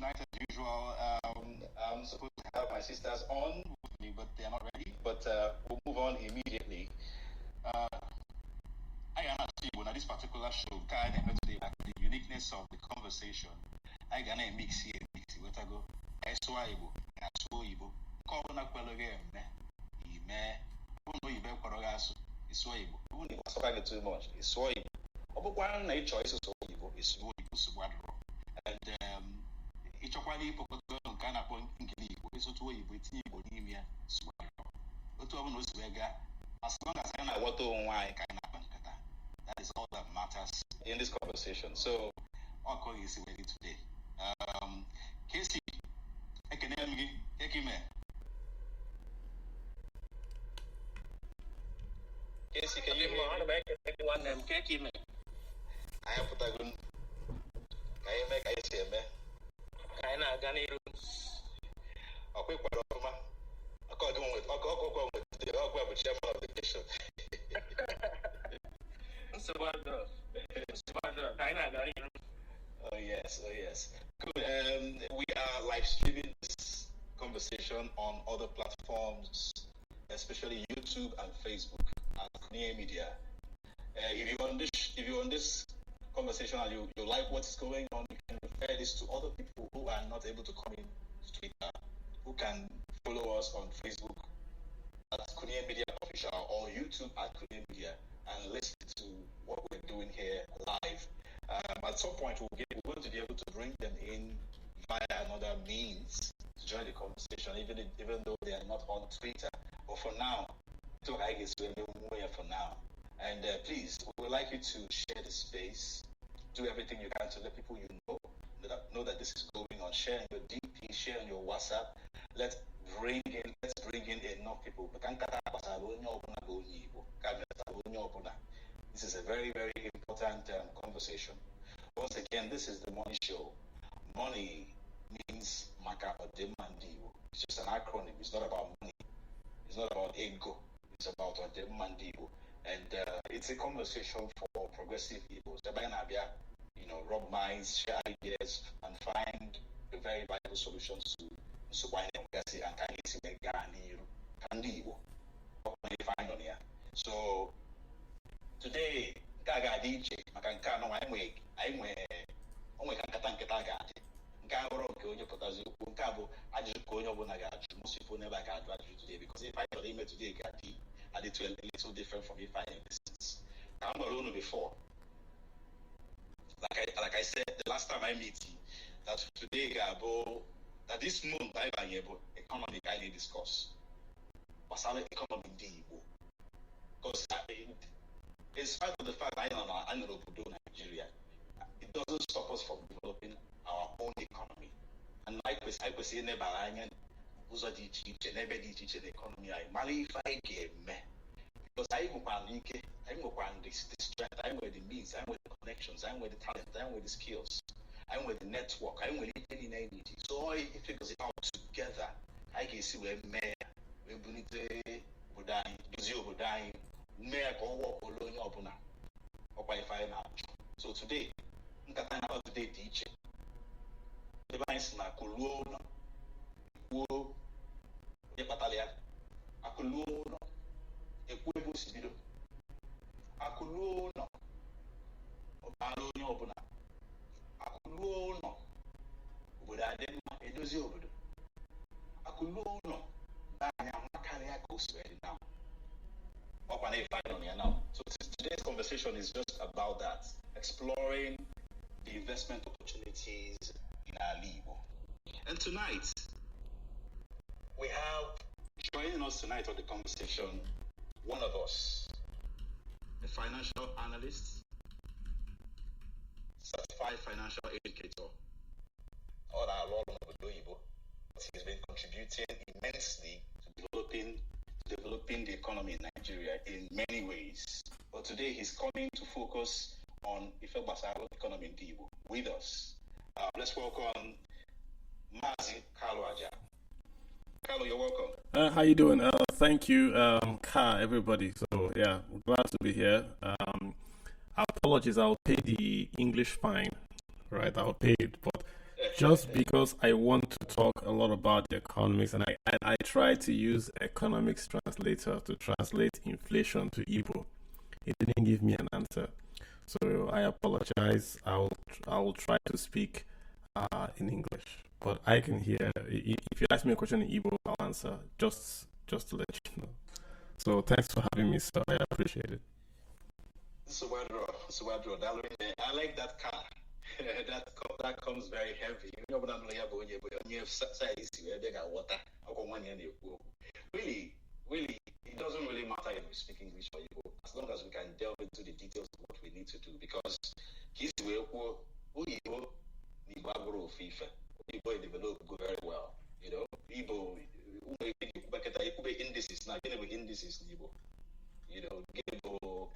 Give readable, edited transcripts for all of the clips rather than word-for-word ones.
tonight, as usual, I'm supposed to have my sisters on with me, but they're not ready. But we'll move on immediately. I am actually on this particular show, today, the uniqueness of the conversation. I gonna mix here, what I go. I saw Igbo, I saw Igbo. Call on a again, you better Korogasu, it's so Igbo. Only was too much, it's so Igbo. One choice is so Igbo, it's so Igbo. And each of one Igbo can appoint Igbo, it's so Igbo, it's Igbo, Nimia, Swallow. But one knows Vega, as long as I know what why can happen. That is all that matters in this conversation. So, I'll call you ready today. Casey, I can hear me. Casey, can you hear me? I have put a good. Can you make I say, man? Can I get it? I'll quick one of them. I'll go with the chairman of the nation. Oh yes. Good. We are live streaming this conversation on other platforms, especially YouTube and Facebook at Near Media. If you're on this conversation and you like what's going on, you can refer this to other people who are not able to come in to Twitter, who can follow us on Facebook at Kunia Media Official or YouTube at Kunia Media and listen to what we're doing here live. At some point, we're going to be able to bring them in via another means to join the conversation, even though they are not on Twitter. But for now, I guess we're here for now. And please, we would like you to share the space, do everything you can to let people you know that this is going on. Share on your DP, share on your WhatsApp. Let's bring in enough people. This is a very, very important conversation. Once again, this is the Money Show. Money means Maka or Demandiwo. It's just an acronym. It's not about money. It's not about ego. It's about Demandiwo. And it's a conversation for progressive Igbos. Rub minds, share ideas, and find the very vital solutions to Suwai and Kandiwo. Find on here. So today, Gaga DJ, Makankano, I'm most people never got graduate today because if I got email today, I did a little different from if I am business. I'm alone before. Like I said the last time I met you, that today that this month I am able economic I need discuss. What's our economy in Igbo? Because in spite of the fact I am an Nigeria, it doesn't stop us from developing our own economy. And like I could say, never who's a teach and never teach the economy. I malify game because I'm the strength, I'm with the means, I'm with the connections, I'm with the talent, I'm with the skills, I'm with the network, I'm with any energy. So if it figures it out together, I can see where mayor, we bunite Budai, Duzio Budai, mayor or walk alone opuna, or by fire now. So today, about today teaching. The banks na Kuluno, Wo, Epatalia, Akuluno, Equebo Sibido, Akuluno, Obano Obuna, Akuluno, Budadem, Edozi Obodo, Akuluno, Banya Makaria goes ready now. Up and a on here now. So today's conversation is just about that, exploring the investment opportunities in our Igbo. And tonight, we have joining us tonight on the conversation, one of us, a financial analyst, certified financial educator, all our role of Igbo. He's been contributing immensely to developing the economy in Nigeria in many ways. But today he's coming to focus on Ife Basaro economy in Igbo with us. Let's welcome Mazi Carlo Aja. Carlo, you're welcome. How you doing? Thank you, everybody. So yeah, I'm glad to be here. Apologies, I'll pay the English fine, right? I'll pay it, but just because I want to talk a lot about the economics, and I try to use economics translator to translate inflation to Igbo. It didn't give me an answer, so I apologize. I'll try to speak in English, but I can hear. If you ask me a question in Igbo, I'll answer. Just to let you know. So thanks for having me, sir. I appreciate it. Swadro, I like that car. that comes very heavy. You know what I'm like, when you have size, they got water. Really, it doesn't really matter if we speak English or Igbo, as long as we can delve into the details of what we need to do. Because his way, Igbo, Igbo develop go very well. You know, Igbo, indices now, indices Igbo. You know, give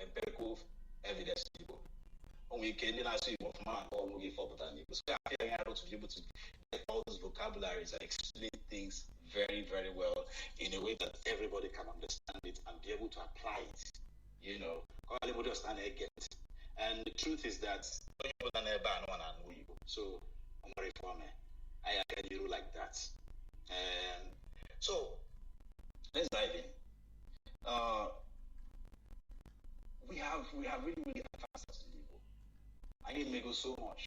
empirical evidence Igbo. We can see what man or we for than Igbo. So I think I to be able to get all those vocabularies and explain things very, very well in a way that everybody can understand it and be able to apply it. You know, everybody understand it. And the truth is that so I'm very formal. I can do like that. And so let's dive in. We have really advanced in Igbo. I need to go so much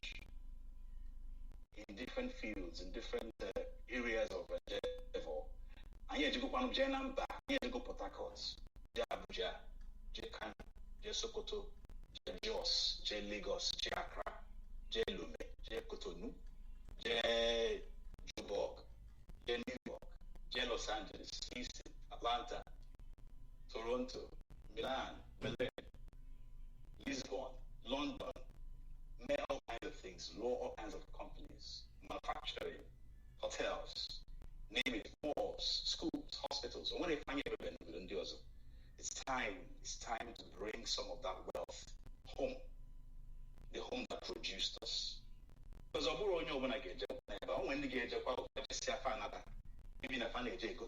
in different fields, in different areas of endeavor. I need to go Panu Jenamba, I need to go Port Harcourt, Abuja, Kano, Sokoto, Jos, Lagos, Accra, Lome, Cotonou, Joburg, New York, Los Angeles, Houston, Atlanta, Toronto, Milan, Berlin, Lisbon, London, all kinds of things, all kinds of companies, manufacturing, hotels, name it, malls, schools, hospitals. And when they find it's time to bring some of that wealth home, the home that produced us. Because when I get when they get even if I need go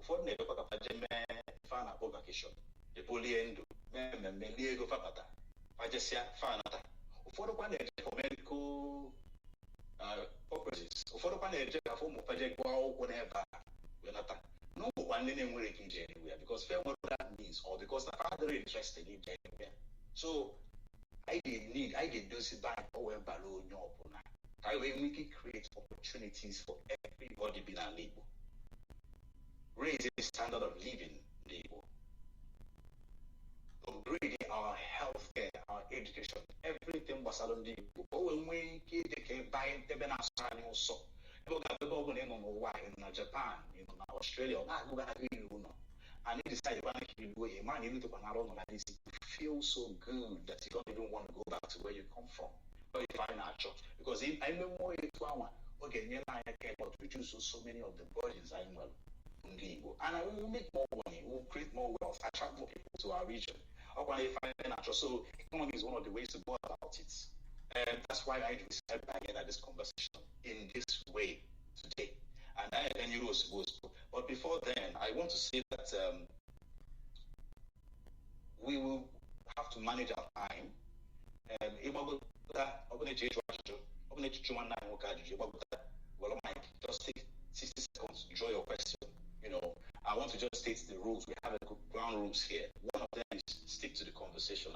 for never vacation, the poliendo, go fapata. I just say fanata. For the one for medical purposes, for the one for project whenever no one name will engage anywhere because fair what that means or because the father is interested in anywhere. So I did those back or balloon your I will make it create opportunities for everybody being a label. Raise the standard of living label. Upgrading our healthcare, our education, everything was on the but when we get buying the Benasani also. In Japan, in Australia, and he decided man, you need to feel so good that you don't even want to go back to where you come from. Or you find out because I know more but reduce so many of the burdens I know. And I will make more money, we'll create more wealth, attract more people to our region. So economy is one of the ways to go about it. And that's why I decided again at this conversation in this way today. And I then you was supposed to. But before then, I want to say that we will have to manage our time. Just take 60 seconds to draw your question. You know, I want to just state the rules. We have ground rules here. One of them is stick to the conversation.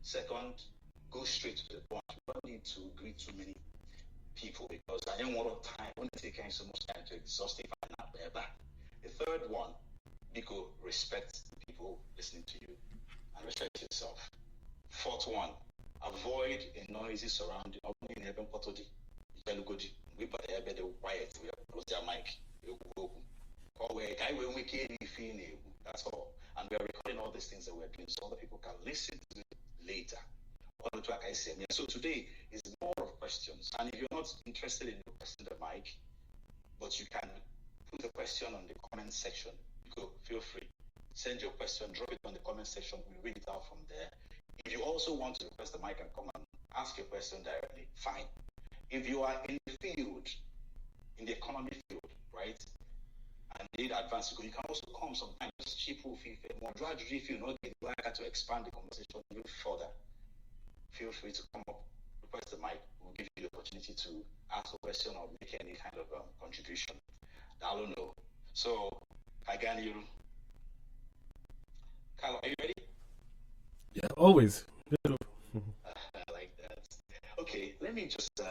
Second, go straight to the point. We don't need to greet too many people because I don't want time. I want to take so much time to exhaust it. The third one, Biko, respect the people listening to you and respect yourself. Fourth one, avoid a noisy surrounding. We put a bit of quiet. We close your mic. That's all. And we are recording all these things that we're doing so other people can listen to it later. So today is more of questions. And if you're not interested in pressing the mic, but you can put a question on the comment section, feel free. Send your question, drop it on the comment section. We'll read it out from there. If you also want to request the mic and come and ask your question directly, fine. If you are in the field, in the economy field, right, and need advance, you can also come sometimes cheap if you know to expand the conversation even further. Feel free to come up, request the mic. We'll give you the opportunity to ask a question or make any kind of contribution. I don't know. So, Kaganiru. Carlo, are you ready? Yeah, always. I like that. Okay, let me just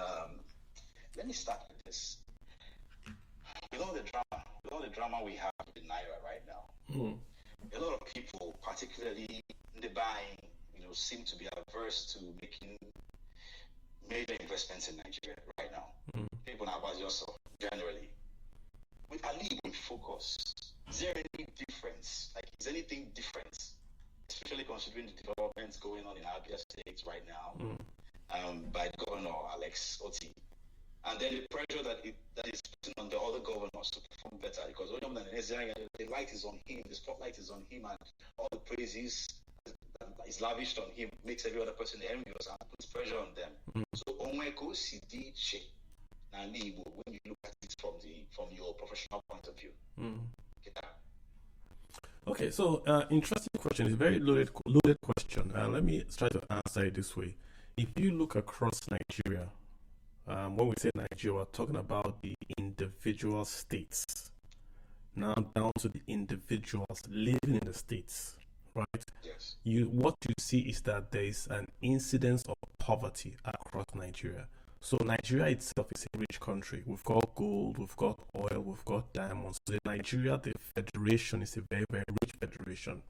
let me start with this. With all the drama we have in Naira right now, a lot of people, particularly in the buying, seem to be averse to making major investments in Nigeria right now. People now about yourself generally. With Ali, we focus. Is there any difference? Like, is anything different, especially considering the developments going on in Abia State right now, by Governor Alex Oti, and then the pressure that is putting on the other governors to perform better, because the light is on him, the spotlight is on him, and all the praises that is lavished on him makes every other person envious and puts pressure on them. So, Onweko Sidiche and Igbo, when you look at it from your professional point of view. Okay, so interesting question. It's a very loaded question. Let me try to answer it this way. If you look across Nigeria, when we say Nigeria, we're talking about the individual states. Now down to the individuals living in the states, right? Yes. What you see is that there is an incidence of poverty across Nigeria. So Nigeria itself is a rich country. We've got gold, we've got oil, we've got diamonds. So in Nigeria, the federation is a very, very rich federation.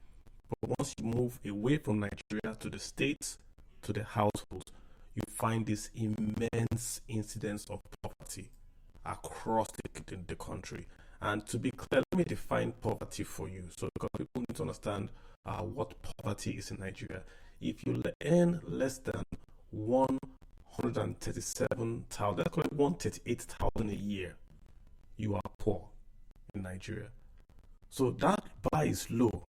But once you move away from Nigeria to the states, to the households, you find this immense incidence of poverty across the country. And to be clear, let me define poverty for you. So because people need to understand what poverty is in Nigeria. If you earn less than 137,000, let's call it 138,000 a year, you are poor in Nigeria. So that bar is low,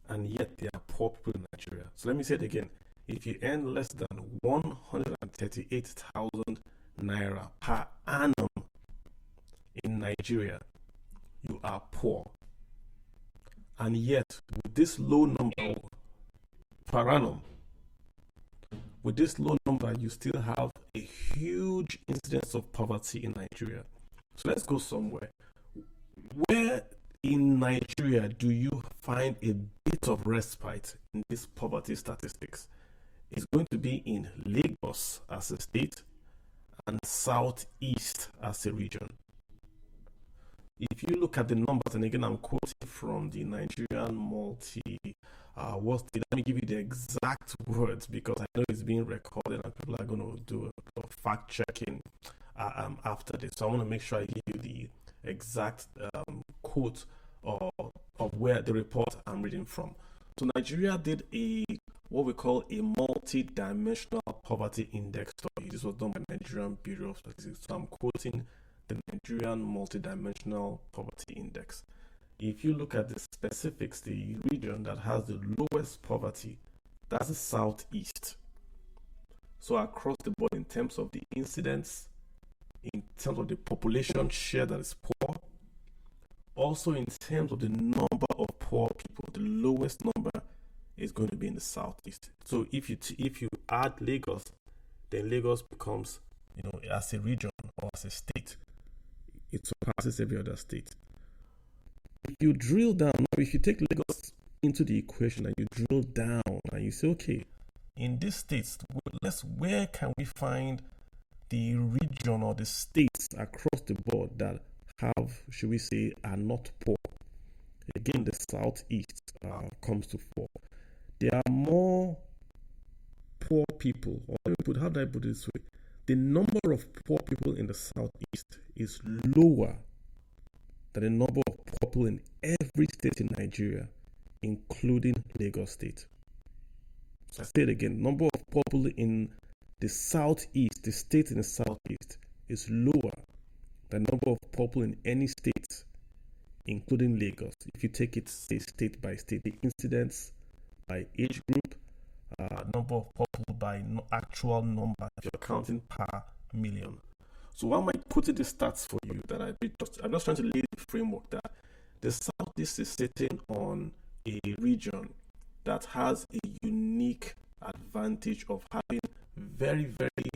and yet there are poor people in Nigeria. So let me say it again. If you earn less than 138,000 naira per annum in Nigeria, you are poor. And yet, with this low number per annum, with this low number, you still have a huge incidence of poverty in Nigeria. So let's go somewhere. Where in Nigeria do you find a bit of respite in these poverty statistics? It's going to be in Lagos as a state and Southeast as a region. If you look at the numbers, and again I'm quoting from the Nigerian let me give you the exact words because I know it's being recorded and people are going to do a fact checking after this. So I want to make sure I give you the exact quote of where the report I'm reading from. So Nigeria did what we call a multi-dimensional poverty index study. This was done by Nigerian Bureau of Statistics. So I'm quoting the Nigerian multi-dimensional poverty index. If you look at the specifics, the region that has the lowest poverty, that's the Southeast. So across the board, in terms of the incidence, in terms of the population share that is poor, also in terms of the number of poor people, the lowest number is going to be in the Southeast. So if you add Lagos, then Lagos becomes, as a region or as a state, it surpasses every other state. If you drill down, if you take Lagos into the equation and you drill down and you say, okay, in these states, where can we find the region or the states across the board that have, should we say, are not poor? Again, the Southeast comes to fore. There are more poor people, or how do I put it this way? The number of poor people in the Southeast is lower than the number of poor people in every state in Nigeria, including Lagos State. So I say it again, number of poor people in the Southeast, the state in the Southeast, is lower than number of poor people in any state, including Lagos. If you take it, say, state by state, the incidence by age group, number of people by actual number, if you're counting per million. So why am I putting the stats for you? I'm just trying to lay the framework that the Southeast is sitting on a region that has a unique advantage of having very, very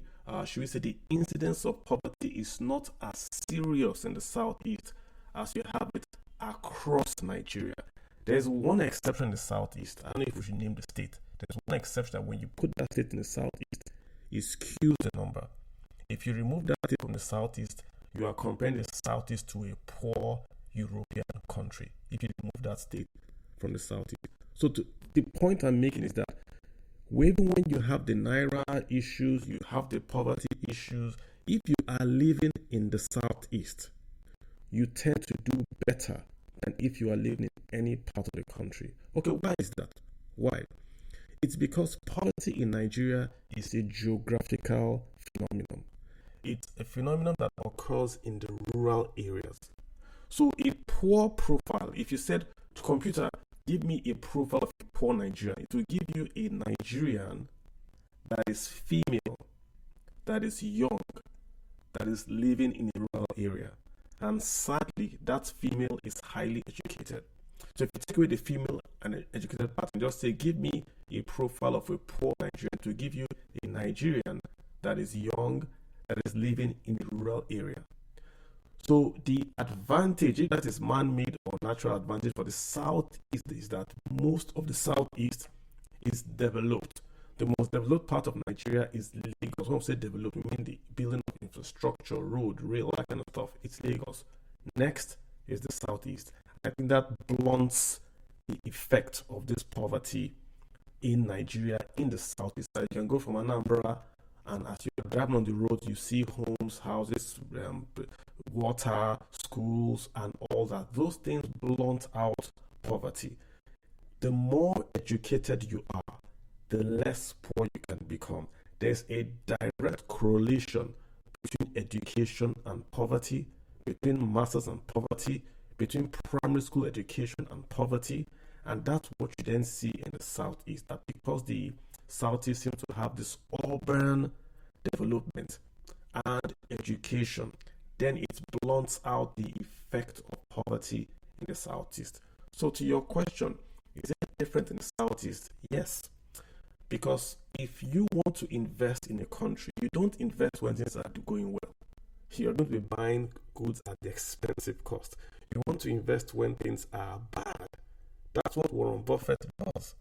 should we say, the incidence of poverty is not as serious in the southeast as you have it across Nigeria. There's one exception in the southeast. I don't know if we should name the state. There's one exception that when you put that state in the southeast, it skews the number. If you remove that state from the southeast, you are comparing the southeast to a poor European country. If you remove that state from the southeast. So the point I'm making is that even when you have the naira issues, you have the poverty issues, if you are living in the southeast, you tend to do better than if you are living in any part of the country. Okay, why is that? Why? It's because poverty in Nigeria is a geographical phenomenon. It's a phenomenon that occurs in the rural areas. So a poor profile, if you said to computer, give me a profile of a poor Nigerian, it will give you a Nigerian that is female, that is young, that is living in a rural area. And sadly, that female is highly educated. So if you take away the female and educated part and just say, give me a profile of a poor Nigerian, to give you a Nigerian that is young, that is living in a rural area. So the advantage, if that is man-made or natural advantage for the southeast, is that most of the southeast is developed. The most developed part of Nigeria is Lagos. When we say developed, we mean the building of infrastructure, road, rail, that kind of stuff. It's Lagos. Next is the southeast. I think that blunts the effect of this poverty in Nigeria in the southeast. You can go from Anambra, and as you're driving on the road, you see homes, houses, water, schools, and all that. Those things blunt out poverty. The more educated you are, the less poor you can become. There's a direct correlation between education and poverty, between masters and poverty, between primary school education and poverty, and that's what you then see in the southeast. That because the southeast seems to have this urban development and education, then it blunts out the effect of poverty in the southeast. So to your question, is it different in the southeast? Yes. Because if you want to invest in a country, you don't invest when things are going well. You're going to be buying goods at the expensive cost. You want to invest when things are bad. That's what Warren Buffett does.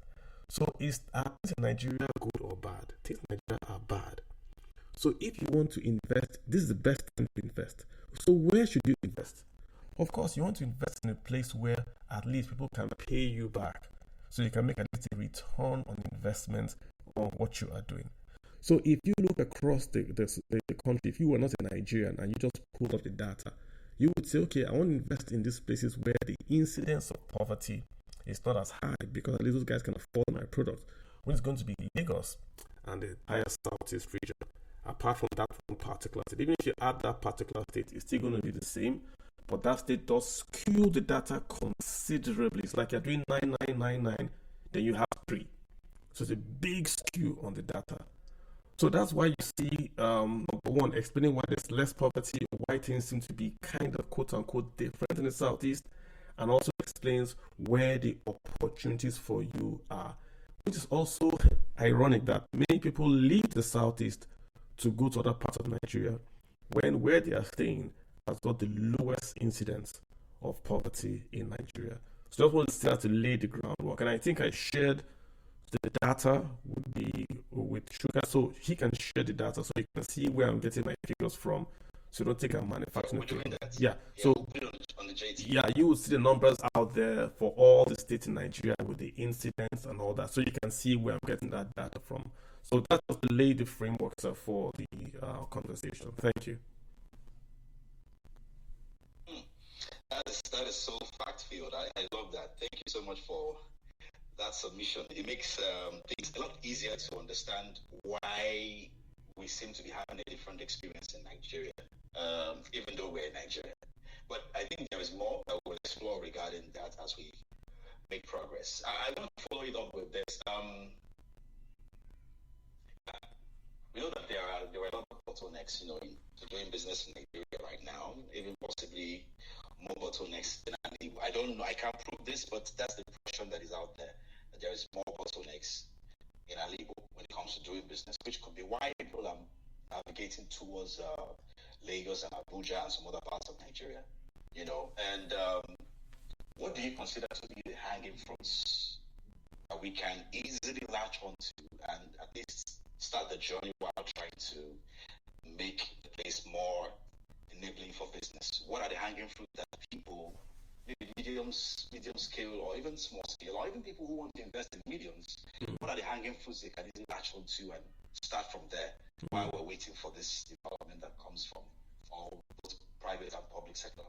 So is things in Nigeria good or bad? Things in Nigeria are bad. So if you want to invest, this is the best time to invest. So where should you invest? Of course, you want to invest in a place where at least people can pay you back. So you can make at least a return on investment on what you are doing. So if you look across the country, if you were not a Nigerian and you just pulled up the data, you would say, okay, I want to invest in these places where the incidence of poverty is not as high, because at least those guys can afford my product. When it's going to be Lagos and the entire southeast region, apart from that one particular state. Even if you add that particular state, it's still going to be the same, but that state does skew the data considerably. It's like you're doing 9999, then you have 3. So it's a big skew on the data. So that's why you see, number one, explaining why there's less poverty, why things seem to be kind of quote-unquote different in the southeast, and also explains where the opportunities for you are, which is also ironic that many people leave the southeast to go to other parts of Nigeria when where they are staying has got the lowest incidence of poverty in Nigeria. So just want to start to lay the groundwork, and I think I shared the data with Sugar, so he can share the data so you can see where I'm getting my figures from. So don't think I'm manufacturing it. Yeah. So on the JT. Yeah, you will see the numbers out there for all the states in Nigeria with the incidents and all that, so you can see where I'm getting that data from. So that's just to lay the framework for the conversation. Thank you. That is so fact-filled. I love that. Thank you so much for that submission. It makes things a lot easier to understand why we seem to be having a different experience in Nigeria, even though we're in Nigeria. But I think there is more that we'll explore regarding that as we make progress. I want to follow it up with this. We know that there are a lot of bottlenecks, to doing business in Nigeria right now, even possibly more bottlenecks than Igbo. I don't know, I can't prove this, but that's the impression that is out there, that there is more bottlenecks in Igbo when it comes to doing business, which could be why people are navigating towards Lagos and Abuja and some other parts of Nigeria. And what do you consider to be the hanging fruits that we can easily latch onto and at least start the journey while trying to make the place more enabling for business? What are the hanging fruit that people, maybe medium scale or even small scale, or even people who want to invest in millions, what are the hanging fruits they can easily latch onto and start from there while we're waiting for this development that comes from all both private and public sector?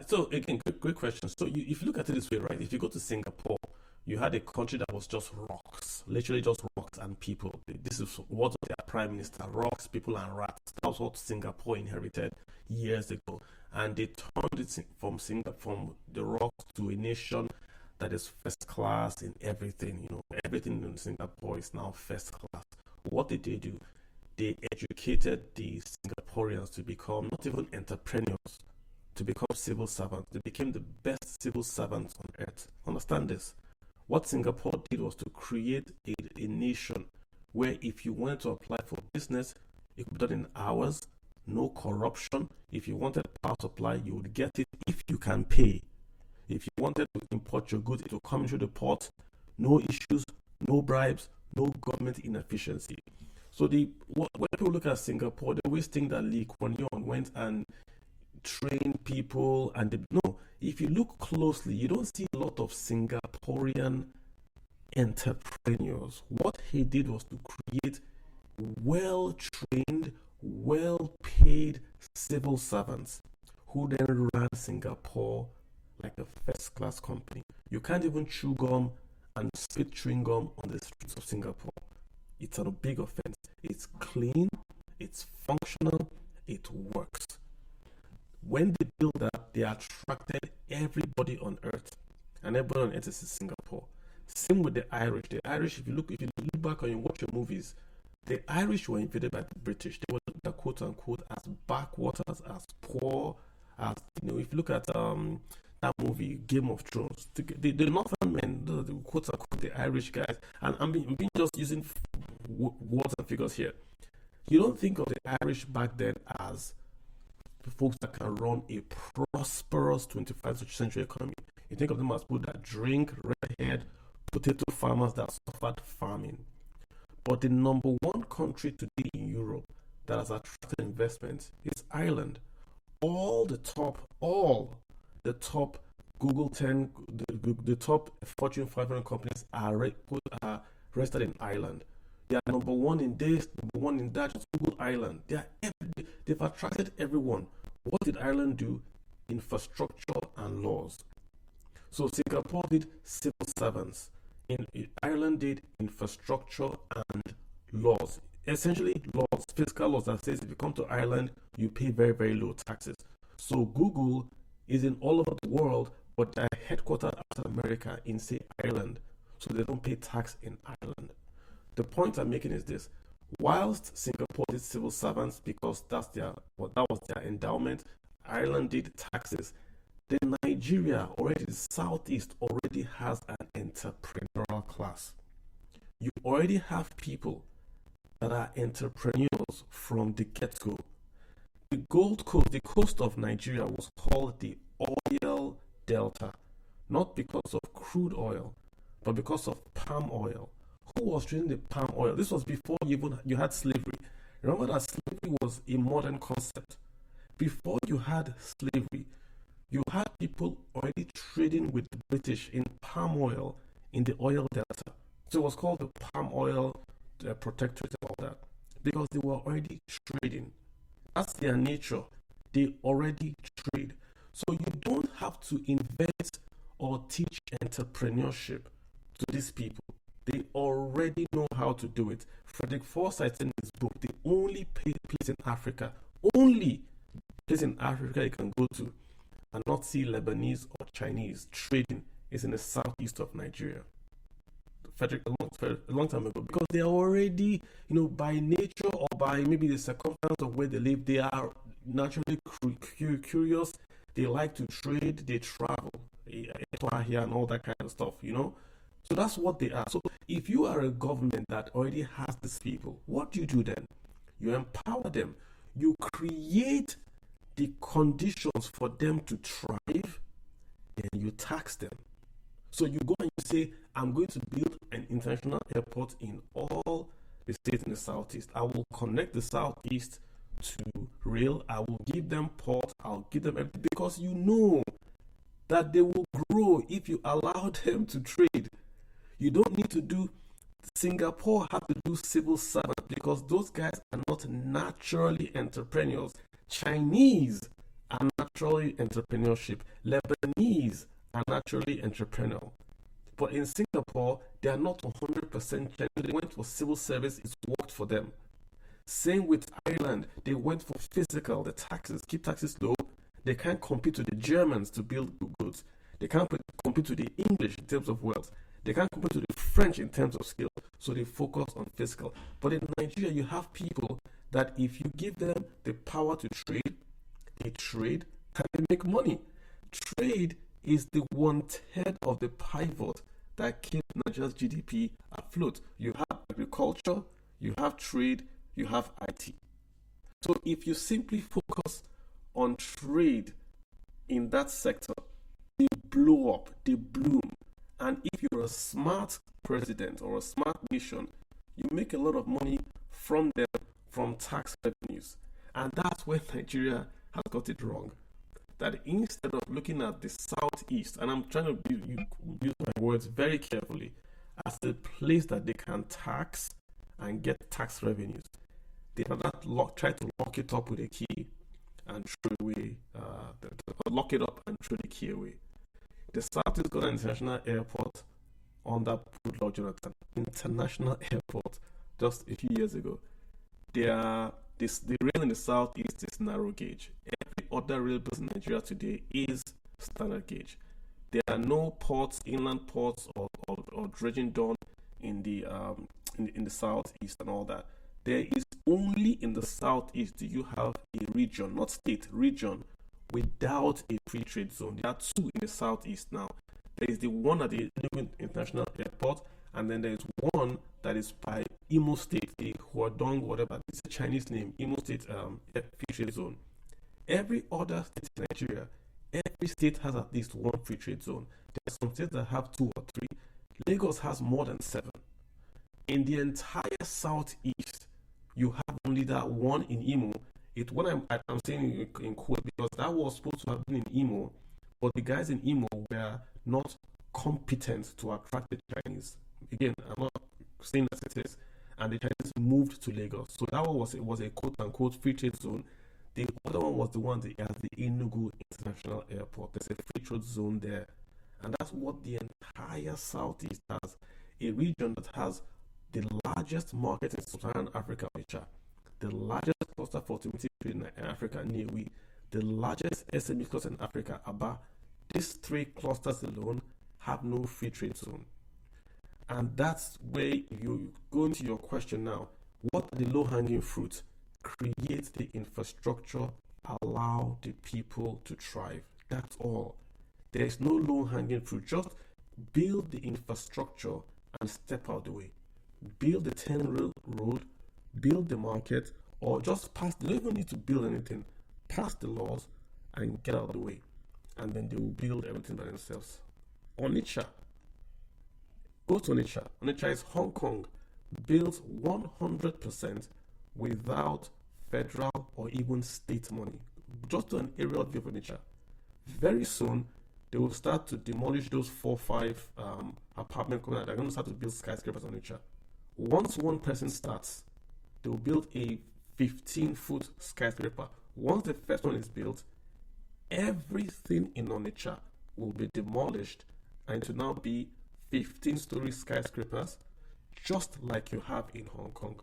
So again, great question. So if you look at it this way, right? If you go to Singapore, you had a country that was just rocks, literally just rocks and people. This is what their prime minister: rocks, people, and rats. That was what Singapore inherited years ago, and they turned it from the rocks to a nation that is first class in everything. Everything in Singapore is now first class. What did they do? They educated the Singaporeans to become not even entrepreneurs, to become civil servants. They became the best civil servants on earth. Understand this. What Singapore did was to create a nation where if you wanted to apply for business, it could be done in hours, no corruption. If you wanted power supply, you would get it if you can pay. If you wanted to import your goods, it will come through the port, no issues, no bribes, no government inefficiency. So when people look at Singapore, they always think that Lee Kuan Yew went and trained people, and no. If you look closely, you don't see a lot of Singaporean entrepreneurs. What he did was to create well-trained, well-paid civil servants who then ran Singapore like a first-class company. You can't even chew gum and spit chewing gum on the streets of Singapore. It's a big offense. It's clean, it's functional, it works. When they built that, they attracted everybody on earth, and everybody on earth is in Singapore. Same with the Irish. The Irish, if you look back and you watch your movies, the Irish were invaded by the British. They were looked at, quote unquote, as backwaters, as poor, as if you look at that movie Game of Thrones, the northern men, the quote unquote the Irish guys, and I'm being just using words and figures here. You don't think of the Irish back then as the folks that can run a prosperous 21st century economy. You think of them as people that drink, red-haired, potato farmers that suffered famine. But the number one country today in Europe that has attracted investments is Ireland. All the top Google 10, the top Fortune 500 companies are registered in Ireland. They are number one in this, number one in that. Just Google Ireland. They've attracted everyone. What did Ireland do? Infrastructure and laws. So Singapore did civil servants. Ireland did infrastructure and laws. Essentially, laws, fiscal laws that says if you come to Ireland, you pay very, very low taxes. So Google is in all over the world, but they're headquartered out of America in, say, Ireland. So they don't pay tax in Ireland. The point I'm making is this. Whilst Singapore did civil servants because that was their endowment, Ireland did taxes. Then Nigeria, already the southeast, already has an entrepreneurial class. You already have people that are entrepreneurs from the get-go. The Gold Coast, the coast of Nigeria, was called the Oil Delta, not because of crude oil, but because of palm oil. Who was trading the palm oil? This was before you had slavery. Remember that slavery was a modern concept. Before you had slavery, you had people already trading with the British in palm oil in the oil delta. So it was called the palm oil protectorate and all that, because they were already trading. That's their nature. They already trade. So you don't have to invent or teach entrepreneurship to these people. They already know how to do it. Frederick Forsyth in his book, the only place in Africa you can go to and not see Lebanese or Chinese trading is in the southeast of Nigeria. Frederick, a long time ago, because they are already, by nature or by maybe the circumstance of where they live, they are naturally curious. They like to trade, they travel, here and all that kind of stuff, So that's what they are. So if you are a government that already has these people, what do you do then? You empower them. You create the conditions for them to thrive, then you tax them. So you go and you say, I'm going to build an international airport in all the states in the southeast. I will connect the southeast to rail. I will give them port. I'll give them everything, because you know that they will grow if you allow them to trade. You don't need to do. Singapore had to do civil servant because those guys are not naturally entrepreneurs. Chinese are naturally entrepreneurship. Lebanese are naturally entrepreneurial. But in Singapore, they are not 100% Chinese. They went for civil service, it's worked for them. Same with Ireland. They went for physical, the taxes, keep taxes low. They can't compete with the Germans to build goods. They can't compete with the English in terms of wealth. They can't compete with the French in terms of skill. So they focus on fiscal. But in Nigeria, you have people that if you give them the power to trade, they trade and they make money. Trade is the 1/3 of the pivot that keeps Nigeria's GDP afloat. You have agriculture, you have trade, you have IT. So if you simply focus on trade in that sector, they blow up, they bloom. And if you're a smart president or a smart nation, you make a lot of money from them, from tax revenues. And that's where Nigeria has got it wrong. That instead of looking at the southeast, and I'm trying to use my words very carefully, as the place that they can tax and get tax revenues, they try to lock it up with a key and throw away, lock it up and throw the key away. The Southeast got an international airport under Goodluck Jonathan, international airport, just a few years ago. The rail in the southeast is narrow gauge. Every other rail built in Nigeria today is standard gauge. There are no ports, inland ports, or dredging done in the southeast and all that. There is only in the southeast do you have a region, not state, region, without a free trade zone. There are two in the southeast now. There is the one at the International Airport, and then there is one that is by Imo State, the Huadong, whatever. It's a Chinese name, Imo State free trade zone. Every other state in Nigeria, every state has at least one free trade zone. There are some states that have 2 or 3. Lagos has more than 7. In the entire southeast, you have only that one in Imo. What I'm saying in quote, because that was supposed to have been in Imo, but the guys in Imo were not competent to attract the Chinese. Again, I'm not saying that it is. And the Chinese moved to Lagos. So that one was a quote-unquote free trade zone. The other one was the one that has the Enugu International Airport. There's a free trade zone there. And that's what the entire Southeast has. A region that has the largest market in Sub-Saharan Africa, the largest cluster for automotive trade in Africa, Niwi, the largest SME cluster in Africa, Aba. These 3 clusters alone have no free trade zone. And that's where you go into your question now. What are the low-hanging fruits? Create the infrastructure, allow the people to thrive. That's all. There is no low-hanging fruit. Just build the infrastructure and step out the way. Build the 10-rail road, build the market, or just pass. They don't even need to build anything. Pass the laws and get out of the way. And then they will build everything by themselves. Onitsha. Go to Onitsha. Onitsha is Hong Kong, built 100% without federal or even state money. Just do an aerial view of Onitsha. Very soon, they will start to demolish those 4 or 5 apartment complexes. They're going to start to build skyscrapers on Onitsha. Once one person starts, they will build a 15-foot skyscraper. Once the first one is built, everything in Onitsha will be demolished and to now be 15-story skyscrapers, just like you have in Hong Kong.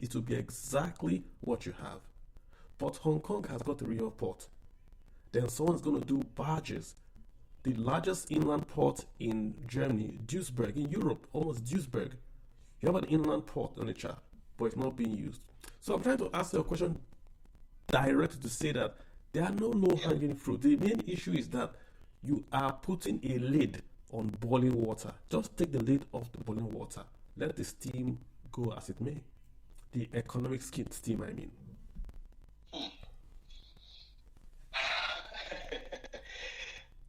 It will be exactly what you have. But Hong Kong has got a real port. Then someone's going to do barges. The largest inland port in Germany, Duisburg, in Europe, almost Duisburg. You have an inland port on Onitsha, but it's not being used. So I'm trying to ask you a question direct to say that there are no low-hanging fruit. The main issue is that you are putting a lid on boiling water. Just take the lid off the boiling water. Let the steam go as it may. the economic steam, I mean. Hmm.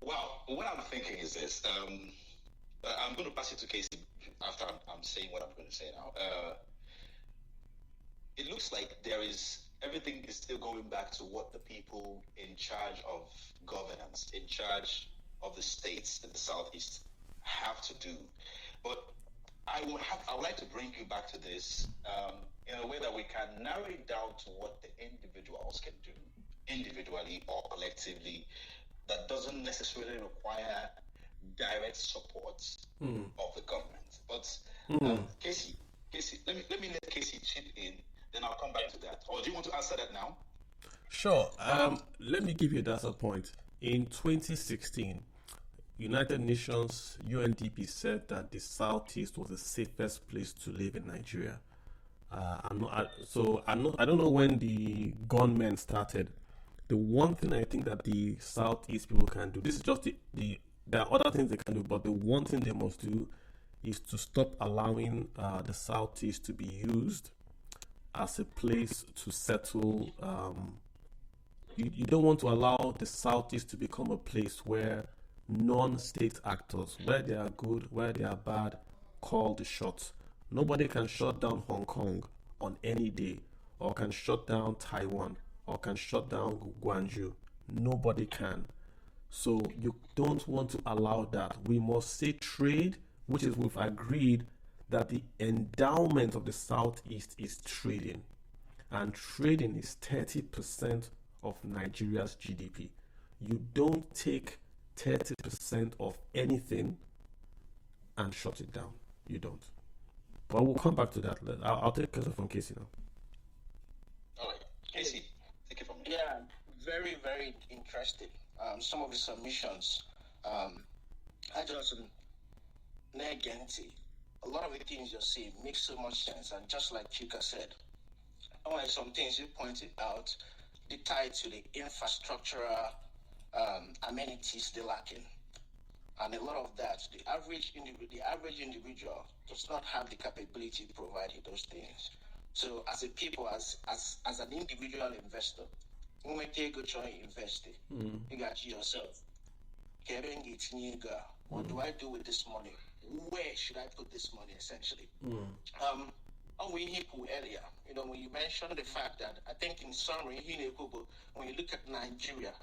Well, what I'm thinking is this. I'm going to pass it to Casey after I'm saying what I'm going to say now. It looks like everything is still going back to what the people in charge of governance, in charge of the states in the Southeast have to do. But I would like to bring you back to this in a way that we can narrow it down to what the individuals can do, individually or collectively, that doesn't necessarily require direct support of the government. But Casey, let me let Casey chip in, then I'll come back to that. Or do you want to answer that now? Sure. Let me give you a data point. In 2016, United Nations UNDP said that the Southeast was the safest place to live in Nigeria. I don't know when the gunmen started. The one thing I think that the Southeast people can do, this is just there are other things they can do, but the one thing they must do is to stop allowing the Southeast to be used as a place to settle. You don't want to allow the Southeast to become a place where non-state actors, where they are good, where they are bad, call the shots. Nobody can shut down Hong Kong on any day, or can shut down Taiwan, or can shut down Guangzhou. Nobody can. So you don't want to allow that. We must say trade, which is we've agreed that the endowment of the Southeast is trading. And trading is 30% of Nigeria's GDP. You don't take 30% of anything and shut it down. You don't. But we'll come back to that. I'll take question from Casey now. All right. Casey, take it from me. Yeah, very, very interesting. Some of the submissions, I just negenti. A lot of the things you're saying make so much sense, and just like Chika said, some things you pointed out, the tie to the infrastructural amenities they're lacking, and a lot of that, the average individual does not have the capability to provide those things. So, as a people, as an individual investor, when you go try to invest it, you got yourself. What do I do with this money? Where should I put this money, essentially? We earlier, when you mentioned the fact that, I think in summary, when you look at Nigeria,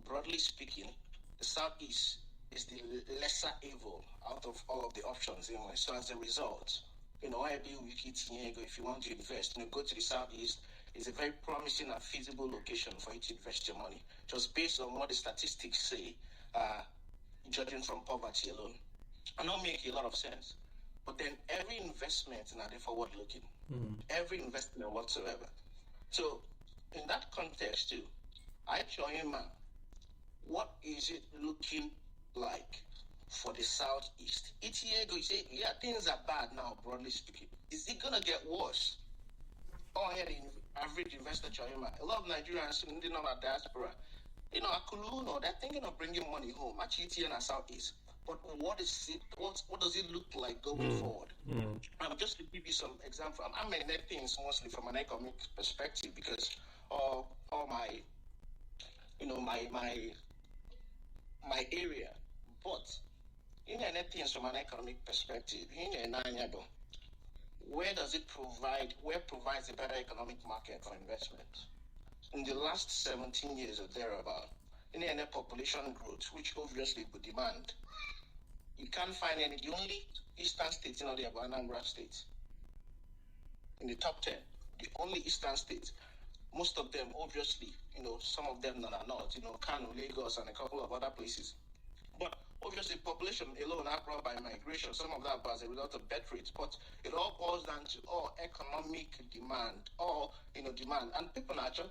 broadly speaking, the Southeast is the lesser evil out of all of the options anyway. So as a result, if you want to invest, go to the Southeast. It's a very promising and feasible location for you to invest your money, just based on what the statistics say, judging from poverty alone. And that make a lot of sense. But then every investment is not forward looking. Every investment whatsoever. So in that context too, I tell him, what is it looking like for the Southeast? Itiego, you say, yeah, things are bad now, broadly speaking. Is it gonna get worse? Oh, yeah, the average investor, a lot of Nigerians in the diaspora, they're thinking of bringing money home, actually in the Southeast. But what is it? What does it look like going forward? Just to give you some example, I'm in that things mostly from an economic perspective because all my my area. But in that things from an economic perspective, where does it provide? Where provides a better economic market for investment? In the last 17 years or thereabout, in the population growth, which obviously would demand. You can't find any. The only eastern states in the Anambra State in the top 10. The only eastern states. Most of them, obviously, some of them are not. Kano, Lagos, and a couple of other places. But obviously, population alone are brought by migration. Some of that as a result of birth rates. But it all boils down to economic demand, demand. And people are just,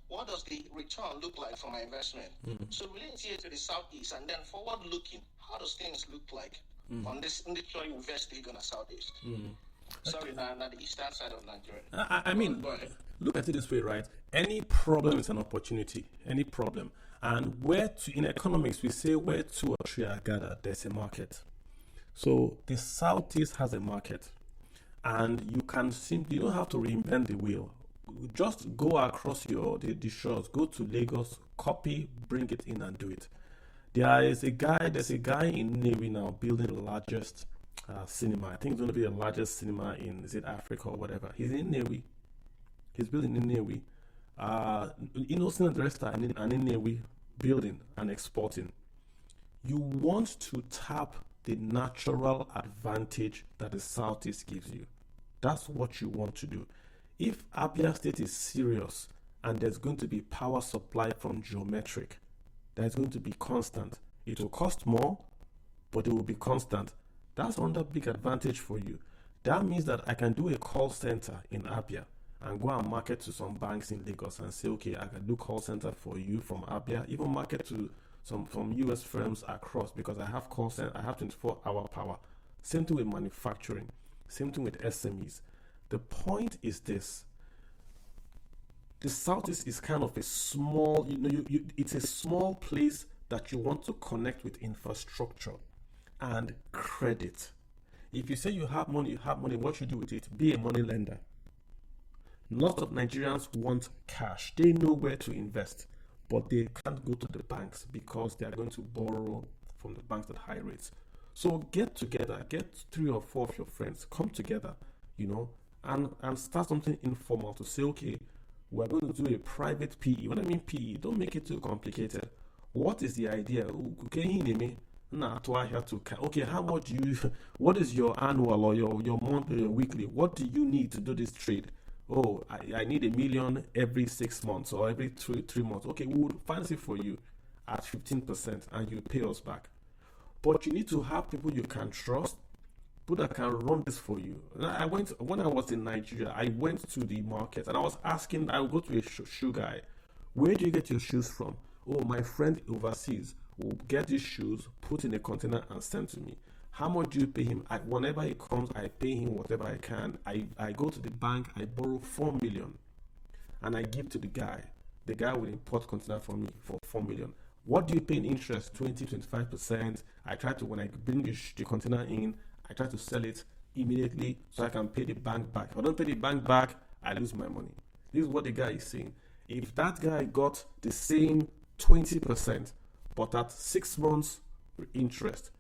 what does the return look like for my investment? So relating here to the Southeast and then forward looking, how does things look like on this investing on the Southeast? Sorry, now the eastern side of Nigeria. I mean, look at it this way, right? Any problem is an opportunity. Any problem. And in economics, we say where two or three are gathered, there's a market. So the Southeast has a market. and you can simply, you don't have to reinvent the wheel. Just go across the shores, go to Lagos, copy, bring it in and do it. There's a guy in Nnewi now building the largest cinema. I think it's going to be the largest cinema in, is it Africa or whatever. He's in Nnewi. He's building in Nnewi. Innocent Resta and in Nnewi, building and exporting. You want to tap the natural advantage that the Southeast gives you. That's what you want to do. If Abia State is serious and there's going to be power supply from geometric, that's going to be constant. It will cost more, but it will be constant. That's another big advantage for you. That means that I can do a call center in Abia and go and market to some banks in Lagos and say, okay, I can do call center for you from Abia, even market to some from US firms across, because I have call center, I have 24-hour power. Same thing with manufacturing, same thing with SMEs. The point is this: the Southeast is kind of a small, it's a small place that you want to connect with infrastructure and credit. If you say you have money, what you do with it? Be a money lender. Lots of Nigerians want cash. They know where to invest, but they can't go to the banks because they are going to borrow from the banks at high rates. So get together, get 3 or 4 of your friends, come together, and start something informal to say, okay, we're going to do a private PE. When I mean PE, don't make it too complicated. What is the idea? Okay, how much what is your annual or your monthly or your weekly? What do you need to do this trade? Oh, I need $1 million every 6 months or every 3 months. Okay, we would fancy for you at 15% and you pay us back. But you need to have people you can trust, people that can run this for you. When I was in Nigeria, I went to the market and I was asking, I would go to a shoe guy. Where do you get your shoes from? Oh, my friend overseas will get these shoes, put in a container and send to me. How much do you pay him? Whenever he comes, I pay him whatever I can. I go to the bank, I borrow 4 million and I give to the guy. The guy will import container for me for 4 million. What do you pay in interest? 20-25%. I try to, when I bring the container in, I try to sell it immediately so I can pay the bank back. If I don't pay the bank back, I lose my money. This is what the guy is saying. If that guy got the same 20%, but at 6 months interest,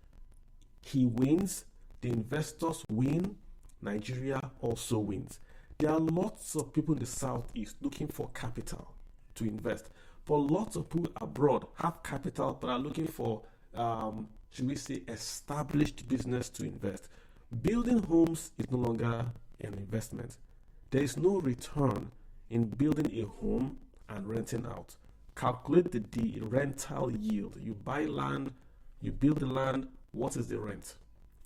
he wins, the investors win, Nigeria also wins. There are lots of people in the Southeast looking for capital to invest, but lots of people abroad have capital but are looking for, should we say, established business to invest. Building homes is no longer an investment. There is no return in building a home and renting out. Calculate the rental yield. You buy land, you build the land, what is the rent?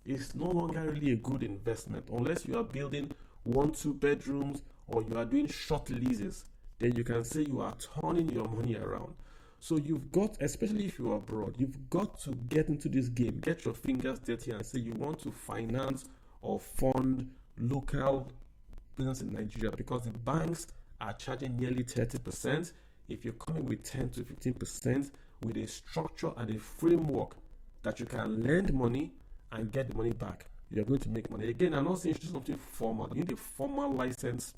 It's no longer really a good investment unless you are building 1-2 bedrooms or you are doing short leases. Then you can say you are turning your money around. So you've got, especially if you are abroad, you've got to get into this game, get your fingers dirty and say you want to finance or fund local business in Nigeria, because the banks are charging nearly 30%. If you're coming with 10 to 15% with a structure and a framework that you can lend money and get the money back, you're going to make money. Again, I'm not saying you should do something formal. You need a formal license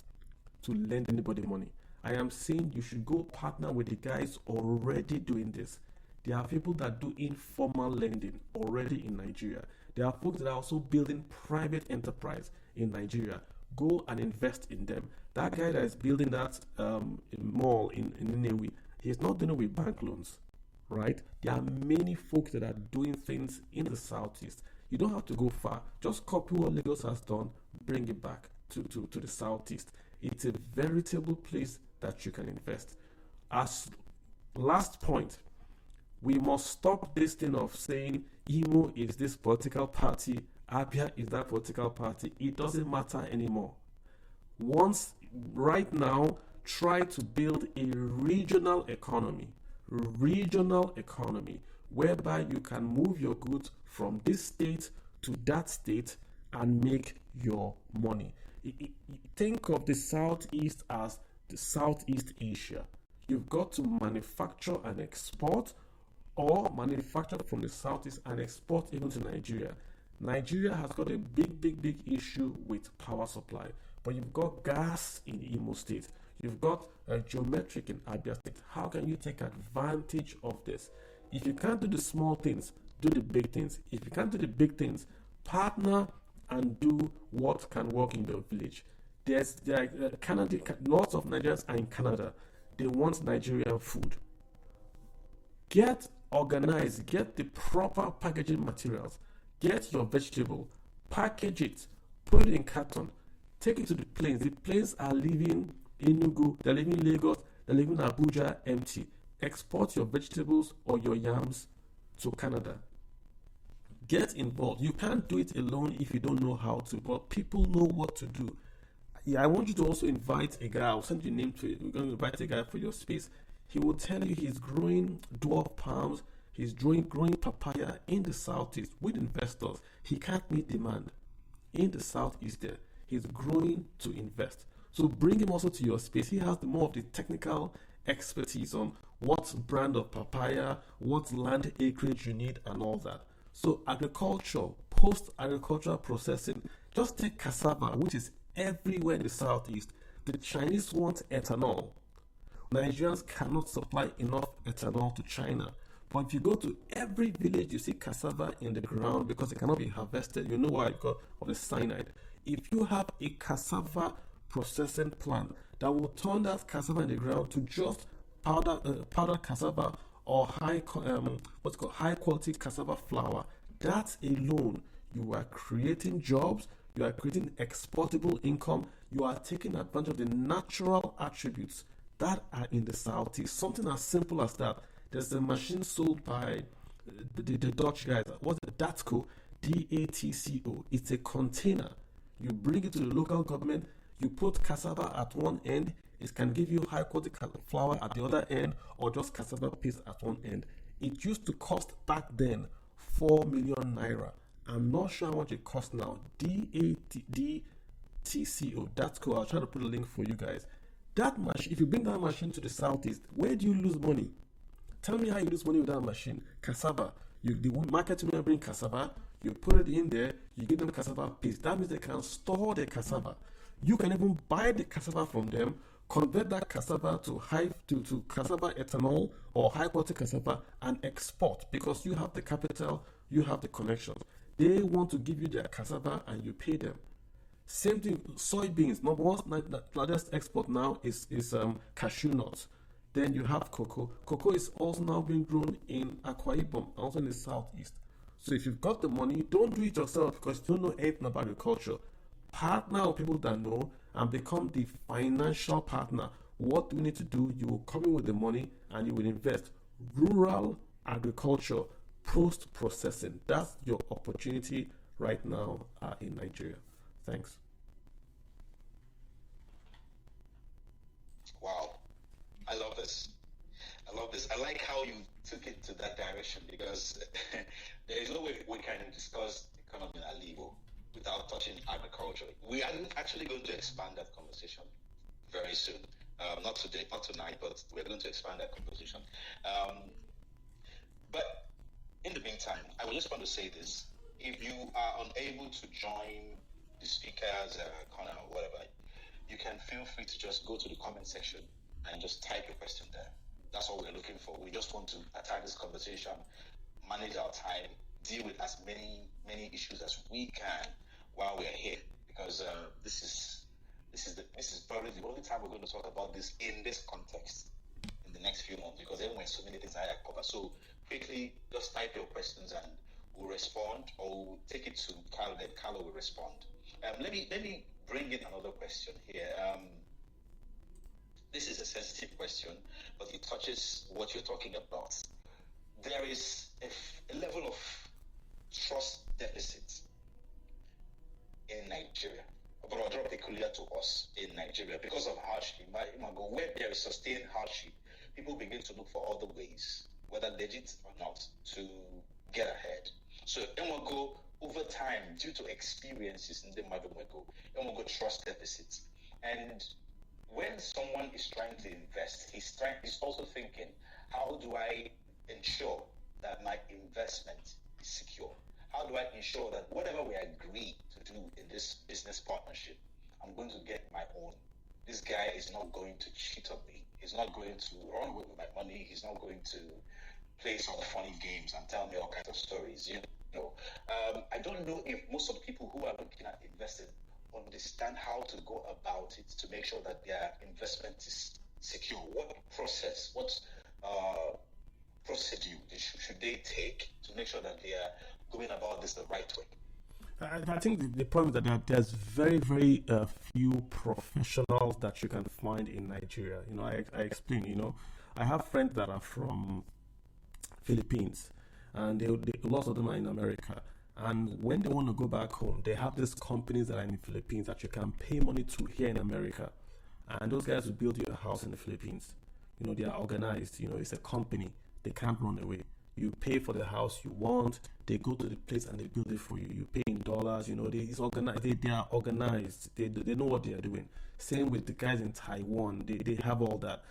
to lend anybody money. I am saying you should go partner with the guys already doing this. There are people that do informal lending already in Nigeria. There are folks that are also building private enterprise in Nigeria. Go and invest in them. That guy that is building that mall in Nnewi, he's not doing it with bank loans, right? There are many folks that are doing things in the Southeast. You don't have to go far. Just copy what Lagos has done, bring it back to the Southeast. It's a veritable place that you can invest. As last point, we must stop this thing of saying Imo is this political party, Abia is that political party. It doesn't matter anymore. Right now, try to build a regional economy whereby you can move your goods from this state to that state and make your money. Think of the Southeast as the Southeast Asia. You've got to manufacture and export, or manufacture from the Southeast and export even to Nigeria. Nigeria has got a big issue with power supply, but you've got gas in Imo State. You've got a geometric in Abia State. How can you take advantage of this? If you can't do the small things, do the big things. If you can't do the big things, partner and do what can work in your village. Canada, lots of Nigerians are in Canada. They want Nigerian food. Get organized, get the proper packaging materials, get your vegetable, package it, put it in carton, take it to the plains. The plains are leaving Enugu, they're leaving Lagos, they're leaving Abuja empty. Export your vegetables or your yams to Canada. Get involved. You can't do it alone if you don't know how to, but people know what to do. Yeah, I want you to also invite a guy. I'll send you a name to it. We're going to invite a guy for your space. He will tell you he's growing dwarf palms, he's growing papaya in the southeast with investors. He can't meet demand. In the southeast there, he's growing to invest. So bring him also to your space. He has more of the technical expertise on what brand of papaya, what land acreage you need and all that. So agriculture, post-agricultural processing, just take cassava, which is everywhere in the southeast. The Chinese want ethanol. Nigerians cannot supply enough ethanol to China. But if you go to every village, you see cassava in the ground because it cannot be harvested. You know why? Because of the cyanide. If you have a cassava processing plant that will turn that cassava in the ground to just powdered cassava or high quality cassava flour, that alone, you are creating jobs, you are creating exportable income, you are taking advantage of the natural attributes that are in the southeast. Something as simple as that. There's a machine sold by the Dutch guys. What's it? DATCO, DATCO. It's a container. You bring it to the local government. You put cassava at one end. It can give you high quality flour at the other end, or just cassava paste at one end. It used to cost back then 4 million naira. I'm not sure how much it costs now. DATCO. DATCO. I'll try to put a link for you guys. That machine, if you bring that machine to the southeast, where do you lose money? Tell me how you lose money with that machine. Cassava. The market women bring cassava, you put it in there, you give them cassava paste. That means they can store the cassava. You can even buy the cassava from them, convert that cassava to cassava ethanol or high quality cassava and export because you have the capital, you have the connections. They want to give you their cassava and you pay them. Same thing, soybeans. Number one largest export now is cashew nuts. Then you have cocoa. Cocoa is also now being grown in Akwa Ibom, also in the southeast. So if you've got the money, don't do it yourself because you don't know anything about agriculture. Partner with people that know and become the financial partner. What do we need to do? You will come in with the money and you will invest. Rural agriculture, post-processing. That's your opportunity right now in Nigeria. Thanks. Wow. I love this. I like how you took it to that direction because there is no way we can discuss economy in Igbo without touching agriculture. We are actually going to expand that conversation very soon. Not today, not tonight, but we're going to expand that conversation. But in the meantime, I would just want to say this. If you are unable to join the speakers corner or whatever, you can feel free to just go to the comment section and just type your question there. That's all we're looking for. We just want to attack this conversation, manage our time, deal with as many issues as we can while we're here, because this is probably the only time we're going to talk about this in this context in the next few months, because then we have so many things I have covered. So quickly, just type your questions and we'll respond, or we'll take it to Carlo. Then Carlo will respond. Let me bring in another question here. This is a sensitive question, but it touches what you're talking about. There is a level of trust deficit in Nigeria, but particular to us in Nigeria because of hardship. Where there is sustained hardship, people begin to look for other ways, whether legit or not, to get ahead. So go over time, due to experiences in the go trust deficits. And when someone is trying to invest, he's also thinking, how do I ensure that my investment is secure? How do I ensure that whatever we agree to do in this business partnership, I'm going to get my own? This guy is not going to cheat on me. He's not going to run away with my money. He's not going to play some funny games and tell me all kinds of stories. I don't know if most of the people who are looking at investing understand how to go about it to make sure that their investment is secure. What process, what procedure should they take to make sure that they are going about this the right way? I think the problem is that there's very, very few professionals that you can find in Nigeria. I explain, I have friends that are from Philippines, and lots of them are in America. And when they want to go back home, they have these companies that are in the Philippines that you can pay money to here in America. And those guys will build you a house in the Philippines. They are organized. It's a company. They can't run away. You pay for the house you want. They go to the place and they build it for you. You pay in dollars. It's organized. They are organized. They know what they are doing. Same with the guys in Taiwan. They have all that.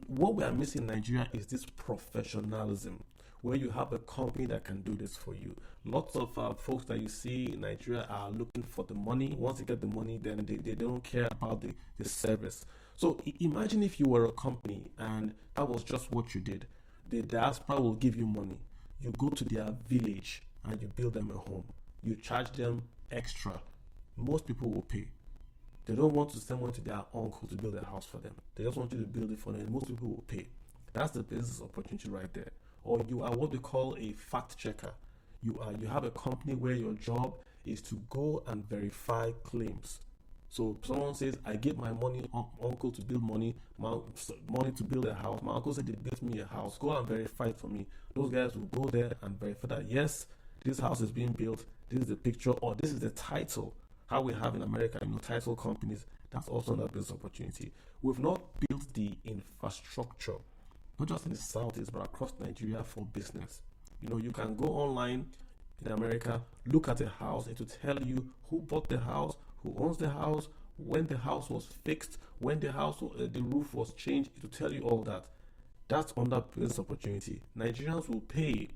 What we are missing in Nigeria is this professionalism, where you have a company that can do this for you. Lots of folks that you see in Nigeria are looking for the money. Once they get the money, then they don't care about the service. So imagine if you were a company and that was just what you did. The diaspora will give you money. You go to their village and you build them a home. You charge them extra. Most people will pay. They don't want to send one to their uncle to build a house for them. They just want you to build it for them. Most people will pay. That's the business opportunity right there. Or you are what we call a fact checker. You have a company where your job is to go and verify claims. So someone says, I give my uncle to build money to build a house. My uncle said they built me a house. Go and verify it for me. Those guys will go there and verify that, yes, this house is being built. This is the picture, or this is the title. How we have in America, title companies. That's also another business opportunity. We've not built the infrastructure, not just in the Southeast, but across Nigeria for business. You can go online in America, look at a house, it will tell you who bought the house, who owns the house, when the house was fixed, when the roof was changed. It will tell you all that. That's under business opportunity. Nigerians will pay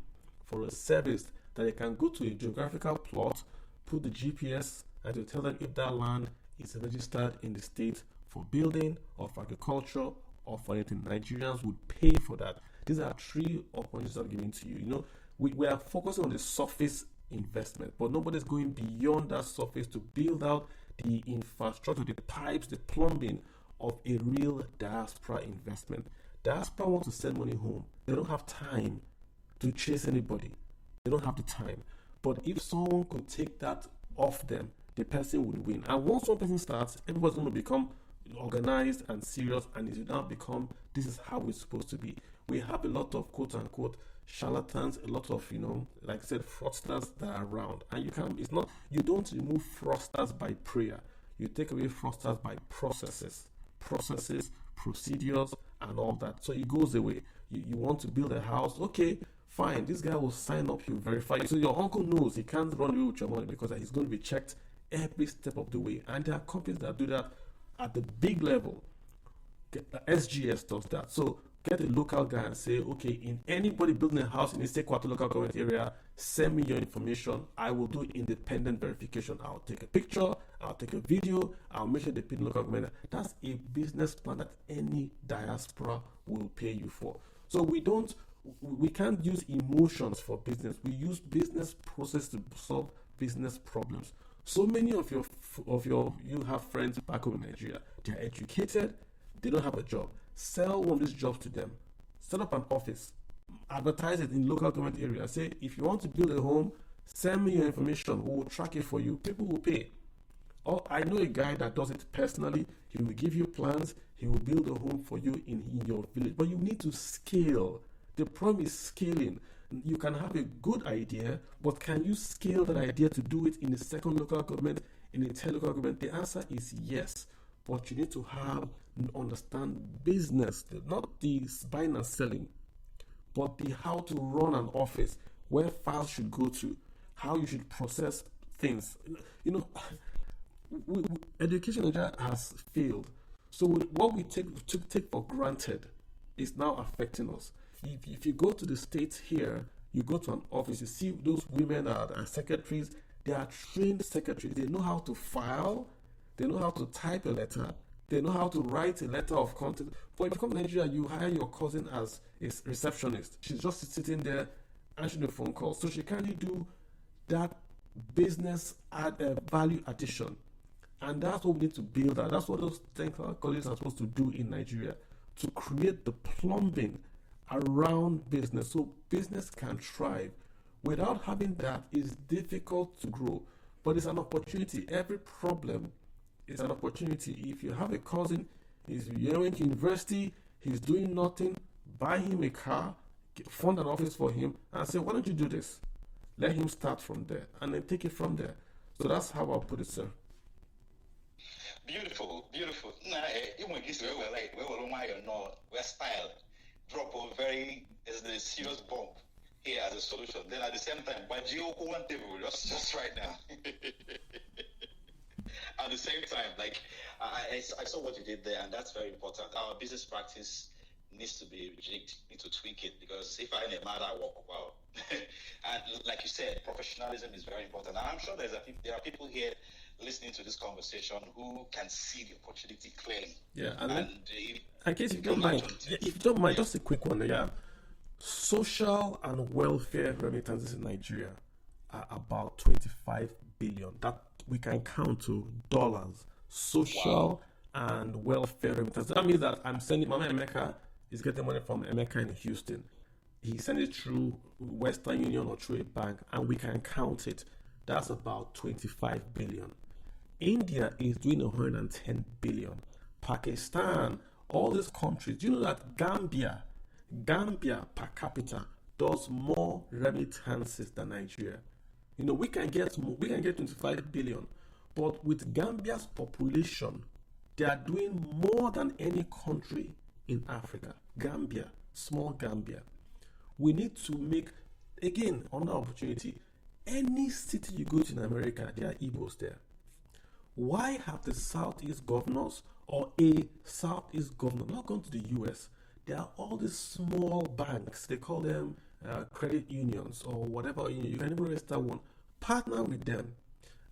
for a service that they can go to a geographical plot, put the GPS, and to tell them if that land is registered in the state for building or for agriculture or for anything. Nigerians would pay for that. These are three opportunities I'm giving to you. We are focusing on the surface investment, but nobody's going beyond that surface to build out the infrastructure, the pipes, the plumbing of a real diaspora investment. Diaspora wants to send money home. They don't have time to chase anybody. They don't have the time. But if someone could take that off them, the person would win. And once one person starts, everybody's going to become organized and serious, and it will now become, this is how it's supposed to be. We have a lot of quote unquote charlatans, a lot of, like I said, fraudsters that are around. And you don't remove fraudsters by prayer. You take away fraudsters by processes, procedures, and all that. So it goes away. You want to build a house, okay, fine. This guy will sign up, he'll verify you. So your uncle knows he can't run away with your money because he's going to be checked every step of the way. And there are companies that do that at the big level. SGS does that. So get a local guy and say, okay, in anybody building a house in the Sequata local government area, send me your information. I will do independent verification. I'll take a picture, I'll take a video, I'll make sure they pay the local government. That's a business plan that any diaspora will pay you for. So we can't use emotions for business. We use business process to solve business problems. So many of you have friends back home in Nigeria. They're educated, they don't have a job. Sell one of these jobs to them. Set up an office. Advertise it in local government area. Say, if you want to build a home, send me your information. We will track it for you. People will pay. Or I know a guy that does it personally. He will give you plans. He will build a home for you in your village. But you need to scale. The problem is scaling. You can have a good idea, but can you scale that idea to do it in the second local government, in the third local government? The answer is yes. But you need to understand business, not the buying and selling, but the how to run an office, where files should go to, how you should process things. Education in Nigeria has failed. So what we take for granted is now affecting us. If you go to the States here You go to an office, you see those women are secretaries. They are trained secretaries. They know how to file. They know how to type a letter. They know how to write a letter of content. But if you come to Nigeria, you hire your cousin as a receptionist. She's just sitting there answering the phone call. So she can't do that business value addition. And that's what we need to build out. That's what those technical colleges are supposed to do in Nigeria, to create the plumbing around business so business can thrive. Without having that, it's difficult to grow. But it's an opportunity. Every problem is an opportunity. If you have a cousin, he's going to university, he's doing nothing, buy him a car, fund an office for him, and say, why don't you do this? Let him start from there, and then take it from there. So that's how I'll put it, sir. Beautiful. Nah, even this way, we're style. Drop a very is the serious bomb here as a solution. Then at the same time, but Gio one table just right now. At the same time, like I saw what you did there, and that's very important. Our business practice needs to be rejigged, need to tweak it, because if I in a matter work well, and like you said, professionalism is very important. And I'm sure there are people here listening to this conversation who can see the opportunity clearly. Yeah, and in case you don't mind, if you don't mind, just a quick one. Yeah, social and welfare remittances in Nigeria are about 25 billion. That we can count to dollars. Social and welfare remittances. That means that I'm sending Mama Emeka is getting money from Emeka in Houston. He sends it through Western Union or through a bank, and we can count it. That's about 25 billion. India is doing 110 billion. Pakistan, all these countries. Do you know that Gambia per capita does more remittances than Nigeria? You know, we can get 25 billion, but with Gambia's population, they are doing more than any country in Africa. Gambia, small Gambia. We need to make, again, another opportunity. Any city you go to in America, there are Igbos there. Why have the Southeast governors or a Southeast governor not gone to the US? There are all these small banks, they call them credit unions or whatever. You can even register one. Partner with them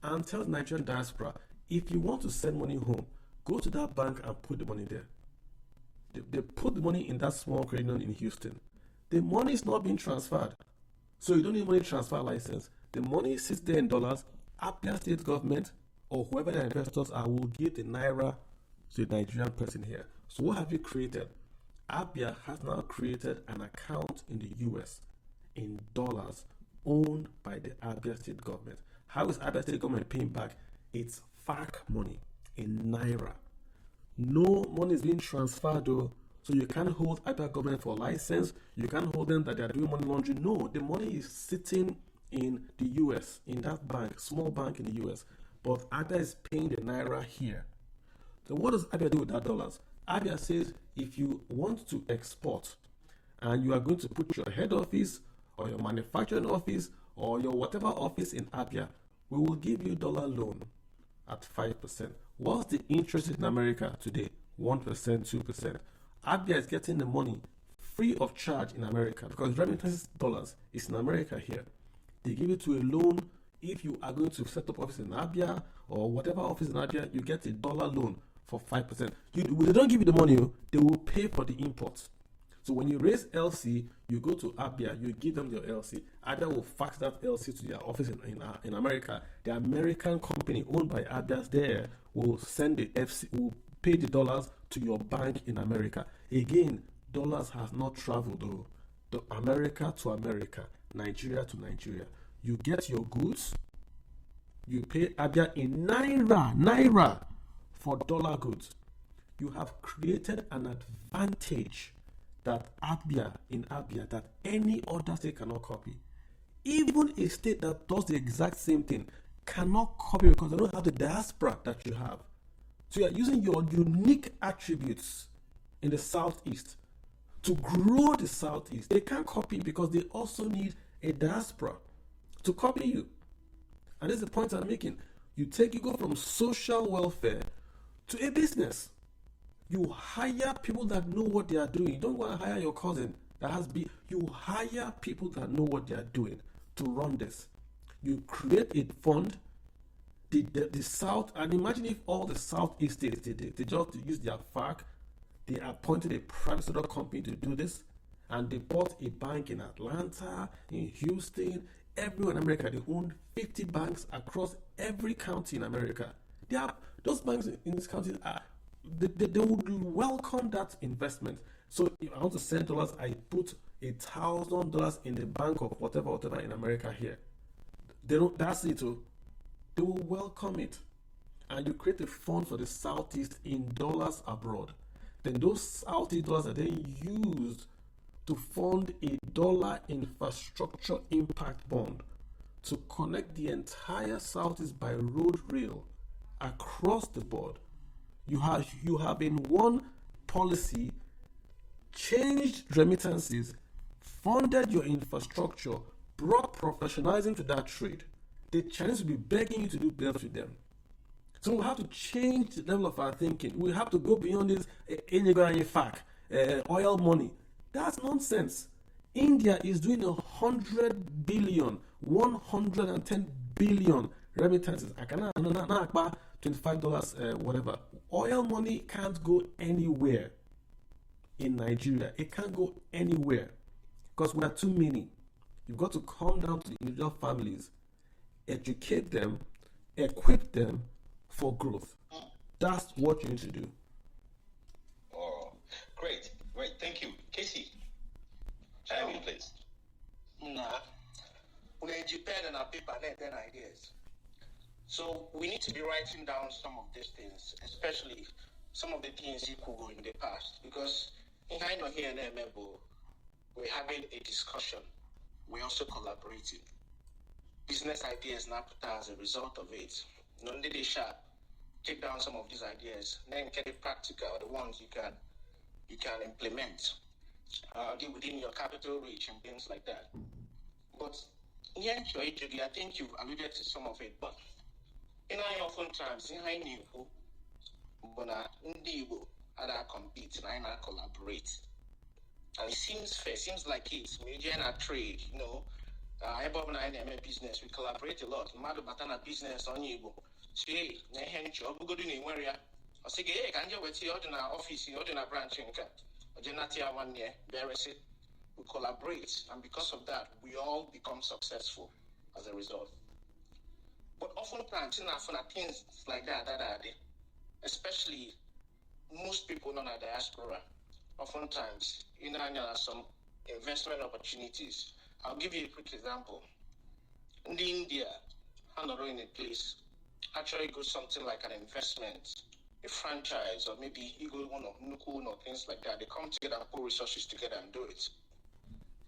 and tell the Nigerian diaspora, if you want to send money home, go to that bank and put the money there. They put the money in that small credit union in Houston. The money is not being transferred. So you don't need money transfer license. The money sits there in dollars. Abia state government or whoever the investors are will give the naira to the Nigerian person here. So what have you created? Abia has now created an account in the US in dollars owned by the Abia state government. How is Abia state government paying back? It's FARC money in naira. No money is being transferred though. So you can't hold Abia government for license. You can't hold them that they are doing money laundering. No, the money is sitting in the US, in that bank, small bank in the US. But Abia is paying the naira here. So what does Abia do with that dollars? Abia says if you want to export and you are going to put your head office or your manufacturing office or your whatever office in Abia, we will give you dollar loan at 5%. What's the interest in America today? 1%, 2%. Abia is getting the money free of charge in America because remittances dollars is in America here. They give it to a loan. If you are going to set up office in Abia or whatever office in Abia, you get a dollar loan for 5%. They don't give you the money, they will pay for the imports. So when you raise LC, you go to Abia, you give them your LC. Abia will fax that LC to their office in America. The American company owned by Abia's there will send the FC, will pay the dollars to your bank in America. Again, dollars has not traveled though. The America to America, Nigeria to Nigeria. You get your goods, you pay Abia in naira for dollar goods. You have created an advantage that that any other state cannot copy. Even a state that does the exact same thing cannot copy because they don't have the diaspora that you have. So you are using your unique attributes in the Southeast to grow the Southeast. They can't copy because they also need a diaspora to copy you. And this is the point I'm making. You go from social welfare to a business. You hire people that know what they are doing. You don't want to hire your cousin You hire people that know what they are doing to run this. You create a fund. The South, and imagine if all the Southeast states they just use their FARC, they appointed a private sector company to do this, and they bought a bank in Atlanta, in Houston, everywhere in America. They own 50 banks across every county in America. Those banks in this county they would welcome that investment. So if I want to send dollars, I put $1,000 in the bank of whatever in America here. They don't. That's it. They will welcome it, and you create a fund for the Southeast in dollars abroad. Then those Southeast dollars are then used to fund a dollar infrastructure impact bond to connect the entire Southeast by road, rail, across the board. You have in one policy changed remittances, funded your infrastructure, brought professionalism to that trade. The Chinese will be begging you to do business with them. So we have to change the level of our thinking. We have to go beyond this oil money. That's nonsense. India is doing 100 billion, 110 billion remittances. I cannot $25, whatever. Oil money can't go anywhere in Nigeria. It can't go anywhere because we are too many. You've got to come down to the individual families, educate them, equip them for growth. That's what you need to do. Oh, great. Thank you. Casey, chime in, please. We're dependent on people and their ideas. So we need to be writing down some of these things, especially some of the things you could go in the past. Because in I know here in MMO, we're having a discussion. We're also collaborating. Business ideas now put as a result of it. Only they shall take down some of these ideas, then get it practical, the ones you can implement, get within your capital reach and things like that. But yeah, I think you've alluded to some of it, but oftentimes in I knew who but Igbo other compete and I collaborate. And it seems fair, seems like it's media and trade, Ebob and I a business, we collaborate a lot. Madu Batana business on Igbo. See, Nehen job, go to Nigeria. I say, hey, can you wait here in our office, in our branch in Cat? Or Genatia 1 year, there is it. We collaborate, and because of that, we all become successful as a result. But oftentimes, things like that, especially most people in our diaspora, oftentimes, there are some investment opportunities. I'll give you a quick example. In India, in a place, actually go something like an investment, a franchise, or maybe you go one of Nukun or things like that. They come together and put resources together and do it.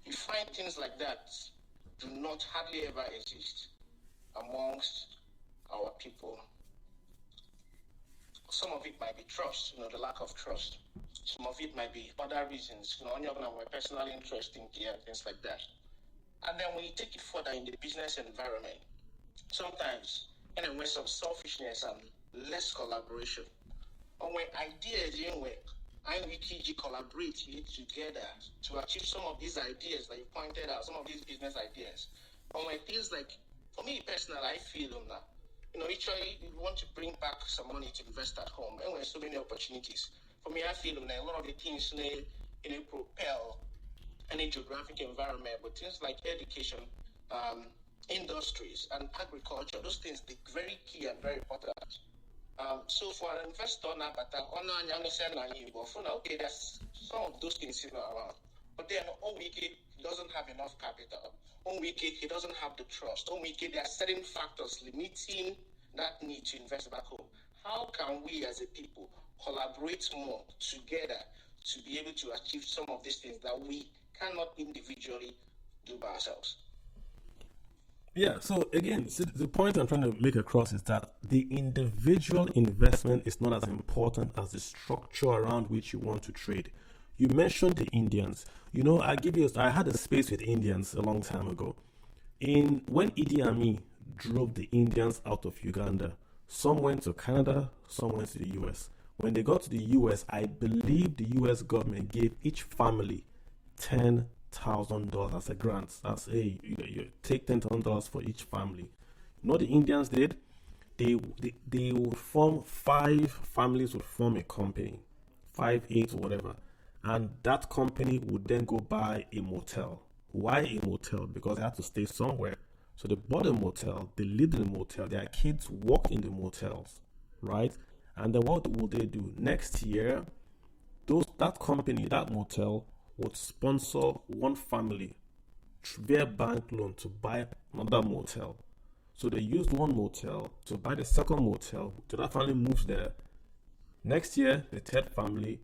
You find things like that do not hardly ever exist amongst our people. Some of it might be trust, the lack of trust. Some of it might be other reasons, only of my personal interest in gear, things like that. And then when you take it further in the business environment, sometimes, when some selfishness and less collaboration, or when ideas and we can collaborate together to achieve some of these ideas that you pointed out, some of these business ideas. Or when things like, for me personally, I feel that, actually you want to bring back some money to invest at home, and there's so many opportunities. For me, I feel that a lot of the things propel any geographic environment, but things like education, industries, and agriculture, those things, they're very key and very important. So for an investor now, okay, there's some of those things around, but then he doesn't have enough capital. He doesn't have the trust. There are certain factors limiting that need to invest back home. How can we as a people collaborate more together to be able to achieve some of these things that we cannot individually do by ourselves? Yeah, so again, the point I'm trying to make across is that the individual investment is not as important as the structure around which you want to trade. You mentioned the Indians. I had a space with Indians a long time ago. When Idi Amin drove the Indians out of Uganda, some went to Canada, some went to the US. When they got to the US, I believe the US government gave each family $10,000 as a grant. That's you take $10,000 for each family. You know what the Indians did? They would form 5 families would form a company, 5, 8, whatever, and that company would then go buy a motel. Why a motel? Because they had to stay somewhere. So they bought a motel, they lived in the motel, their kids worked in the motels, right? And then what would they do? Next year, that company, that motel, would sponsor one family via bank loan to buy another motel. So they used one motel to buy the second motel. So that family moves there. Next year, the third family.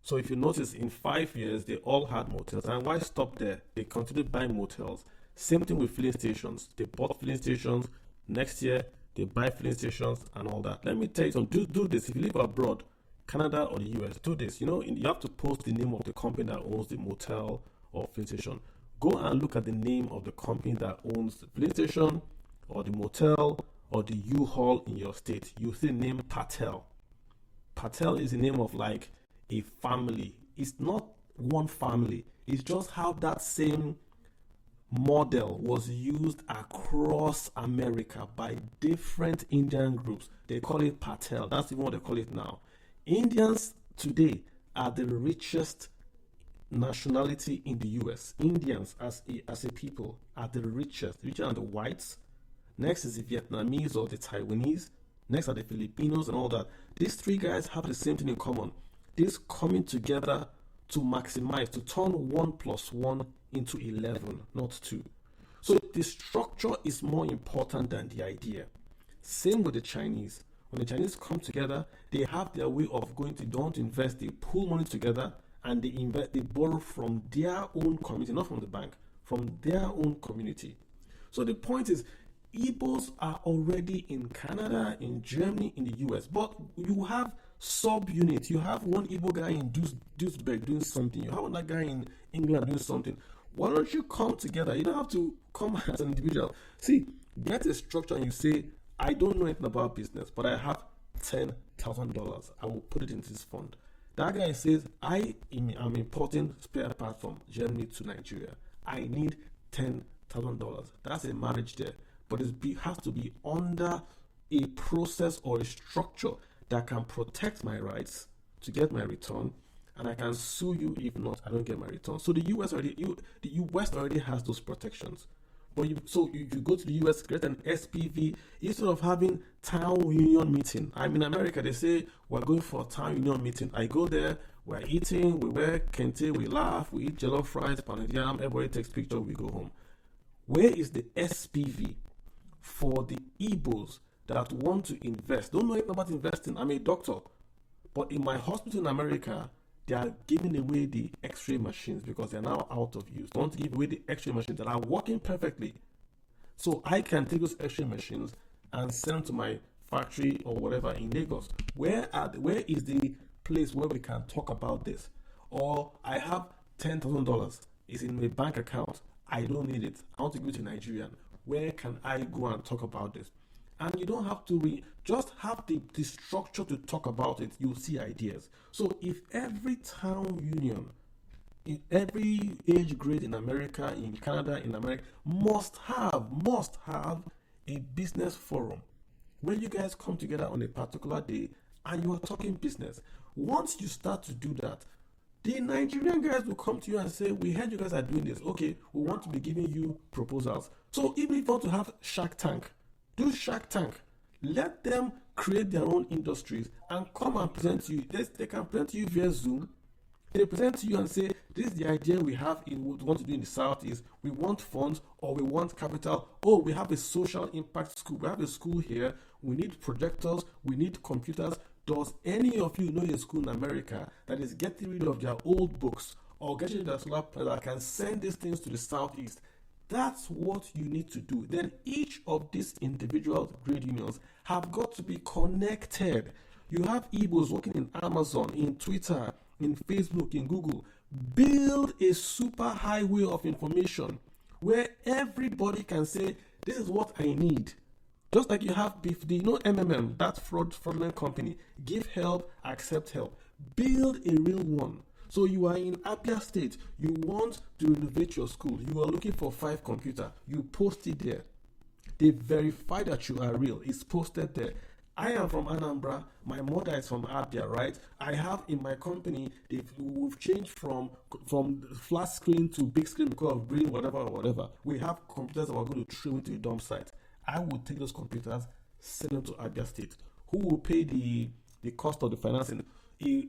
So if you notice, in 5 years, they all had motels. And why stop there? They continued buying motels. Same thing with filling stations. They bought filling stations. Next year, they buy filling stations and all that. Let me tell you something. Do this. If you live abroad, Canada or the US, do this. You have to post the name of the company that owns the motel or filling station. Go and look at the name of the company that owns the filling station or the motel or the U-Haul in your state. You see the name Patel. Patel is the name of like a family. It's not one family. It's just how that same model was used across America by different Indian groups. They call it Patel. That's even what they call it now. Indians today are the richest nationality in the US. Indians as a people are the richest, richer than the whites. Next is the Vietnamese or the Taiwanese. Next are the Filipinos and all that. These 3 guys have the same thing in common. This coming together to maximize, to turn 1 + 1 into 11, not 2. So the structure is more important than the idea. Same with the Chinese. When the Chinese come together, they have their way of going to don't invest, they pull money together and they borrow from their own community, not from the bank, from their own community. So the point is, Igbos are already in Canada, in Germany, in the US, but you have sub-units. You have one Igbo guy in Duisburg doing something. You have another guy in England doing something. Why don't you come together? You don't have to come as an individual. See, get a structure and you say, I don't know anything about business, but I have $10,000. I will put it into this fund. That guy says, I am importing spare parts from Germany to Nigeria. I need $10,000. That's a marriage there. But it has to be under a process or a structure that can protect my rights to get my return, and I can sue you if not, I don't get my return. So the US already has those protections. But you go to the US, create an SPV, instead of having town union meeting. I'm in America, they say we're going for a town union meeting. I go there, we're eating, we wear kente, we laugh, we eat jollof fries, pounded yam, everybody takes picture, we go home. Where is the SPV for the Igbos that want to invest? Don't know anything about investing. I'm a doctor, but in my hospital in America, they are giving away the X-ray machines because they are now out of use. They want to give away the X-ray machines that are working perfectly, so I can take those X-ray machines and send them to my factory or whatever in Lagos. Where is the place where we can talk about this? Or I have $10,000. It's in my bank account. I don't need it. I want to give it to Nigerian. Where can I go and talk about this? And you don't have to just have the structure to talk about it. You'll see ideas. So if every town union, in every age grade in America, in Canada, in America, must have a business forum where you guys come together on a particular day and you are talking business. Once you start to do that, the Nigerian guys will come to you and say, we heard you guys are doing this. Okay, we want to be giving you proposals. So even if you want to have Shark Tank, do Shark Tank. Let them create their own industries and come and present to you. They can present to you via Zoom. They present to you and say, this is the idea we have in what we want to do in the South is we want funds or we want capital. Oh, we have a social impact school. We have a school here. We need projectors. We need computers. Does any of you know a school in America that is getting rid of their old books or getting rid of their solar panels that can send these things to the Southeast? That's what you need to do. Then each of these individual trade unions have got to be connected. You have Igbos working in Amazon, in Twitter, in Facebook, in Google. Build a super highway of information where everybody can say, this is what I need. Just like you have MMM, that fraudulent company. Give help, accept help. Build a real one. So you are in Abia State, you want to renovate your school, you are looking for 5 computers, you post it there. They verify that you are real. It's posted there. I am from Anambra. My mother is from Abia, right? I have in my company, we've changed from flat screen to big screen because of green, whatever. We have computers that we're going to throw into a dump site. I will take those computers, send them to Abia State. Who will pay the cost of the financing?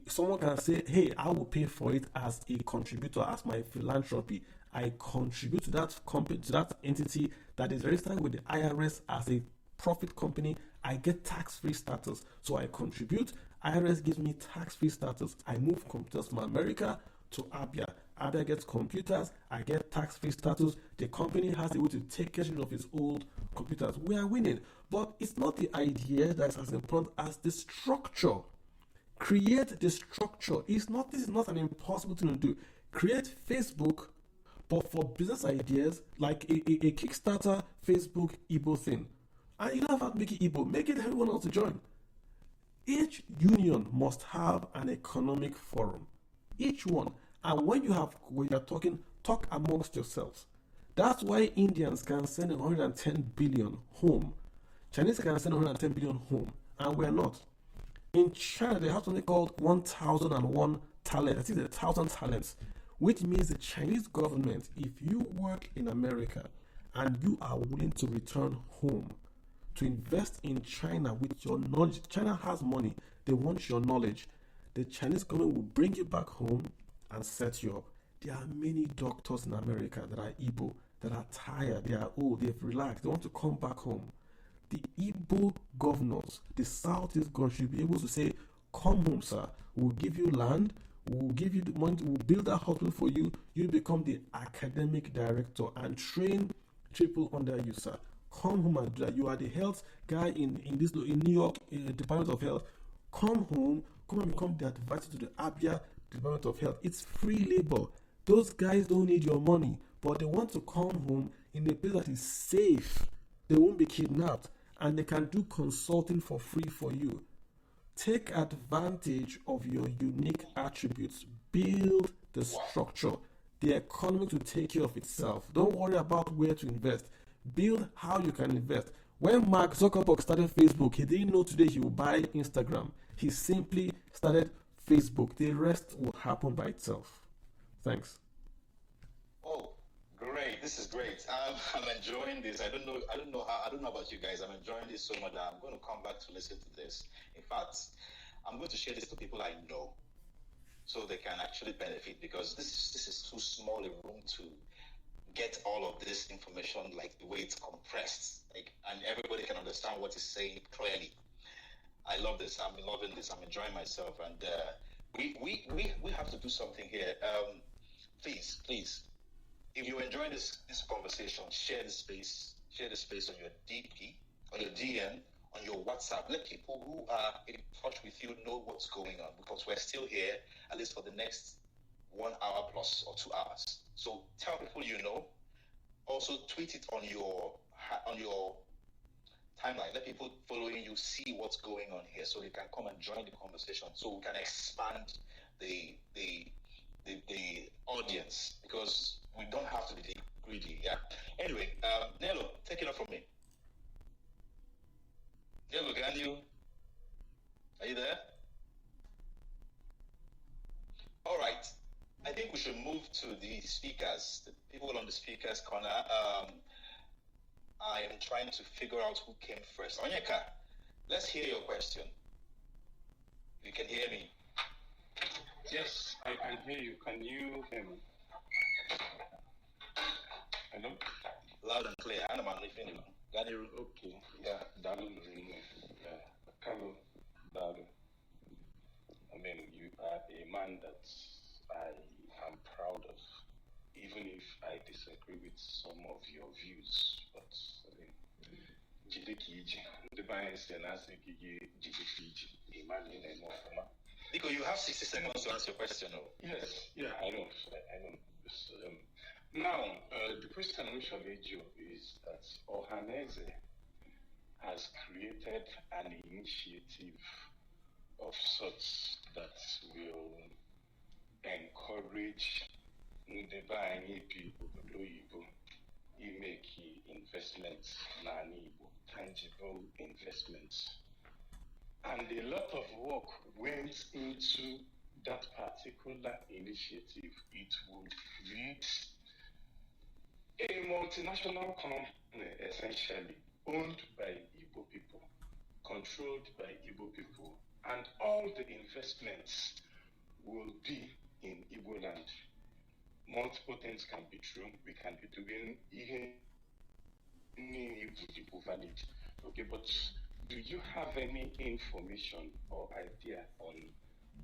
Someone can say, hey, I will pay for it as a contributor, as my philanthropy. I contribute to that company, to that entity that is registered with the IRS as a profit company. I get tax-free status. So I contribute, IRS gives me tax-free status. I move computers from America to Abia. Abia gets computers, I get tax-free status. The company has the way to take rid of its old computers. We are winning. But it's not the idea that is as important as the structure. Create the structure. This is not an impossible thing to do. Create Facebook, but for business ideas, like a Kickstarter Facebook Igbo thing. And you don't have to make it Igbo, make it everyone else to join. Each union must have an economic forum. Each one. And when you're talking, talk amongst yourselves. That's why Indians can send 110 billion home. Chinese can send 110 billion home. And we're not. In China, they have something called 1001 talent. I think it's 1,000 talents, which means the Chinese government, if you work in America and you are willing to return home to invest in China with your knowledge, China has money, they want your knowledge. The Chinese government will bring you back home and set you up. There are many doctors in America that are Igbo, that are tired, they are old, they've relaxed, they want to come back home. The Igbo governors, the Southeast governors should be able to say, come home, sir. We'll give you land. We'll give you the money. We'll build a hospital for you. You become the academic director and train people under you, sir. Come home and do that. You are the health guy in New York Department of Health. Come home. Come and become the advisor to the Abia Department of Health. It's free labor. Those guys don't need your money, but they want to come home in a place that is safe. They won't be kidnapped. And they can do consulting for free for you. Take advantage of your unique attributes. Build the structure. The economy to take care of itself. Don't worry about where to invest. Build how you can invest. When Mark Zuckerberg started Facebook, he didn't know today he would buy Instagram. He simply started Facebook. The rest will happen by itself. Thanks. Oh, great! This is great. I'm enjoying this. I don't know about you guys. I'm enjoying this so much that I'm going to come back to listen to this. In fact, I'm going to share this to people I know, so they can actually benefit, because this is too small a room to get all of this information like the way it's compressed, and everybody can understand what it's saying clearly. I love this. I'm loving this. I'm enjoying myself, and we have to do something here. Please. If you enjoy this conversation, share the space on your DP, on your DM, on your WhatsApp. Let people who are in touch with you know what's going on, because we're still here, at least for the next 1 hour plus or 2 hours. So tell people you know. Also tweet it on your timeline. Let people following you see what's going on here, so they can come and join the conversation, so we can expand the audience, because we don't have to be greedy. Yeah. Anyway, Nello, take it up from me. Nello, are you there? All right. I think we should move to the speakers, the people on the speakers corner. I am trying to figure out who came first. Onyeka, let's hear your question. You can hear me. Yes, I can hear you. Can you hear me? Hello? Loud and clear. I'm listening. Okay. Yeah, Dalu. Hello, Dalu. I mean, you are a man that I am proud of, even if I disagree with some of your views. But I mean, Nico, you have 60 seconds to answer your question. Yes, yeah, I know. Now, the question which I made you is that Ohaneze has created an initiative of sorts that will encourage ndị be anyị bi obodo oyibo imeki investments n'ala Igbo, tangible investments. And a lot of work went into that particular initiative. It would create a multinational company, essentially owned by Igbo people, controlled by Igbo people, and all the investments will be in Igbo land. Multiple things can be true. We can be doing even Igbo valid. Okay, but do you have any information or idea on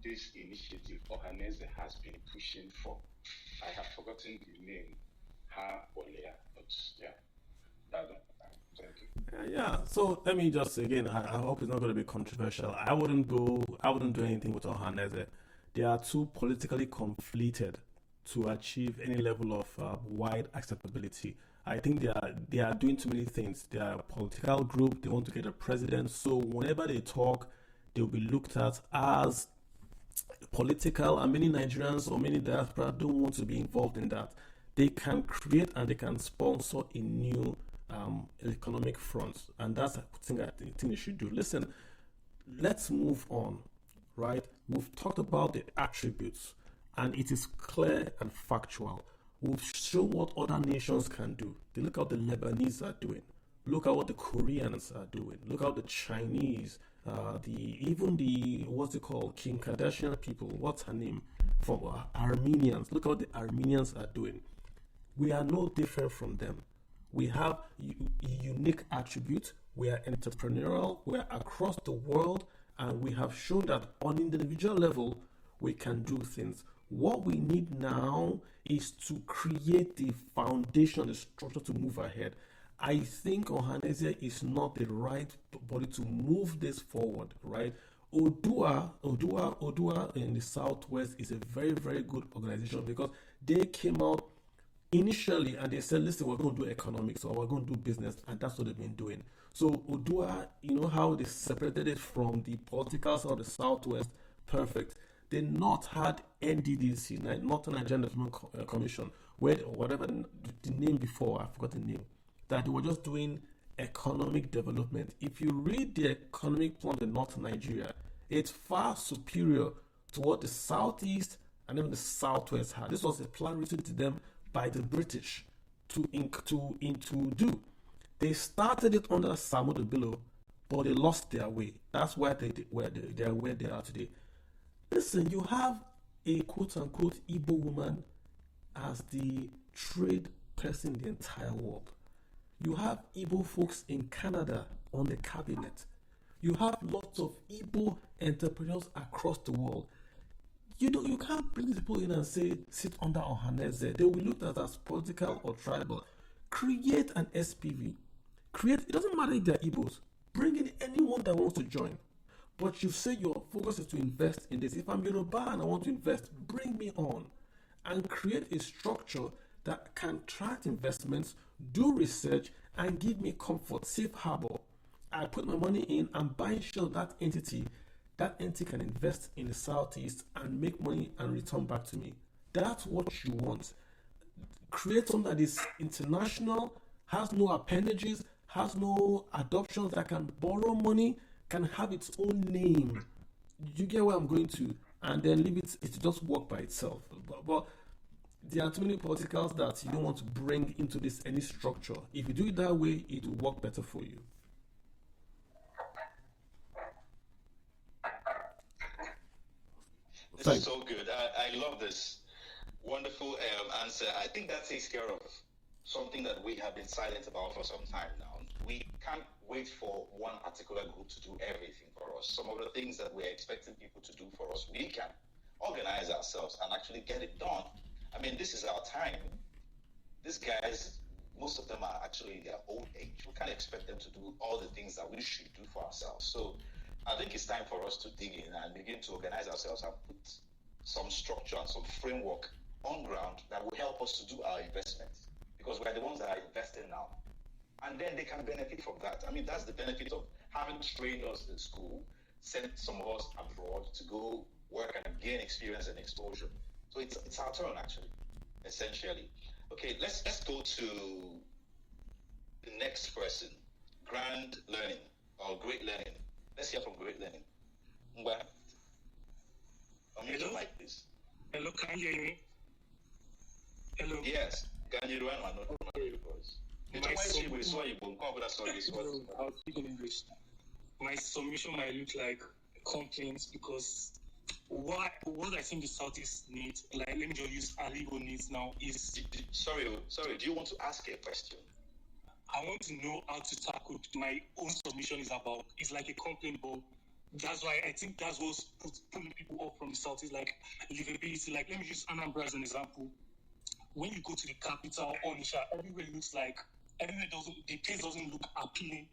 this initiative Ohaneze has been pushing for? I have forgotten the name. But yeah, thank you. Yeah, so let me just again, I hope it's not going to be controversial. I wouldn't do anything with Ohaneze. They are too politically conflicted to achieve any level of wide acceptability. I think they are doing too many things. They are a political group. They want to get a president. So whenever they talk, they will be looked at as political. And many Nigerians or many diaspora don't want to be involved in that. They can create and they can sponsor a new economic front. And that's the thing I think they should do. Listen, let's move on, right? We've talked about the attributes, and it is clear and factual. We've shown what other nations can do. They look at what the Lebanese are doing. Look at what the Koreans are doing. Look at the Chinese, even the what's it called, Kim Kardashian people. What's her name? From Armenians. Look at what the Armenians are doing. We are no different from them. We have unique attributes. We are entrepreneurial. We are across the world, and we have shown that on individual level we can do things. What we need now is to create the foundation, the structure to move ahead. I think Ohaneze is not the right body to move this forward, right? Odua in the Southwest is a very, very good organization because they came out initially and they said, listen, we're going to do economics or we're going to do business, and that's what they've been doing. So Odua, you know how they separated it from the political side of the Southwest? Perfect. They not had NDDC, Northern Nigerian Development Commission, where whatever the name before, I forgot the name, that they were just doing economic development. If you read the economic plan in North Nigeria, it's far superior to what the Southeast and even the Southwest had. This was a plan written to them by the British to do. They started it under Samuel Bello, but they lost their way. That's why they are where they are today. Listen, you have a quote-unquote Igbo woman as the trade person in the entire world. You have Igbo folks in Canada on the cabinet. You have lots of Igbo entrepreneurs across the world. You can't bring people in and say, sit under Ohaneze. They will be looked at as political or tribal. Create an SPV. It doesn't matter if they're Igbos. Bring in anyone that wants to join. But you say your focus is to invest in this. If I'm Yoruba and I want to invest, bring me on. And create a structure that can attract investments, do research, and give me comfort, safe harbor. I put my money in and buy share that entity can invest in the Southeast and make money and return back to me. That's what you want. Create something that is international, has no appendages, has no adoptions, that can borrow money, can have its own name. You get where I'm going to, and then leave it just work by itself. But there are too many politicals that you don't want to bring into this any structure. If you do it that way, it will work better for you. This is so good. I love this. Wonderful answer. I think that takes care of something that we have been silent about for some time now. We can't wait for one particular group to do everything for us. Some of the things that we're expecting people to do for us, we can organize ourselves and actually get it done. I mean, this is our time. These guys, most of them are actually in their old age. We can't expect them to do all the things that we should do for ourselves. So I think it's time for us to dig in and begin to organize ourselves and put some structure and some framework on ground that will help us to do our investments, because we're the ones that are investing now. And then they can benefit from that. I mean, that's the benefit of having trained us in school, sent some of us abroad to go work and gain experience and exposure. So it's our turn actually, essentially. Okay, let's go to the next person. Grand learning or great learning. Let's hear from great learning. Ngwa, unmute your mic, please. Hello, can you hear me? Hello. Yes. Can you run one? I'll speak in English. My submission might look like complaints because what I think the Southeast needs, like let me just use Alibo needs now is. Sorry. Do you want to ask a question? I want to know how to tackle my own submission is about. It's like a complaint, but that's why I think that's what's pulling people up from the Southeast, like livability. Like let me use Anambra as an example. When you go to the capital, Onitsha, everywhere looks like the place doesn't look appealing.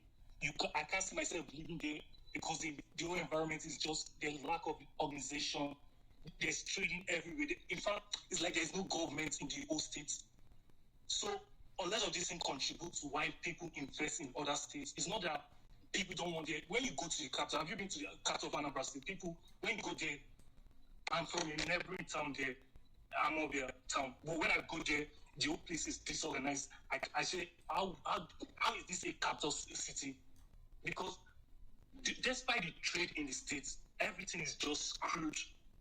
I can't see myself living there because the whole environment is just the lack of organization. There's trading everywhere. In fact, it's like there's no government in the whole state. So a lot of these things contribute to why people invest in other states. It's not that people don't want it. When you go to the capital, have you been to the capital of Anambra State? People, when you go there, I'm from a neighboring town there. I'm of their town. But when I go there, the whole place is disorganized. I say, how is this a capital city? Because despite the trade in the states, everything is just screwed.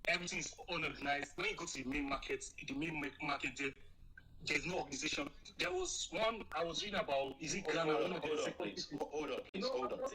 Everything is unorganized. When you go to the main market there, there's no organization. There was one I was reading about. Is it Ghana? Hold on, please.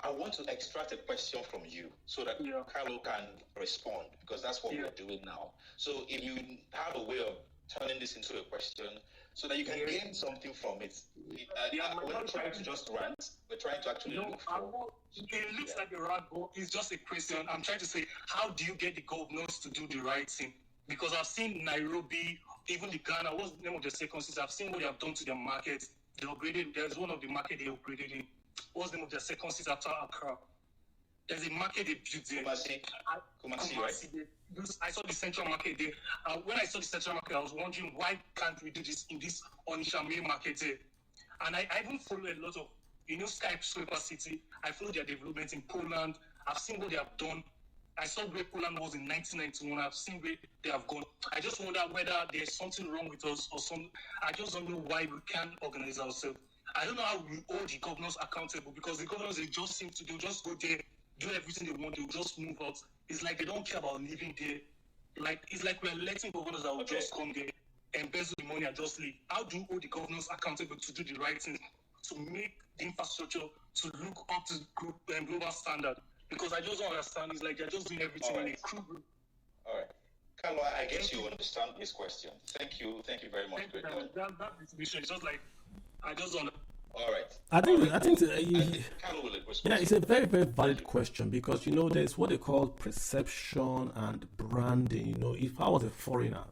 I want to extract a question from you so that Carlo can respond, because that's what we're doing now. So if you have a way of turning this into a question so that you can gain something from it. We're not trying to just rant. We're trying to actually look for... It looks like a rant, but it's just a question. I'm trying to say, how do you get the governors to do the right thing? Because I've seen Nairobi, even the Ghana, what's the name of the second city? I've seen what they have done to their market. They upgraded, there's one of the market they upgraded in. What's the name of their second city after Accra? There's a market they built there. Kumasi, right? I saw the central market there. When I saw the central market, I was wondering why can't we do this in this Onitsha main market there? And I even follow a lot of, skyscraper city. I follow their development in Poland. I've seen what they have done. I saw where Poland was in 1991. I've seen where they have gone. I just wonder whether there's something wrong with us or some. I just don't know why we can't organize ourselves. I don't know how we hold the governors accountable, because the governors, they just seem to, they'll just go there, do everything they want, they'll just move out. It's like they don't care about living there. Like, it's like we're electing governors that will just come there, embezzle the money and just leave. How do you hold the governors accountable to do the right thing, to make the infrastructure to look up to global standard? Because I just don't understand. It's like they're just doing everything in a crew group. All right. Carlo, I guess you understand this question. Thank you very much. That distribution is just like, I just don't. All right. I think it's a very, very valid question, because there's what they call perception and branding. If I was a foreigner,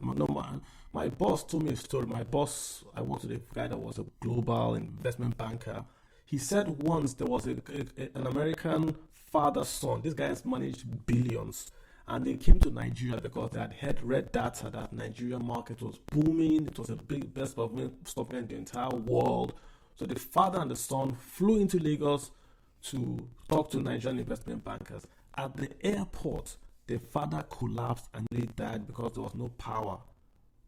my boss told me a story. My boss, I worked with a guy that was a global investment banker. He said once there was an American father-son. These guys managed billions, and they came to Nigeria because they had read data that Nigerian market was booming. It was the best stock in the entire world. So the father and the son flew into Lagos to talk to Nigerian investment bankers. At the airport, the father collapsed and they died because there was no power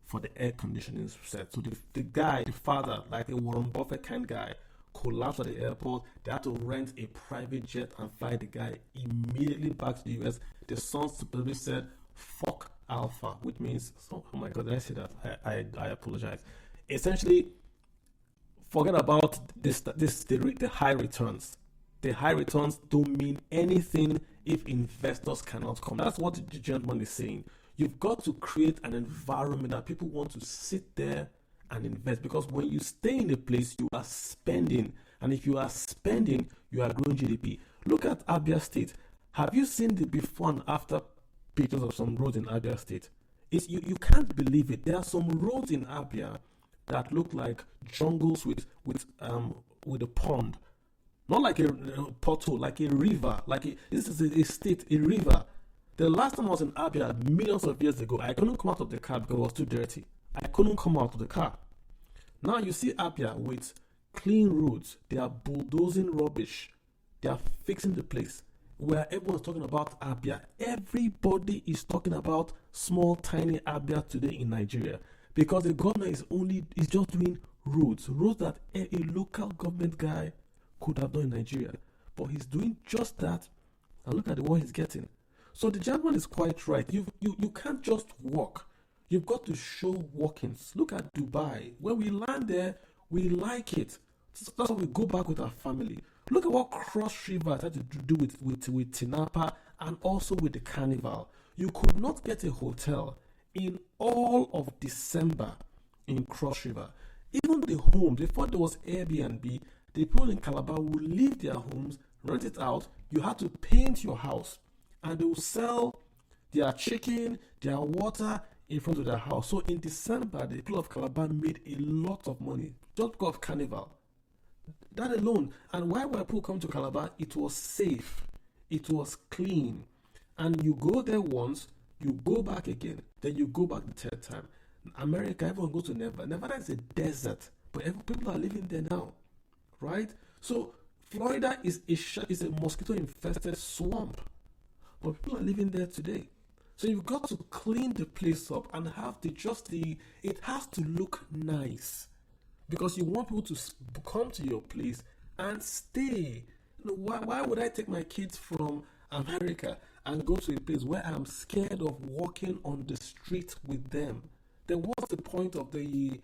for the air conditioning set. So the father, like a Warren Buffett kind guy, collapsed at the airport. They had to rent a private jet and fly the guy immediately back to the US. The son supposedly said, "Fuck Alpha," which means, oh my God, did I say that? I apologize. Essentially, forget about the high returns. The high returns don't mean anything if investors cannot come. That's what the gentleman is saying. You've got to create an environment that people want to sit there and invest, because when you stay in a place, you are spending, and if you are spending, you are growing GDP. Look at Abia State. Have you seen the before and after pictures of some roads in Abia State? You can't believe it. There are some roads in Abia that look like jungles with a pond, not like a pothole, like a river. This is a state, a river. The last time I was in Abia millions of years ago, I couldn't come out of the car because it was too dirty. I couldn't come out of the car. Now you see Abia with clean roads. They are bulldozing rubbish. They are fixing the place. where everyone's talking about Abia. Everybody is talking about small, tiny Abia today in Nigeria because the government is just doing roads that a local government guy could have done in Nigeria, but he's doing just that, and look at the what he's getting. So the gentleman is quite right. You can't just walk. You've got to show walkings. Look at Dubai. When we land there, we like it. That's why we go back with our family. Look at what Cross River had to do with Tinapa and also with the carnival. You could not get a hotel in all of December in Cross River. Even the homes, before there was Airbnb, the people in Calabar would leave their homes, rent it out. You had to paint your house, and they will sell their chicken, their water in front of their house. So in December, the people of Calabar made a lot of money just because of carnival. That alone. And why were people come to Calabar? It was safe, it was clean, and you go there once, you go back again, then you go back the third time. America, everyone goes to Nevada. Nevada is a desert, but people are living there now, right? So Florida is a mosquito-infested swamp, but people are living there today. So you've got to clean the place up and have it has to look nice, because you want people to come to your place and stay. Why would I take my kids from America and go to a place where I'm scared of walking on the street with them? Then what's the point of the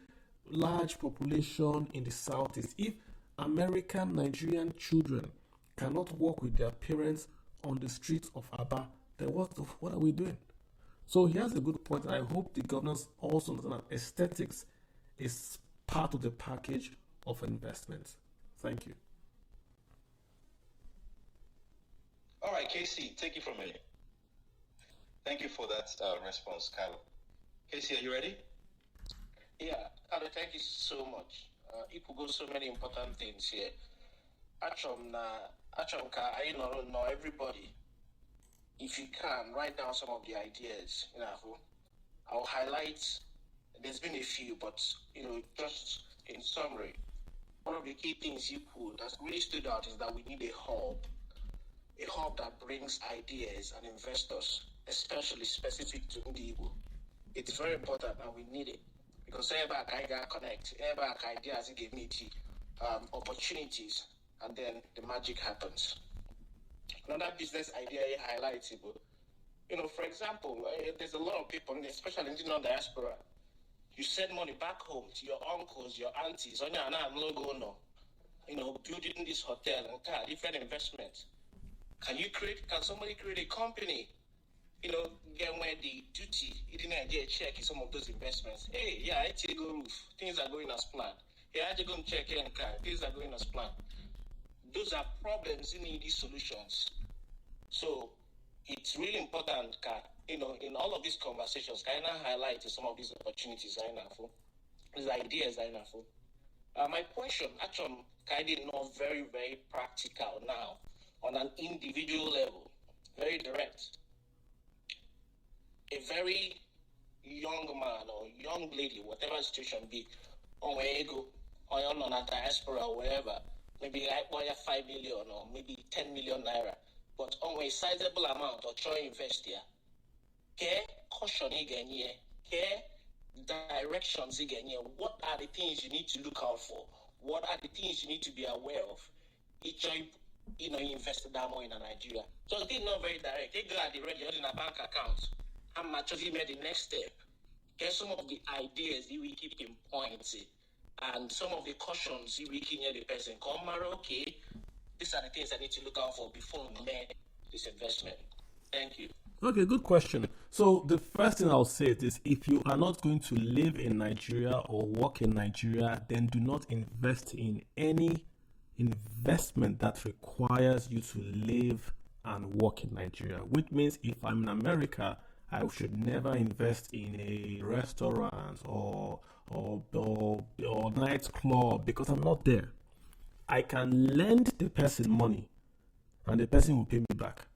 large population in the Southeast if American Nigerian children cannot walk with their parents on the streets of Aba? Then what are we doing? So he has a good point. I hope the governors also understand that aesthetics is part of the package of investments. Thank you. All right, Casey, take it from here. Thank you for that response, Carlo. Casey, are you ready? Yeah, Carlo, thank you so much. It could go so many important things here. Achom, I know everybody. If you can, write down some of the ideas. I'll highlight. There's been a few, but just in summary, one of the key things that really stood out is that we need a hub that brings ideas and investors, especially specific to the Igbo. It's very important, and we need it because everybody can connect, everybody can ideas give me opportunities, and then the magic happens. Another business idea he highlights, for example, there's a lot of people, especially in the diaspora. You send money back home to your uncles, your aunties, on your logo, building this hotel and car, different investments. Can somebody create a company? Get where the duty, you didn't idea check in some of those investments. Hey, yeah, it's a go roof. Things are going as planned. Yeah, I just go and check in car. Things are going as planned. Those are problems in these solutions. So it's really important, in all of these conversations, kind of highlight some of these opportunities, these ideas, my question, actually, kind of not very, very practical now on an individual level, very direct. A very young man or young lady, whatever the situation be, on where you go, or you're on a diaspora or wherever, maybe like 5 million or maybe 10 million naira, but on a sizable amount or try invest here. Care caution again here, care directions again here. What are the things you need to look out for? What are the things you need to be aware of? Each invested that more in Nigeria. So it's not very direct. They go at the ready in a bank account. I'm actually made the next step. Get some of the ideas that we keep in points and some of the cautions we can hear the person come okay. These are the things I need to look out for before we make this investment. Thank you. Okay, good question. So the first thing I'll say is if you are not going to live in Nigeria or work in Nigeria, then do not invest in any investment that requires you to live and work in Nigeria. Which means if I'm in America, I should never invest in a restaurant or nightclub because I'm not there. I can lend the person money and the person will pay me back.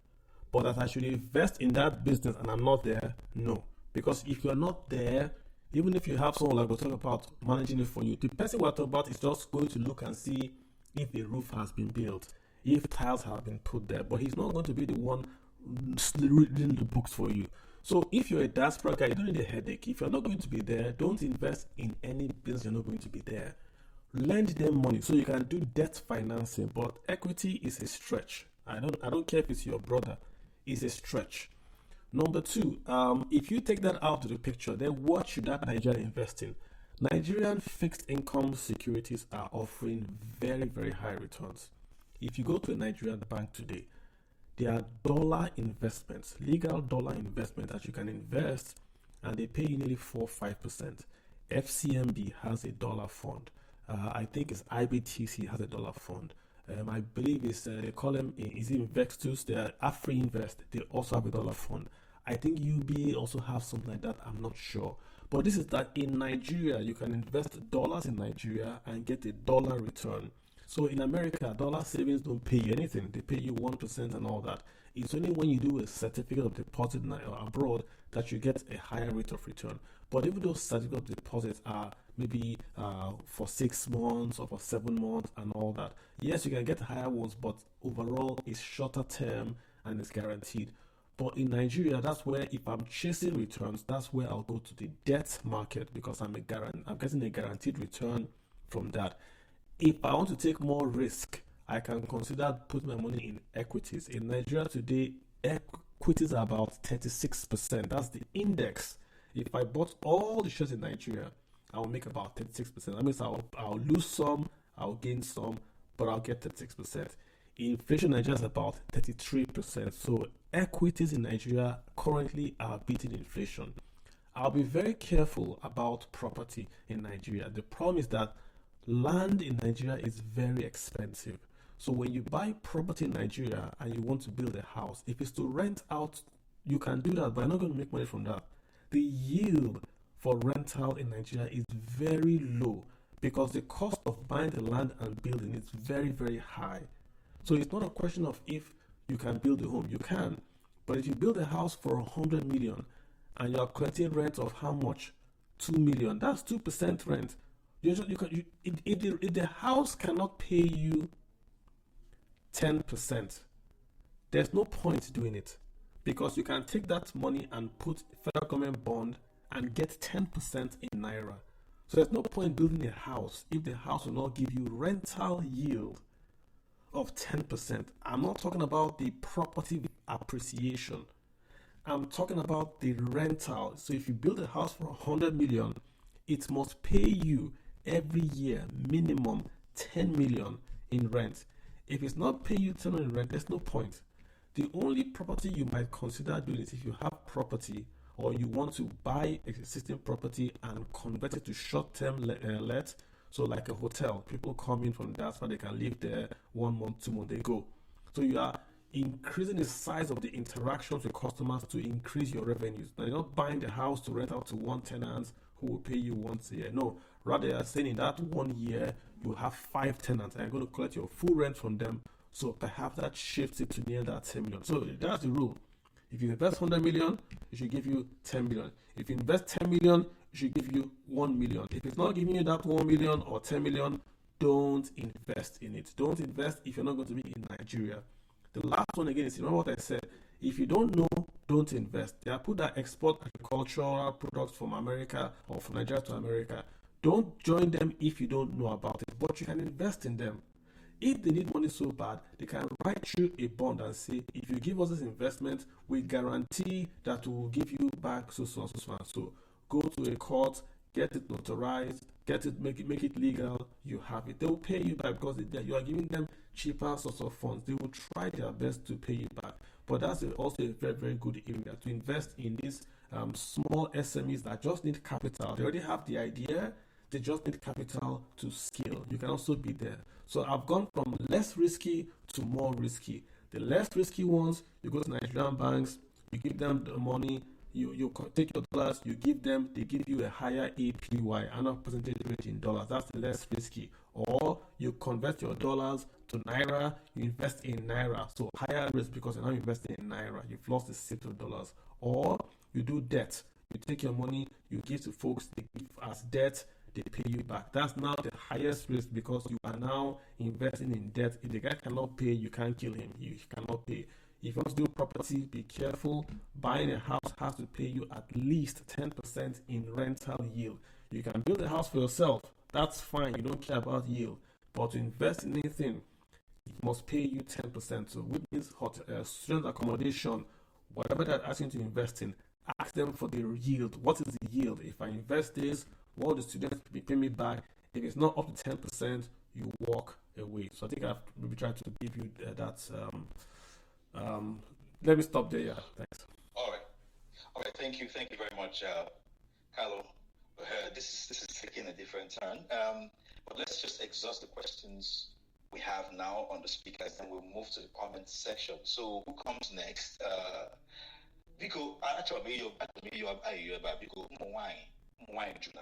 But that I should invest in that business and I'm not there, no. Because if you're not there, even if you have someone like we'll talk about managing it for you, the person we're talking about is just going to look and see if the roof has been built, if tiles have been put there, but he's not going to be the one reading the books for you. So if you're a diaspora guy, you don't need a headache. If you're not going to be there, don't invest in any business you're not going to be there. Lend them money so you can do debt financing, but equity is a stretch. I don't care if it's your brother, it's a stretch. Number two, if you take that out of the picture, then what should that Nigeria invest in? Nigerian fixed income securities are offering very, very high returns. If you go to a Nigerian bank today, there are dollar investments, legal dollar investments that you can invest, and they pay you nearly 4-5%. FCMB has a dollar fund. I think it's IBTC has a dollar fund. I believe it's they call them is it Invextus? They are Afri Invest. They also have a dollar fund. I think UBA also have something like that. I'm not sure. But this is that in Nigeria, you can invest dollars in Nigeria and get a dollar return. So in America, dollar savings don't pay you anything. They pay you 1% and all that. It's only when you do a certificate of deposit abroad that you get a higher rate of return. But even those certificate of deposits are maybe for 6 months or for 7 months and all that. Yes, you can get higher ones, but overall it's shorter term and it's guaranteed. But in Nigeria, that's where if I'm chasing returns, that's where I'll go to the debt market because I'm getting a guaranteed return from that. If I want to take more risk, I can consider putting my money in equities. In Nigeria today, equities are about 36%. That's the index. If I bought all the shares in Nigeria, I will make about 36%. That means I'll lose some, I'll gain some, but I'll get 36%. Inflation in Nigeria is about 33%. So equities in Nigeria currently are beating inflation. I'll be very careful about property in Nigeria. The problem is that land in Nigeria is very expensive. So when you buy property in Nigeria and you want to build a house, if it's to rent out, you can do that, but you're not going to make money from that. The yield for rental in Nigeria is very low because the cost of buying the land and building is very, very high. So it's not a question of if you can build a home. You can. But if you build a house for 100 million and you are collecting rent of how much? 2 million. That's 2% rent. If the house cannot pay you 10%, there's no point doing it because you can take that money and put federal government bond and get 10% in Naira. So there's no point building a house if the house will not give you rental yield of 10%. I'm not talking about the property appreciation. I'm talking about the rental. So if you build a house for 100 million, it must pay you every year minimum 10 million in rent. If it's not paying you 10 million in rent, there's no point. The only property you might consider doing is if you have property or you want to buy existing property and convert it to short-term let. So like a hotel, people come in from that so they can live there 1 month, 2 months, they go. So you are increasing the size of the interactions with customers to increase your revenues. Now, you're not buying the house to rent out to one tenant who will pay you once a year. No, rather you're saying in that 1 year, you have 5 tenants and you're going to collect your full rent from them. So perhaps that shifts it to near that 10 million. So that's the rule. If you invest 100 million, it should give you 10 million. If you invest 10 million, it should give you 1 million. If it's not giving you that 1 million or 10 million, don't invest in it. Don't invest if you're not going to be in Nigeria. The last one again is, remember what I said, if you don't know, don't invest. There are people that export agricultural products from America or from Nigeria to America. Don't join them if you don't know about it, but you can invest in them. If they need money so bad, they can write you a bond and say, if you give us this investment, we guarantee that we will give you back so. So go to a court, get it notarized, make it legal, you have it. They will pay you back because you are giving them cheaper source of funds. They will try their best to pay you back. But that's also a very, very good area to invest in these small SMEs that just need capital. They already have the idea, they just need capital to scale. You can also be there. So I've gone from less risky to more risky. The less risky ones, you go to Nigerian banks, you give them the money, you take your dollars, you give them, they give you a higher APY, annual percentage rate in dollars. That's the less risky. Or you convert your dollars to Naira, you invest in Naira. So higher risk because you're now investing in Naira. You've lost the $6 of dollars. Or you do debt. You take your money, you give to folks, they give as debt, they pay you back. That's now the highest risk because you are now investing in debt. If the guy cannot pay, you can't kill him. You cannot pay. If you want to do property, be careful. Buying a house has to pay you at least 10% in rental yield. You can build a house for yourself. That's fine. You don't care about yield. But to invest in anything, it must pay you 10%. So which means student accommodation, whatever they're asking to invest in, ask them for the yield. What is the yield? If I invest this, what will the students pay me back? If it's not up to 10%, you walk away. So I think I've maybe tried to give you that. Let me stop there. Yeah, thanks. All right. Thank you very much, Carlo. This is taking a different turn. But let's just exhaust the questions we have now on the speakers, and we'll move to the comment section. So who comes next? Biko, actually, Biko,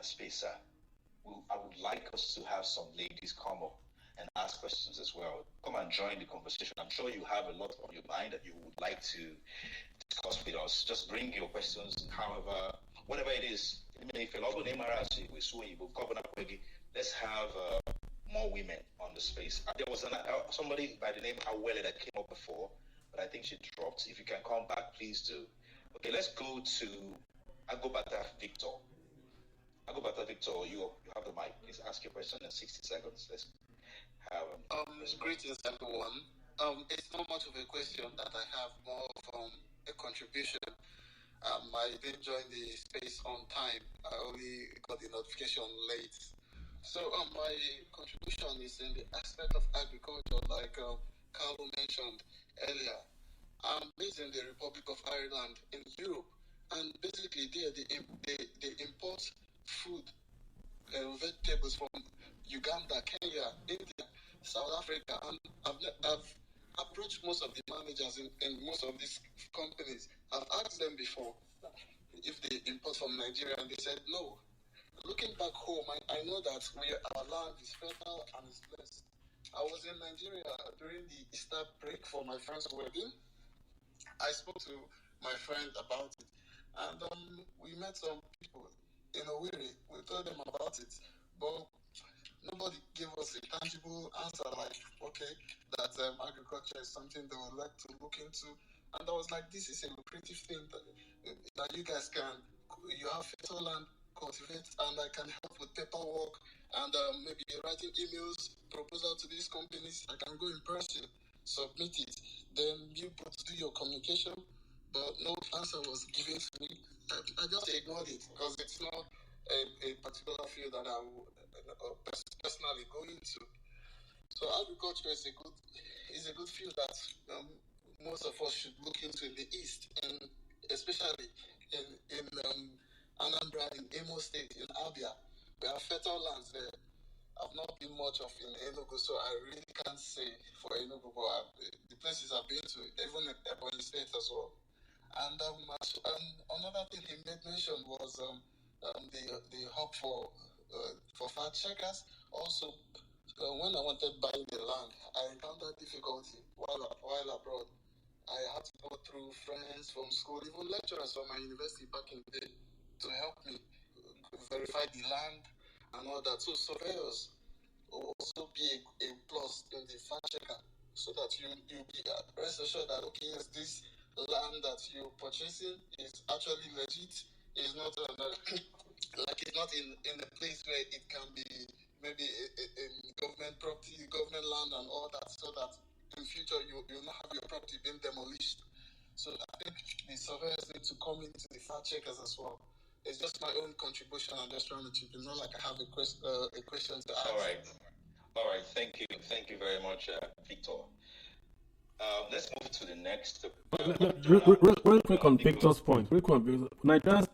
space. I would like us to have some ladies come up and ask questions as well. Come and join the conversation. I'm sure you have a lot on your mind that you would like to discuss with us. Just bring your questions, however, whatever it is. Let's have more women on the space. There was somebody by the name Awele that came up before, but I think she dropped. If you can come back, please do. Okay, let's go to Agobata Victor. Agobata Victor, you have the mic. Please ask your question in 60 seconds. Let's have greetings, everyone. It's not much of a question that I have, more from a contribution. I didn't join the space on time. I only got the notification late. So my contribution is in the aspect of agriculture, like Carlo mentioned earlier. I'm based in the Republic of Ireland in Europe, and basically there they import food, vegetables from Uganda, Kenya, India, South Africa, and I've approached most of the managers in most of these companies. I've asked them before if they import from Nigeria, and they said no. Looking back home, I know that our land is fertile and is blessed. I was in Nigeria during the Easter break for my friend's wedding. I spoke to my friend about it, and we met some people in Owerri. We told them about it, but nobody gave us a tangible answer like, okay, that agriculture is something they would like to look into. And I was like, this is a lucrative thing that you guys you have fertile land, cultivate, and I can help with paperwork and maybe writing emails, proposal to these companies. I can go in person, submit it, then you both do your communication, but no answer was given to me. I just ignored it because it's not a particular field that I would personally go into. So agriculture is a good field that most of us should look into in the East, and especially in Anambra, in Imo State, in Abia. We have fertile lands there. I've not been much of in Enugu, so I really can't say for Enugu, but the places I've been to, even in Ebonyi State as well. And another thing he made mention was the hub for fact checkers. Also, when I wanted buying the land, I encountered difficulty while abroad. I had to go through friends from school, even lecturers from my university back in the day, to help me verify the land and all that. So surveyors will also be a plus in the fact checker, so that you be rest assured that, okay, yes, this land that you're purchasing is actually legit. It's not like it's not in a place where it can be maybe a government property, government land and all that, so that in future you'll not have your property being demolished. So I think the surveyors need to come into the fact checkers as well. It's just my own contribution. I'm just trying to chip in. Not like I have a question to ask. All right. Thank you very much, Victor. Let's move to the next. Real quick on Victor's point. Nigeria's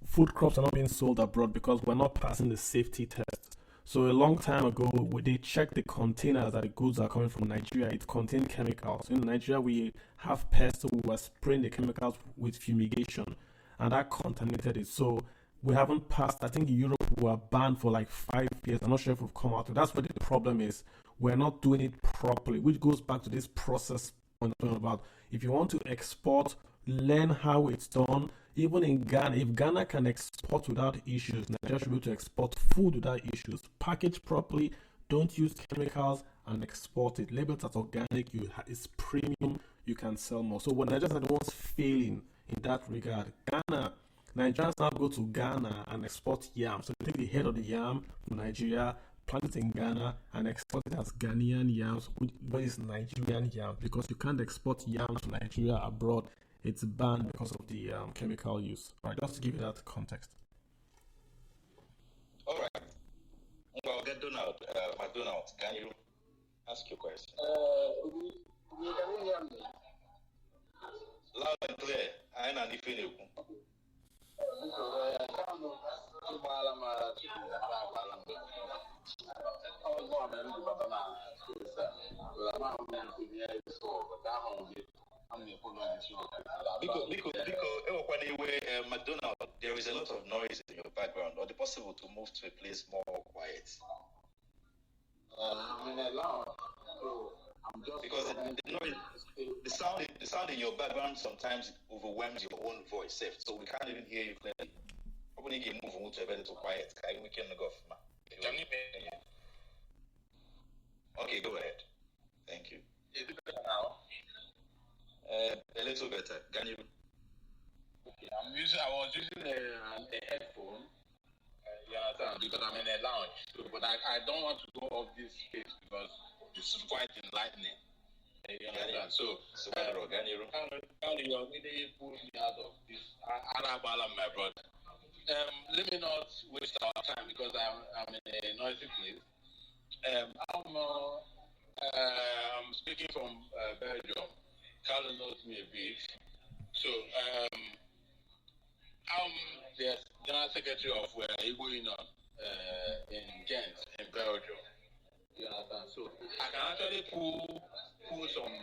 food crops are not being sold abroad because we're not passing the safety test. So a long time ago, they checked the containers that the goods are coming from Nigeria. It contained chemicals. In Nigeria, we have pests, so we were spraying the chemicals with fumigation, and that contaminated it. So we haven't passed. I think in Europe we were banned for like 5 years. I'm not sure if we've come out. That's what the problem is. We're not doing it properly, which goes back to this process I'm talking about. If you want to export, learn how it's done. Even in Ghana, if Ghana can export without issues, Nigeria should be able to export food without issues. Package properly, don't use chemicals, and export it. Labeled as organic, it's premium, you can sell more. So when Nigerians are the ones failing in that regard, Nigerians now go to Ghana and export yam. So they take the head of the yam from Nigeria, plant it in Ghana, and export it as Ghanaian yams, but it's Nigerian yam because you can't export yams to Nigeria abroad. It's banned because of the chemical use. All right, just to give you that context. All right. Well, get Donald. McDonald, can you ask your question? Loud and clear. I ain't anything. McDonald, there is a lot of noise in your background. Or it possible to move to a place more quiet? I'm in a lounge, so I'm just because the sound in your background sometimes overwhelms your own voice, so we can't even hear you clearly. Probably you move to a bit quiet. We can go. Okay, go ahead. Thank you. Is it better now? A little better. Can you? Okay, I was using a headphone. You understand? Because I'm in a lounge. So, but I don't want to go off this space because it's quite enlightening. You understand? So you're really pulling me out of this. Arabala, my brother. Let me not waste our time because I'm in a noisy place. I'm speaking from Belgium. Carlo knows me a bit. So I'm the General Secretary of Igbo Union in Ghent, in Belgium. You understand? So I can actually pull some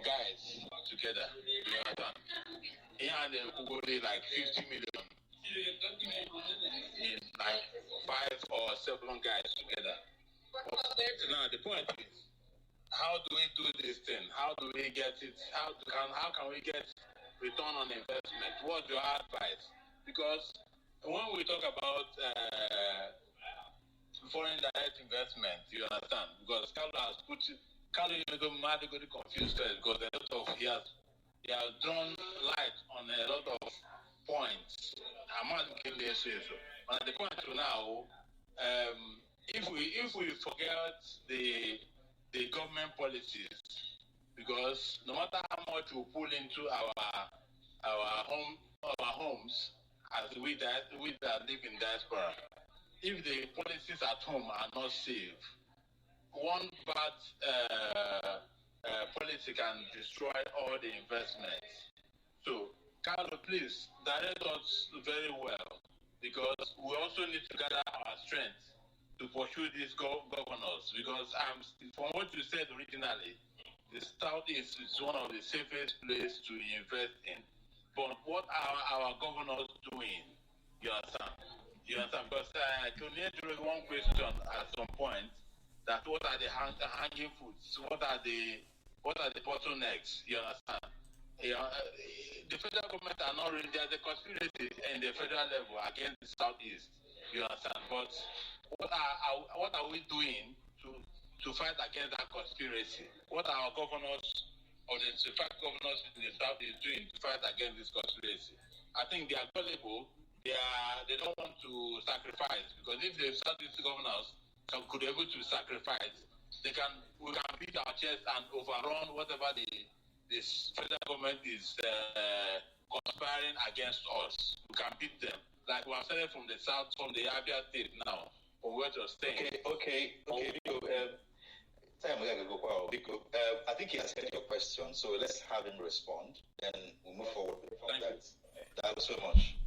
guys together. You understand? Here and then we go like 50 million in like 5 or 7 guys together. But now the point is, how do we do this thing? How do we get it? How can we get return on investment? What's your advice? Because when we talk about foreign direct investment, you understand? Because Carlo is confused because he has drawn light on a lot of points. But the point now, if we forget the government policies, because no matter how much we pull into our homes as we that live in diaspora, if the policies at home are not safe, one bad policy can destroy all the investments. So, Carlo, please direct us very well, because we also need to gather our strength to pursue these governors. Because from what you said originally, the Southeast is one of the safest places to invest in. But what are our governors doing? You understand? Because I can answer one question at some point, that what are the hanging fruits? What are the bottlenecks? You understand? The federal government are not really, there's a conspiracy in the federal level against the Southeast. You understand? But what are we doing to fight against that conspiracy? What are our governors or the fact governors in the South is doing to fight against this conspiracy? I think they are gullible. They don't want to sacrifice, because if the Southeast governors could be able to sacrifice, we can beat our chest and overrun whatever this federal government is conspiring against us. We can beat them. Like we are started from the South, from the Abia State now, from where you're staying. Okay. I think he has heard your question, so let's have him respond, then we'll move forward from that. Thank you so much.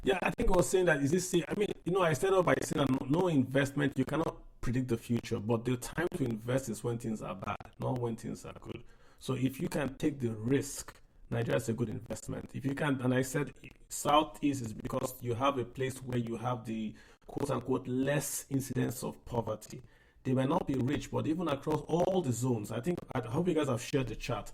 Yeah, I think I was saying that, I started off by saying that no investment, you cannot predict the future, but the time to invest is when things are bad, not when things are good. So if you can take the risk, Nigeria is a good investment. If you can, and I said Southeast is because you have a place where you have the quote-unquote less incidence of poverty. They might not be rich, but even across all the zones, I hope you guys have shared the chart.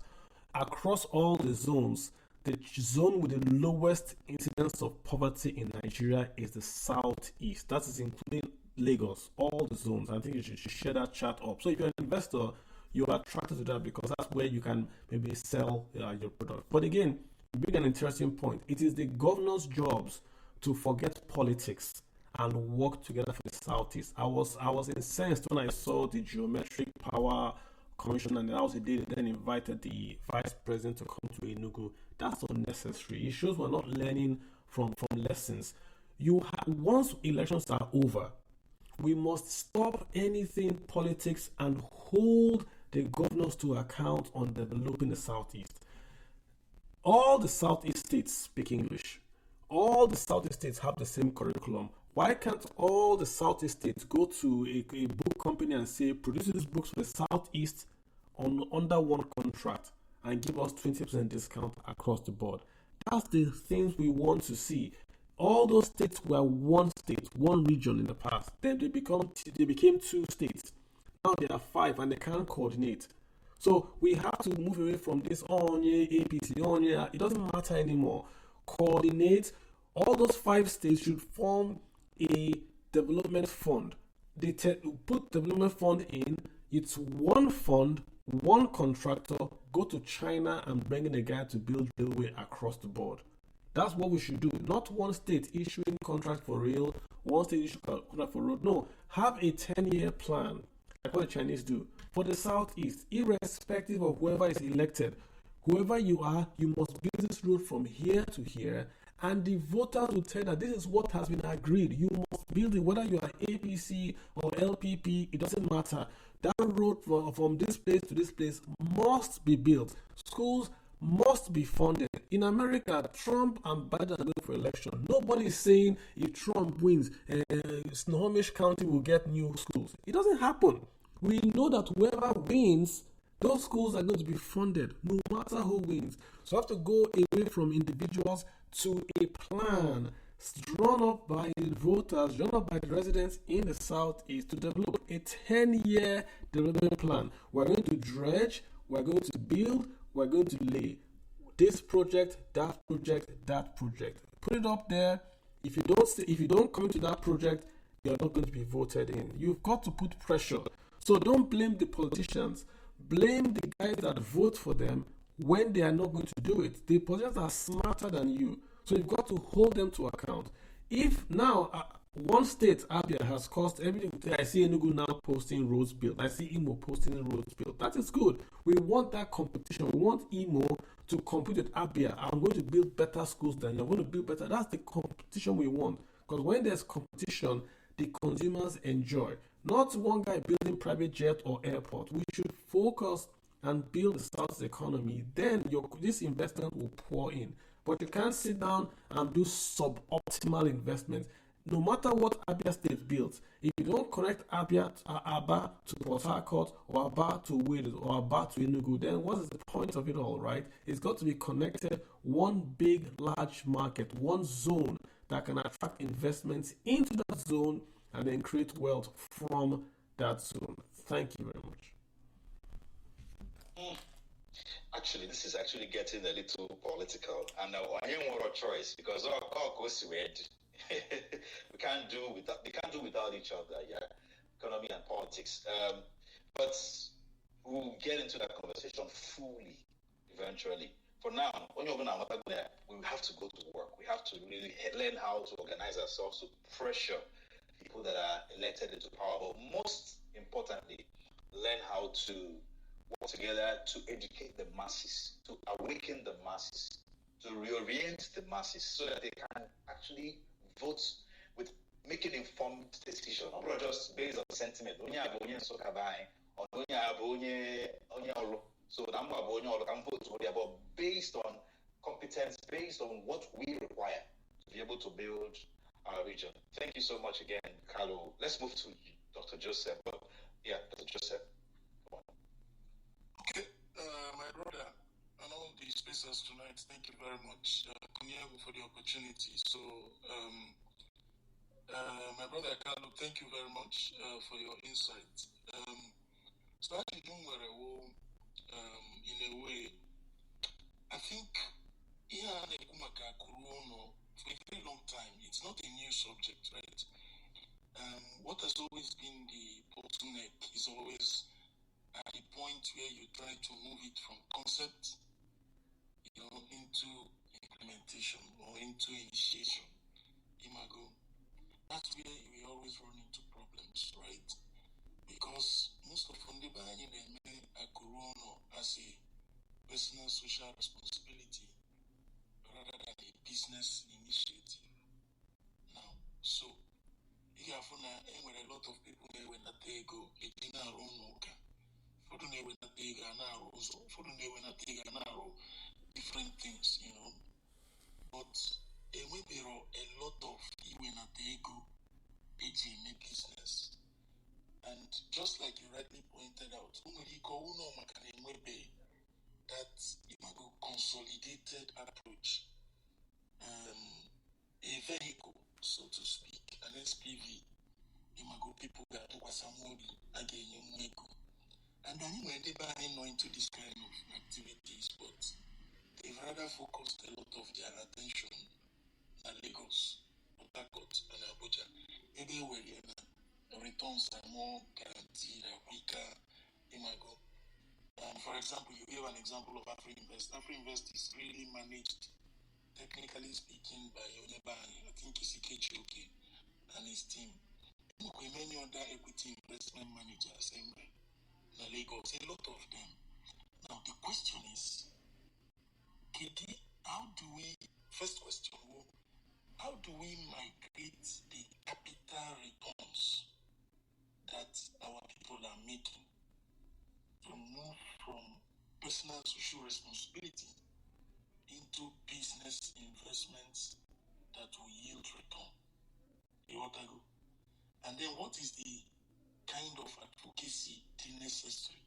Across all the zones, the zone with the lowest incidence of poverty in Nigeria is the southeast. That is including Lagos, all the zones. I think you should share that chart up. So if you're an investor, you're attracted to that because that's where you can maybe sell your product. But again, big and interesting point. It is the governor's jobs to forget politics and work together for the southeast. I was incensed when I saw the geometric power commission, and that was the day they then invited the vice president to come to Enugu. That's unnecessary. It shows we're not learning from lessons. Once elections are over, we must stop anything politics and hold the governors to account on developing the southeast. All the southeast states speak English. All the southeast states have the same curriculum. Why can't all the southeast states go to a book company and say, produce these books for the southeast under one contract and give us 20% discount across the board? That's the things we want to see. All those states were one state, one region in the past. Then they became 2 states. Now there are 5 and they can't coordinate. So we have to move away from this APC, it doesn't matter anymore. Coordinate. All those 5 states should form a development fund. They put development fund in. It's one fund, one contractor. Go to China and bring in a guy to build railway across the board. That's what we should do. Not one state issuing contract for rail, one state issuing contract for road. No, have a 10-year plan, like what the Chinese do, for the southeast, irrespective of whoever is elected. Whoever you are, you must build this road from here to here, and the voters will tell that this is what has been agreed. You must build it, whether you are APC or LPP, it doesn't matter. That road from this place to this place must be built. Schools must be funded. In America, Trump and Biden are going for election. Nobody is saying if Trump wins, Snohomish County will get new schools. It doesn't happen. We know that whoever wins, those schools are going to be funded, no matter who wins. So we have to go away from individuals to a plan drawn up by the voters, drawn up by the residents in the southeast to develop a 10-year development plan. We're going to dredge, we're going to build, we're going to lay. This project, that project, that project. Put it up there. If you don't come to that project, you're not going to be voted in. You've got to put pressure. So don't blame the politicians. Blame the guys that vote for them when they are not going to do it. The politicians are smarter than you. So you've got to hold them to account. If now one state, Abia, has caused everything, I see Enugu now posting roads built. I see Imo posting roads built. That is good. We want that competition. We want Imo to compete with Abia. I'm going to build better schools than you're going to build better. That's the competition we want. Because when there's competition, the consumers enjoy. Not one guy building private jet or airport. We should focus and build the South's economy. Then this investment will pour in. But you can't sit down and do suboptimal investments. No matter what Abia State builds, if you don't connect Aba to Port Harcourt, or Aba to Wales, or Aba to Enugu, then what is the point of it all, right? It's got to be connected, one big, large market, one zone that can attract investments into that zone and then create wealth from that zone. Thank you very much. Actually, this is actually getting a little political, and I ain't want a choice because all goes to it. We can't do without each other, yeah, economy and politics. But we'll get into that conversation fully eventually. For now, we have to go to work. We have to really learn how to organize ourselves to pressure people that are elected into power. But most importantly, learn how to work together to educate the masses, to awaken the masses, to reorient the masses so that they can actually vote with making informed decision, not just based on sentiment. So I'm vote, but based on competence, based on what we require to be able to build our region. Thank you so much again, Carlo. Let's move to Dr. Joseph. Yeah, Dr. Joseph. Okay, my brother, and all the spacers tonight, thank you very much, Kunyago, for the opportunity. So, my brother Carlo, thank you very much for your insight. So actually doing very well, in a way, I think Yeah, for a very long time, it's not a new subject, right? What has always been the bottleneck is always at the point where you try to move it from concept, into implementation or into initiation. Imago, that's where we always run into problems, right? Because most of them they as a personal social responsibility rather than a business initiative. Now, so you have a lot of people when they go, different things, but there are a lot of when they go, business. And just like you rightly pointed out, that consolidated approach, a vehicle, so to speak, an SPV, people that again, and then when they buy into this kind of activities, but they've rather focused a lot of their attention on Lagos, Port Harcourt, and Abuja. Maybe where returns are more guaranteed and quicker. Imago. For example, you gave an example of AfriInvest. AfriInvest is really managed, technically speaking, by Onyebani. I think it's Ikechi and his team. Many other equity investment managers in Lagos, a lot of them. Now the question is, KD, first question, how do we migrate the capital returns that our people are making to move from personal social responsibility into business investments that will yield return? And then what is the kind of advocacy necessary?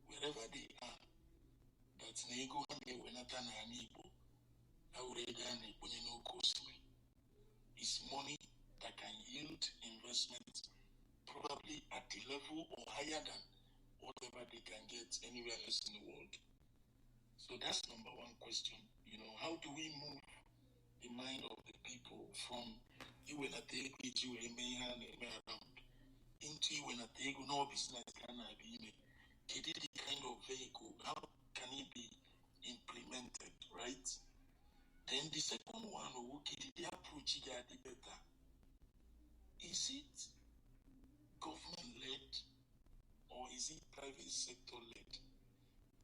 Wherever they are, that Nego and Igbo, is money that can yield investment probably at the level or higher than whatever they can get anywhere else in the world. So that's number one question. How do we move the mind of the people from you when I take it, you around into when I take no business can I be the kind of vehicle, how can it be implemented, right? Then the second one, the approach the better. Is it government led or is it private sector led?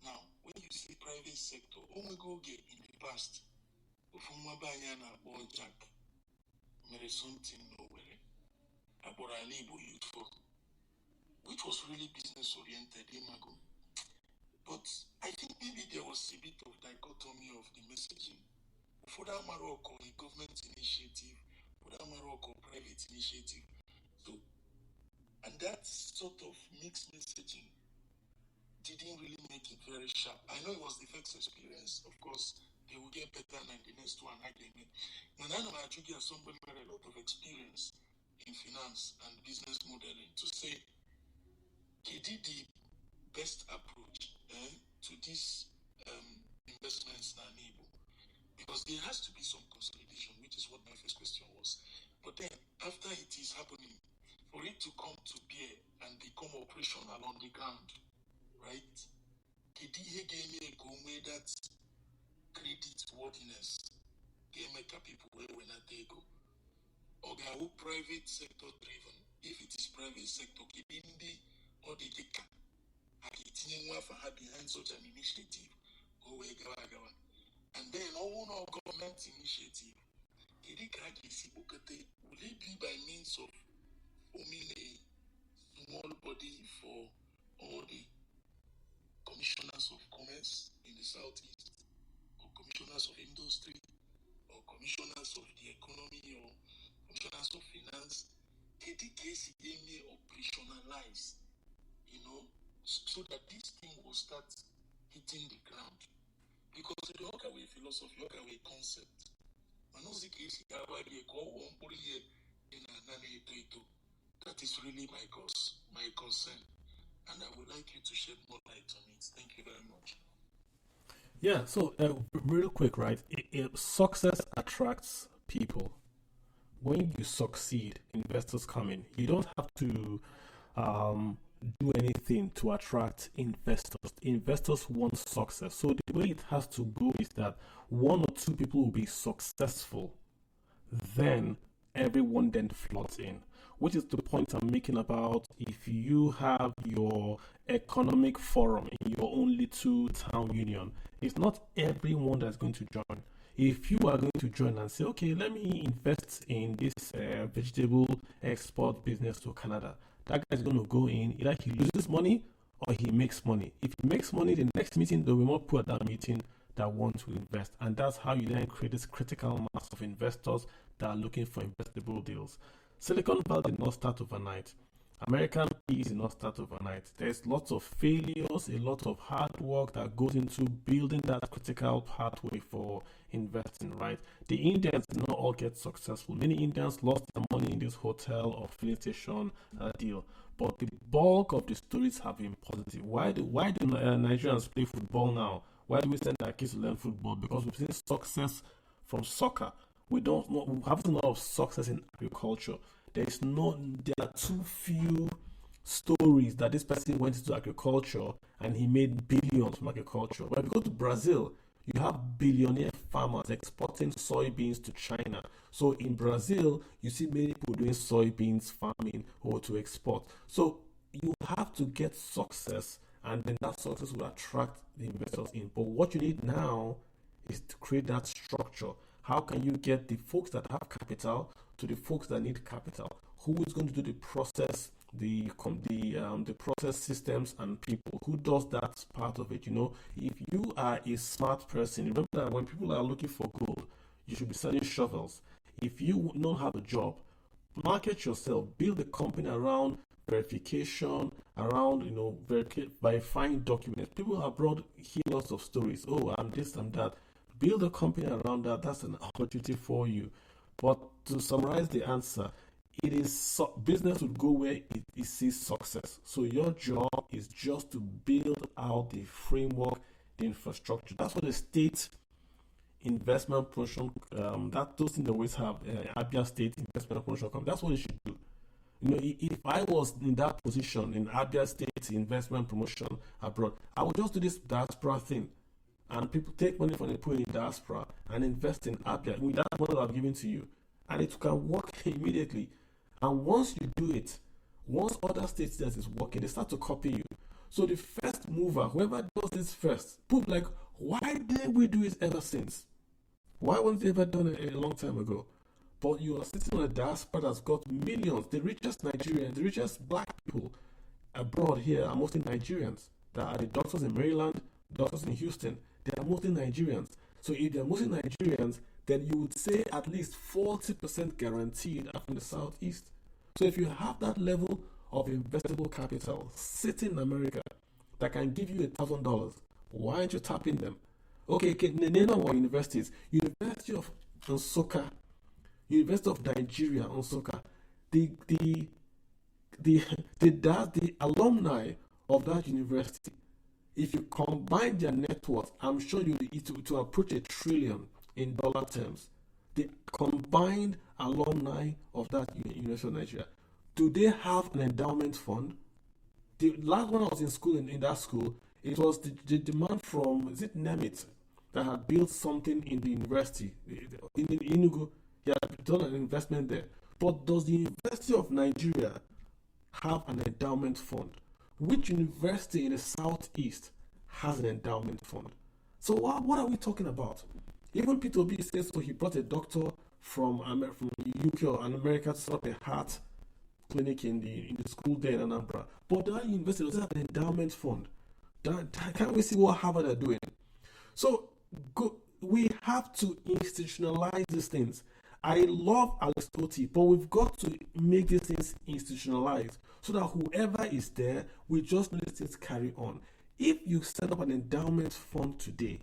Now, when you say private sector, in the past, Jack, something nowhere. Which was really business oriented, but I think maybe there was a bit of dichotomy of the messaging. For that Morocco, a government initiative, for that Morocco, private initiative. So, and that sort of mixed messaging didn't really make it very sharp. I know it was the first experience. Of course, they will get better than the next one again. When I know I somebody with a lot of experience in finance and business modeling to say he did the best approach to this investments na able, because there has to be some consolidation, which is what my first question was. But then after it is happening, for it to come to bear and become operational on the ground, right? He gave me a that credit worthiness. Gave me people where when they go. Or private sector driven. If it is private sector, or the dika. Behind such an initiative. And then all government initiative. Will it be by means of forming a small body for all the commissioners of commerce in the southeast, or commissioners of industry, or commissioners of the economy, or commissioners of finance? KDKC may operationalize, so that this thing will start hitting the ground. Because the Hawkaway philosophy, Hawkaway concept, that is really my concern. And I would like you to shed more light on it. Thank you very much. Yeah, so real quick, right? Success attracts people. When you succeed, investors come in. You don't have to um, do anything to attract investors. Investors want success. So the way it has to go is that one or two people will be successful, then everyone then floods in. Which is the point I'm making about if you have your economic forum in your only two town union, it's not everyone that's going to join. If you are going to join and say, okay, let me invest in this vegetable export business to Canada, that guy is going to go in, either he loses money or he makes money. If he makes money, the next meeting, there will be more people at that meeting that want to invest. And that's how you then create this critical mass of investors that are looking for investable deals. Silicon Valley did not start overnight. American PEs did not start overnight. There's lots of failures, a lot of hard work that goes into building that critical pathway for investing, right? The Indians did not all get successful. Many Indians lost their money in this hotel or filling station deal. But the bulk of the stories have been positive. Why do Nigerians play football now? Why do we send our kids to learn football? Because we've seen success from soccer. We haven't seen a lot of success in agriculture. There are too few stories that this person went into agriculture and he made billions from agriculture. When you go to Brazil, you have billionaire farmers exporting soybeans to China. So in Brazil, you see many people doing soybeans farming or to export. So you have to get success, and then that success will attract the investors in. But what you need now is to create that structure. How can you get the folks that have capital to the folks that need capital? Who is going to do the process, the process systems and people? Who does that part of it? If you are a smart person, remember that when people are looking for gold, you should be selling shovels. If you don't have a job, market yourself, build a company around verification, around verifying documents. People abroad hear lots of stories. Oh, I'm this, I'm that. Build a company around that. That's an opportunity for you. But to summarize the answer, it is business would go where it sees success. So your job is just to build out the framework, the infrastructure. That's what the state investment promotion, that those things always have, Abia State Investment Promotion Company. That's what it should do. If I was in that position in Abia State Investment Promotion abroad, I would just do this diaspora thing. And people take money from the poor in diaspora and invest in Abia. That's what I've given to you. And it can work immediately. And once you do it, once other states that is working, they start to copy you. So the first mover, whoever does this first, people like, why didn't we do it ever since? Why wasn't it ever done a long time ago? But you are sitting on a diaspora that's got millions. The richest Nigerians, the richest black people abroad here are mostly Nigerians. That are the doctors in Maryland, doctors in Houston. They are mostly Nigerians. So if they're mostly Nigerians, then you would say at least 40% guaranteed are from the Southeast. So if you have that level of investable capital sitting in America that can give you $1,000, why aren't you tapping them? Okay, the name of our universities, University of Nsukka, University of Nigeria, Nsukka, the alumni of that university, if you combine their net worth, I'm sure it will approach $1 trillion in dollar terms. The combined alumni of that University of Nigeria, do they have an endowment fund? The last one I was in school, in that school, it was the demand from, is it Nemit, that had built something in the university, in Enugu. He had done an investment there. But does the University of Nigeria have an endowment fund? Which university in the Southeast has an endowment fund? So what are we talking about? Even Peter Obi says, so he brought a doctor from UK or America to set up a heart clinic in the school there in Anambra. But that university doesn't have an endowment fund. Can't we see what Harvard are doing? So we have to institutionalize these things. I love Aristotle, but we've got to make these things institutionalized so that whoever is there, we just let things carry on. If you set up an endowment fund today,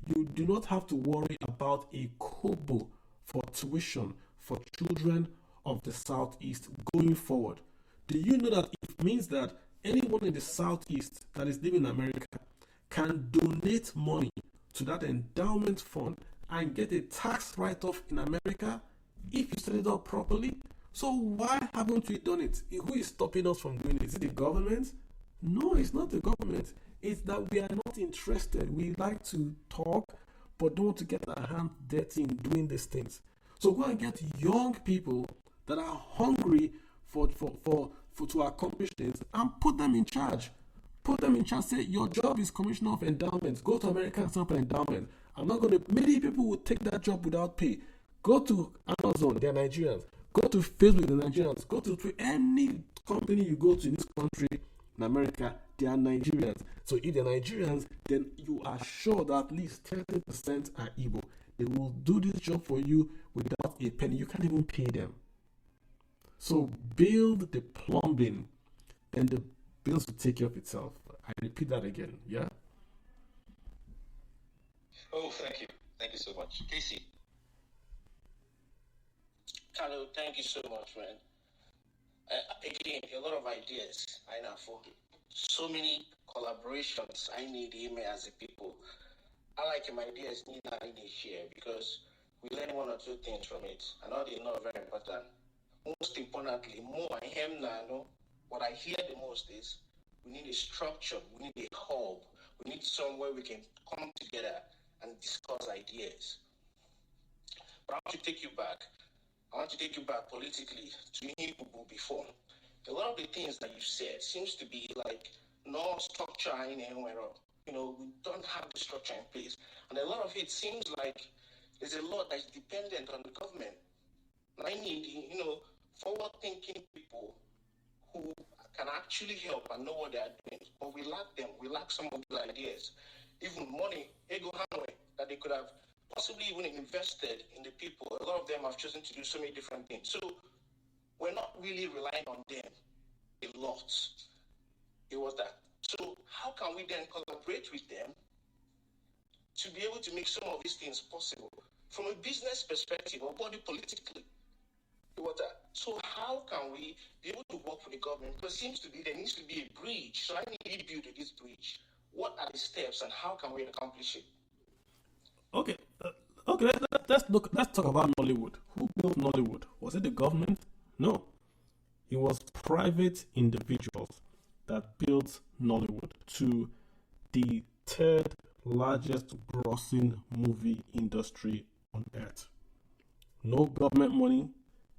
you do not have to worry about a kobo for tuition for children of the Southeast going forward. Do you know that it means that anyone in the Southeast that is living in America can donate money to that endowment fund and get a tax write-off in America if you set it up properly. So why haven't we done it? Who is stopping us from doing it? Is it the government? No, it's not the government. It's that we are not interested. We like to talk, but don't want to get our hands dirty in doing these things. So go and get young people that are hungry for to accomplish things and put them in charge. Put them in charge. Say your job is commissioner of endowments. Go to America and set up an endowment. I'm not going to. Many people will take that job without pay. Go to Amazon. They're Nigerians. Go to Facebook. They're Nigerians. Go to any company you go to in this country, in America, they are Nigerians. So if they're Nigerians, then you are sure that at least 30% are Igbo. They will do this job for you without a penny. You can't even pay them. So build the plumbing, then the bills will take care of itself. I repeat that again, yeah? Oh, thank you. Thank you so much. Casey. Carlo, thank you so much, man. Again, a lot of ideas. I know for so many collaborations. I need email as a people. I like my ideas need share because we learn one or two things from it. I know they're not very important. Most importantly, more I am now. What I hear the most is we need a structure, we need a hub, we need somewhere we can come together and discuss ideas. But I want to take you back. I want to take you back politically to Igbo before. A lot of the things that you said seems to be like no structure in anywhere else. We don't have the structure in place. And a lot of it seems like there's a lot that's dependent on the government. And I need, forward-thinking people who can actually help and know what they are doing. But we lack them. We lack some of the ideas. Even money, ego Hanway, that they could have possibly even invested in the people. A lot of them have chosen to do so many different things. So we're not really relying on them a lot. It was that. So how can we then collaborate with them to be able to make some of these things possible from a business perspective or body politically? So how can we be able to work with the government? Because it seems to be there needs to be a bridge. So I need to build this bridge. What are the steps and how can we accomplish it? Okay, let's talk about Nollywood. Who built Nollywood? Was it the government? No, it was private individuals that built Nollywood to the third largest grossing movie industry on earth. No government money,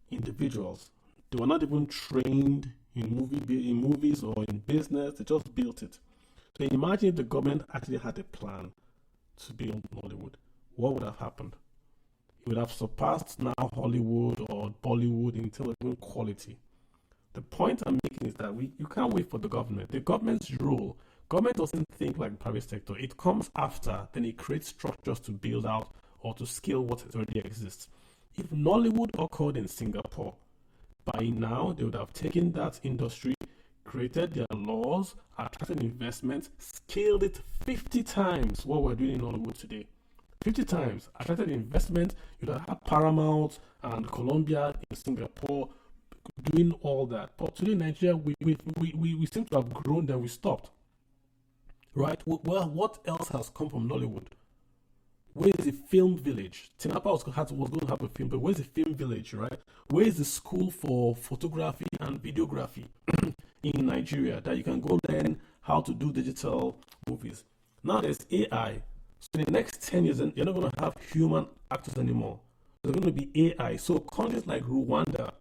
individuals. They were not even trained in movies or in business. They just built it. So imagine if the government actually had a plan to build Nollywood. What would have happened? It would have surpassed now Hollywood or Bollywood in terms of quality. The point I'm making is that you can't wait for the government. The government's role, government doesn't think like the private sector. It comes after, then it creates structures to build out or to scale what already exists. If Nollywood occurred in Singapore, by now they would have taken that industry, created their laws, attracted investment, scaled it 50 times what we're doing in Nollywood today. 50 times attracted investment. You'd have had Paramount and Columbia in Singapore doing all that. But today in Nigeria, we seem to have grown, then we stopped. Right? Well, what else has come from Nollywood? Where is the film village? Tinapa was going to have a film, but where's the film village, right? Where is the school for photography and videography in Nigeria that you can go learn how to do digital movies? Now there's AI. So in the next 10 years, you're not going to have human actors anymore. There's going to be AI. So countries like Rwanda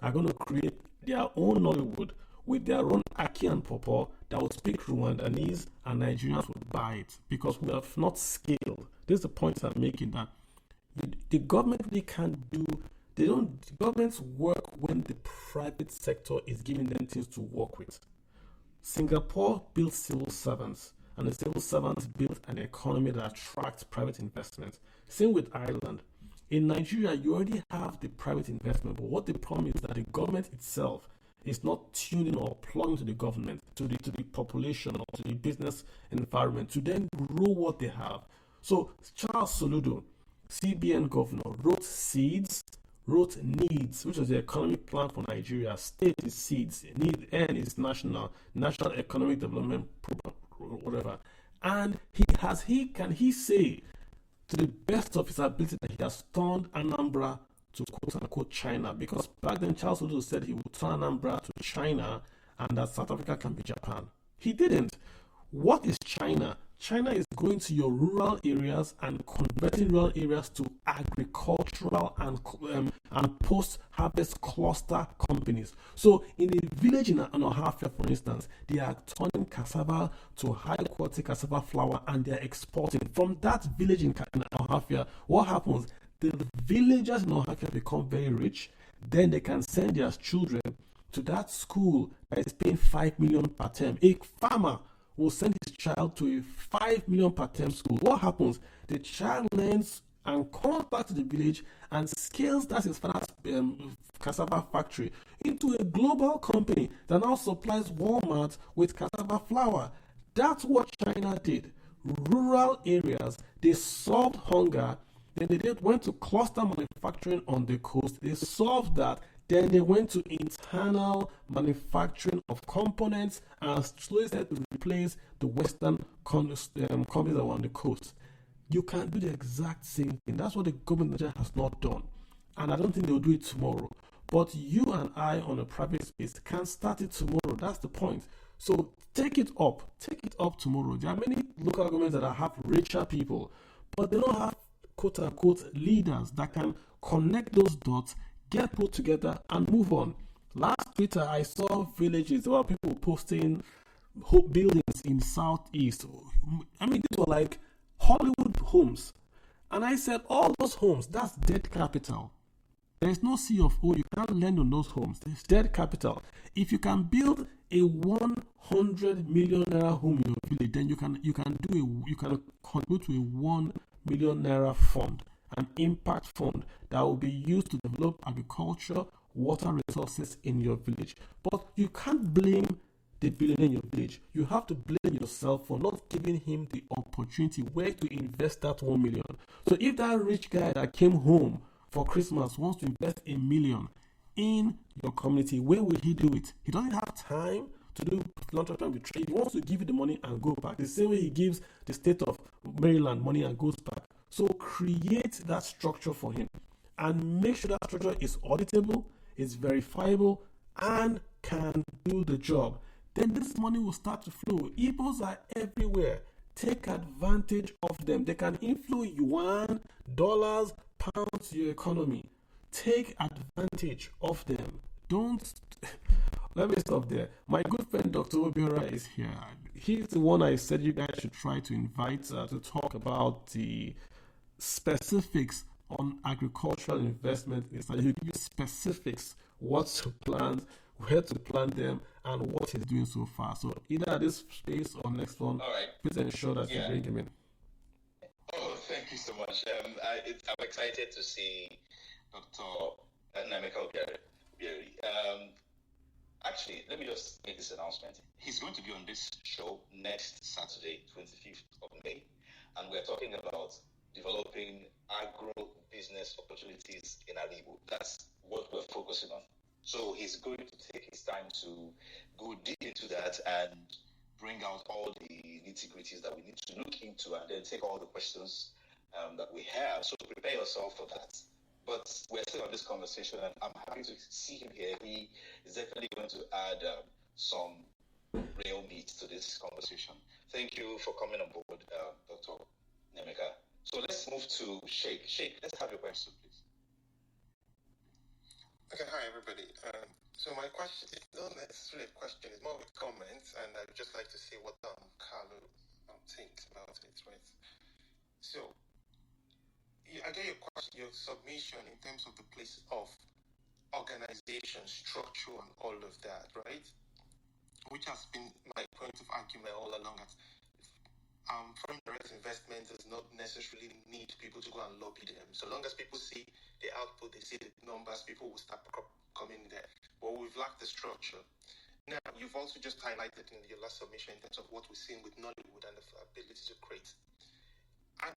are going to create their own Nollywood with their own Aki and Popo that will speak Rwandese, and Nigerians will buy it because we have not scaled. This is the point I'm making, that the government really can't do. Governments work when the private sector is giving them things to work with. Singapore built civil servants, and the civil servants built an economy that attracts private investment. Same with Ireland. In Nigeria, you already have the private investment, but what the problem is that the government itself is not tuning or plugging to the government, to the population or to the business environment to then grow what they have. So Charles Soludo, CBN governor, wrote SEEDS, wrote NEEDS, which was the economic plan for Nigeria. State is SEEDS, N is National Economic Development Program, whatever. And can he say to the best of his ability that he has turned Anambra to quote unquote China? Because back then Charles Odo said he would turn Anambra to China and that South Africa can be Japan. He didn't. What is China? China is going to your rural areas and converting rural areas to agricultural and post-harvest cluster companies. So in a village in Anohafia, for instance, they are turning cassava to high-quality cassava flour and they are exporting. From that village in Anohafia, what happens? The villagers in Anohafia become very rich. Then they can send their children to that school that is paying 5 million per term. A farmer will send his child to a 5 million per term school. What happens? The child learns and comes back to the village and scales that his father's cassava factory into a global company that now supplies Walmart with cassava flour. That's what China did. Rural areas, they solved hunger. Then they went to cluster manufacturing on the coast. They solved that. Then they went to internal manufacturing of components and slowly started to replace the Western companies that were on the coast. You can do the exact same thing. That's what the government of Nigeria has not done. And I don't think they'll do it tomorrow. But you and I on a private space can start it tomorrow. That's the point. So take it up. Take it up tomorrow. There are many local governments that have richer people, but they don't have quote unquote leaders that can connect those dots, get put together and move on. Last Twitter, I saw villages. There were people posting buildings in Southeast. I mean, these were like Hollywood homes. And I said, all those homes, that's dead capital. There is no C of O. You can't lend on those homes. There's dead capital. If you can build a 100 million naira home in your village, then you can contribute to a 1 million naira fund, an impact fund that will be used to develop agriculture, water resources in your village. But you can't blame the billionaire in your village. You have to blame yourself for not giving him the opportunity where to invest that 1 million. So if that rich guy that came home for Christmas wants to invest $1 million in your community, where will he do it? He doesn't have time to do long-term trade. He wants to give you the money and go back. The same way he gives the state of Maryland money and goes back. So create that structure for him and make sure that structure is auditable, is verifiable, and can do the job. Then this money will start to flow. Igbos are everywhere. Take advantage of them. They can inflow yuan, dollars, pounds to your economy. Take advantage of them. Don't. Let me stop there. My good friend Dr. Obiora is here. He's the one I said you guys should try to invite to talk about the specifics on agricultural investment. He'll give you specifics, what to plant, where to plant them, and what he's doing so far. So either at this space or next one, All right. please ensure that you bring him in. Oh, thank you so much. I'm excited to see Dr. Nameka Obiari. Actually, let me just make this announcement. He's going to be on this show next Saturday, 25th of May, and we're talking about developing agro-business opportunities in Igbo. That's what we're focusing on. So he's going to take his time to go deep into that and bring out all the nitty-gritties that we need to look into and then take all the questions that we have. So prepare yourself for that. But we're still on this conversation, and I'm happy to see him here. He is definitely going to add some real meat to this conversation. Thank you for coming on board, Dr. Nemeka. So let's move to Sheikh. Sheikh, let's have your question, please. Okay, hi everybody. So my question is not necessarily a question; it's more of a comment, and I'd just like to see what Carlo thinks about it, right? So I get your question, your submission in terms of the place of organization, structure, and all of that, right? Which has been my point of argument all along. Foreign direct investment does not necessarily need people to go and lobby them. So long as people see the output, they see the numbers, people will start coming there. But we've lacked the structure. Now, you've also just highlighted in your last submission in terms of what we've seen with Nollywood and the ability to create. And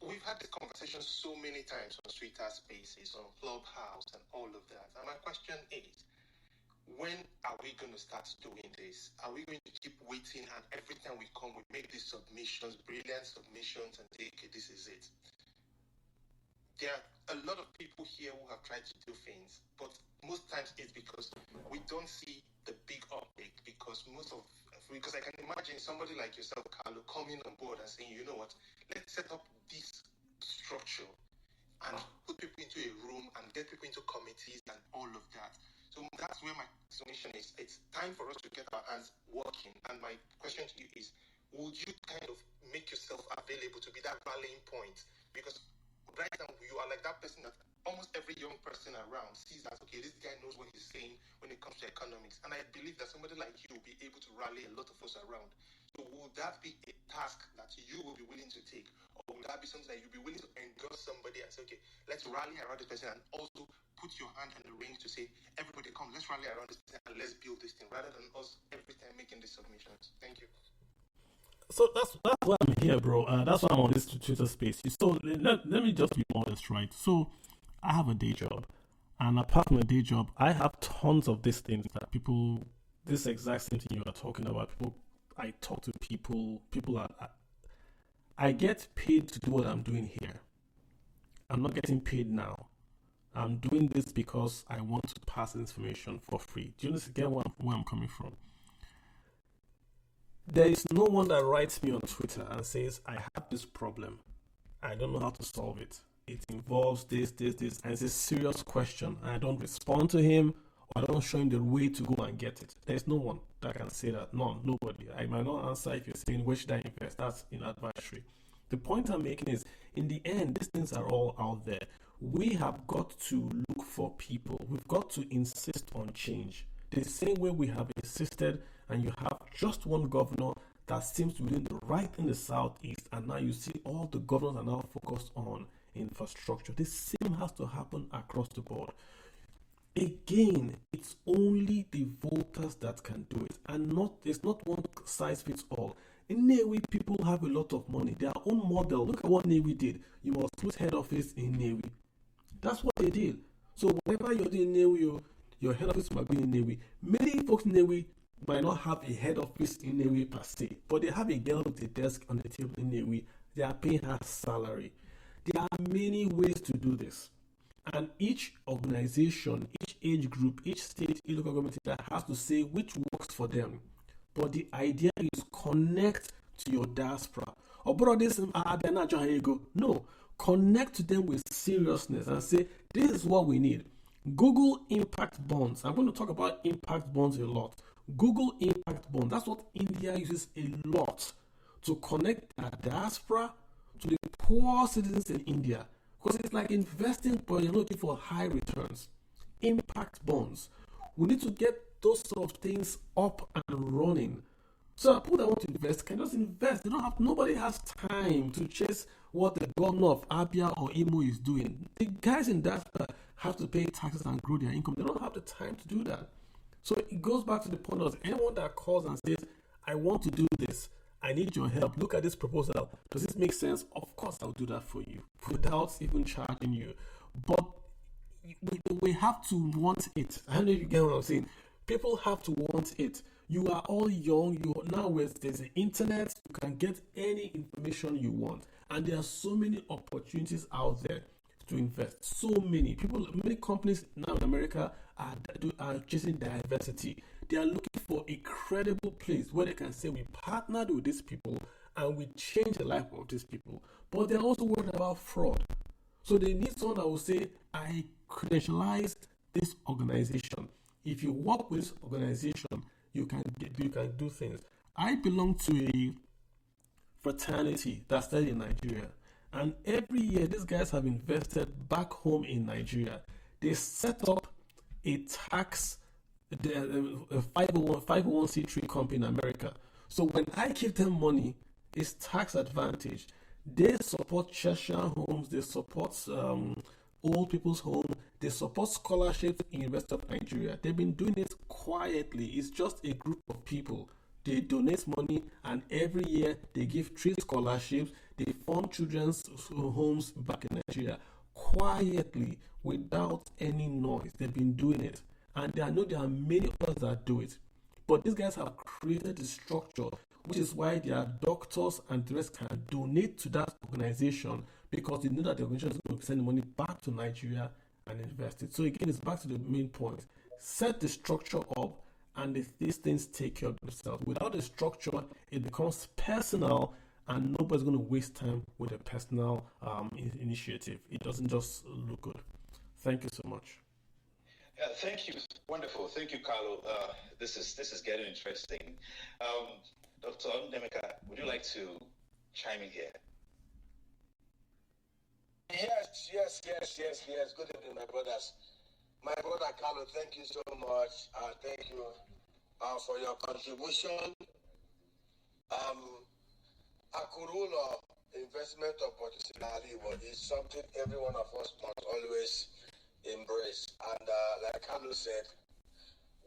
we've had this conversation so many times on Twitter Spaces, on Clubhouse, and all of that. And my question is, when are we going to start doing this? Are we going to keep waiting and every time we come, we make these submissions, brilliant submissions, and say, okay, this is it? There are a lot of people here who have tried to do things, but most times it's because we don't see the big uptake, because I can imagine somebody like yourself, Carlo, coming on board and saying, you know what, let's set up this structure and put people into a room and get people into committees and all of that. So that's where my submission is. It's time for us to get our hands working. And my question to you is, would you kind of make yourself available to be that rallying point? Because right now you are like that person that almost every young person around sees that, okay, this guy knows what he's saying when it comes to economics. And I believe that somebody like you will be able to rally a lot of us around. So would that be a task that you will be willing to take? Or would that be something that you'll be willing to endorse somebody and say, okay, let's rally around this person and also put your hand in the ring to say, everybody come, let's rally around this thing and let's build this thing, rather than us every time making these submissions. Thank you. So that's why I'm here, bro. That's why I'm on this Twitter space. So let me just be honest, right? So I have a day job, and apart from a day job, I have tons of these things that people, this exact same thing you are talking about. I talk to people. I get paid to do what I'm doing here. I'm not getting paid now. I'm doing this because I want to pass information for free. Do you understand where I'm coming from? There is no one that writes me on Twitter and says, I have this problem. I don't know how to solve it. It involves this, and it's a serious question. And I don't respond to him, or I don't show him the way to go and get it. There's no one that can say that. Nobody. I might not answer if you're saying, where should I invest? That's in advisory. The point I'm making is, in the end, these things are all out there. We have got to look for people. We've got to insist on change. The same way we have insisted, and you have just one governor that seems to be doing the right in the southeast, and now you see all the governors are now focused on infrastructure. The same has to happen across the board. Again, it's only the voters that can do it, and it's not one size fits all. In Newi, people have a lot of money. Their own model. Look at what Newi did. You must put head office in Newi. That's what they did. So whenever you're doing Newi, your head office might be in Newi. Many folks in Newi might not have a head office in Newi per se, but they have a girl with a desk on the table in Newi. They are paying her salary. There are many ways to do this. And each organization, each age group, each state, each local government that has to say which works for them. But the idea is connect to your diaspora. No, connect to them with seriousness and say, this is what we need. Google impact bonds. I'm going to talk about impact bonds a lot. Google impact bonds. That's what India uses a lot to connect their diaspora to the poor citizens in India. Because it's like investing, but you're looking for high returns. Impact bonds. We need to get those sort of things up and running. So people that want to invest can just invest. Nobody has time to chase what the governor of Abia or Imo is doing. The guys in that have to pay taxes and grow their income. They don't have the time to do that. So it goes back to the point of anyone that calls and says, I want to do this. I need your help. Look at this proposal. Does this make sense? Of course, I'll do that for you without even charging you. But we have to want it. I don't know if you get what I'm saying. People have to want it. You are all young. There's the internet. You can get any information you want. And there are so many opportunities out there to invest. So many companies now in America are chasing diversity. They are looking for a credible place where they can say we partnered with these people and we change the life of these people. But they're also worried about fraud. So they need someone that will say, I credentialized this organization. If you work with this organization, you can do things. I belong to a fraternity that started in Nigeria. And every year, these guys have invested back home in Nigeria. They set up a tax, a 501c3 company in America. So when I give them money, it's tax advantage. They support Cheshire homes. They support old people's home. They support scholarships in the rest of Nigeria. They've been doing it quietly. It's just a group of people. They donate money, and every year they give 3 scholarships. They fund children's homes back in Nigeria quietly, without any noise. They've been doing it. And I know there are many others that do it. But these guys have created the structure, which is why their doctors and the rest can donate to that organization because they know that the organization is going to send the money back to Nigeria and invest it. So again, it's back to the main point. Set the structure up and these things take care of themselves. Without the structure, it becomes personal and nobody's going to waste time with a personal initiative. It doesn't just look good. Thank you so much. Yeah, thank you. Wonderful. Thank you, Carlo. This is getting interesting. Dr. Nemeka, would you like to chime in here? Yes. Good evening, my brothers. My brother Carlo, thank you so much. Thank you for your contribution. Akurulo investment opportunity is something every one of us must always embrace. And like Carlo said,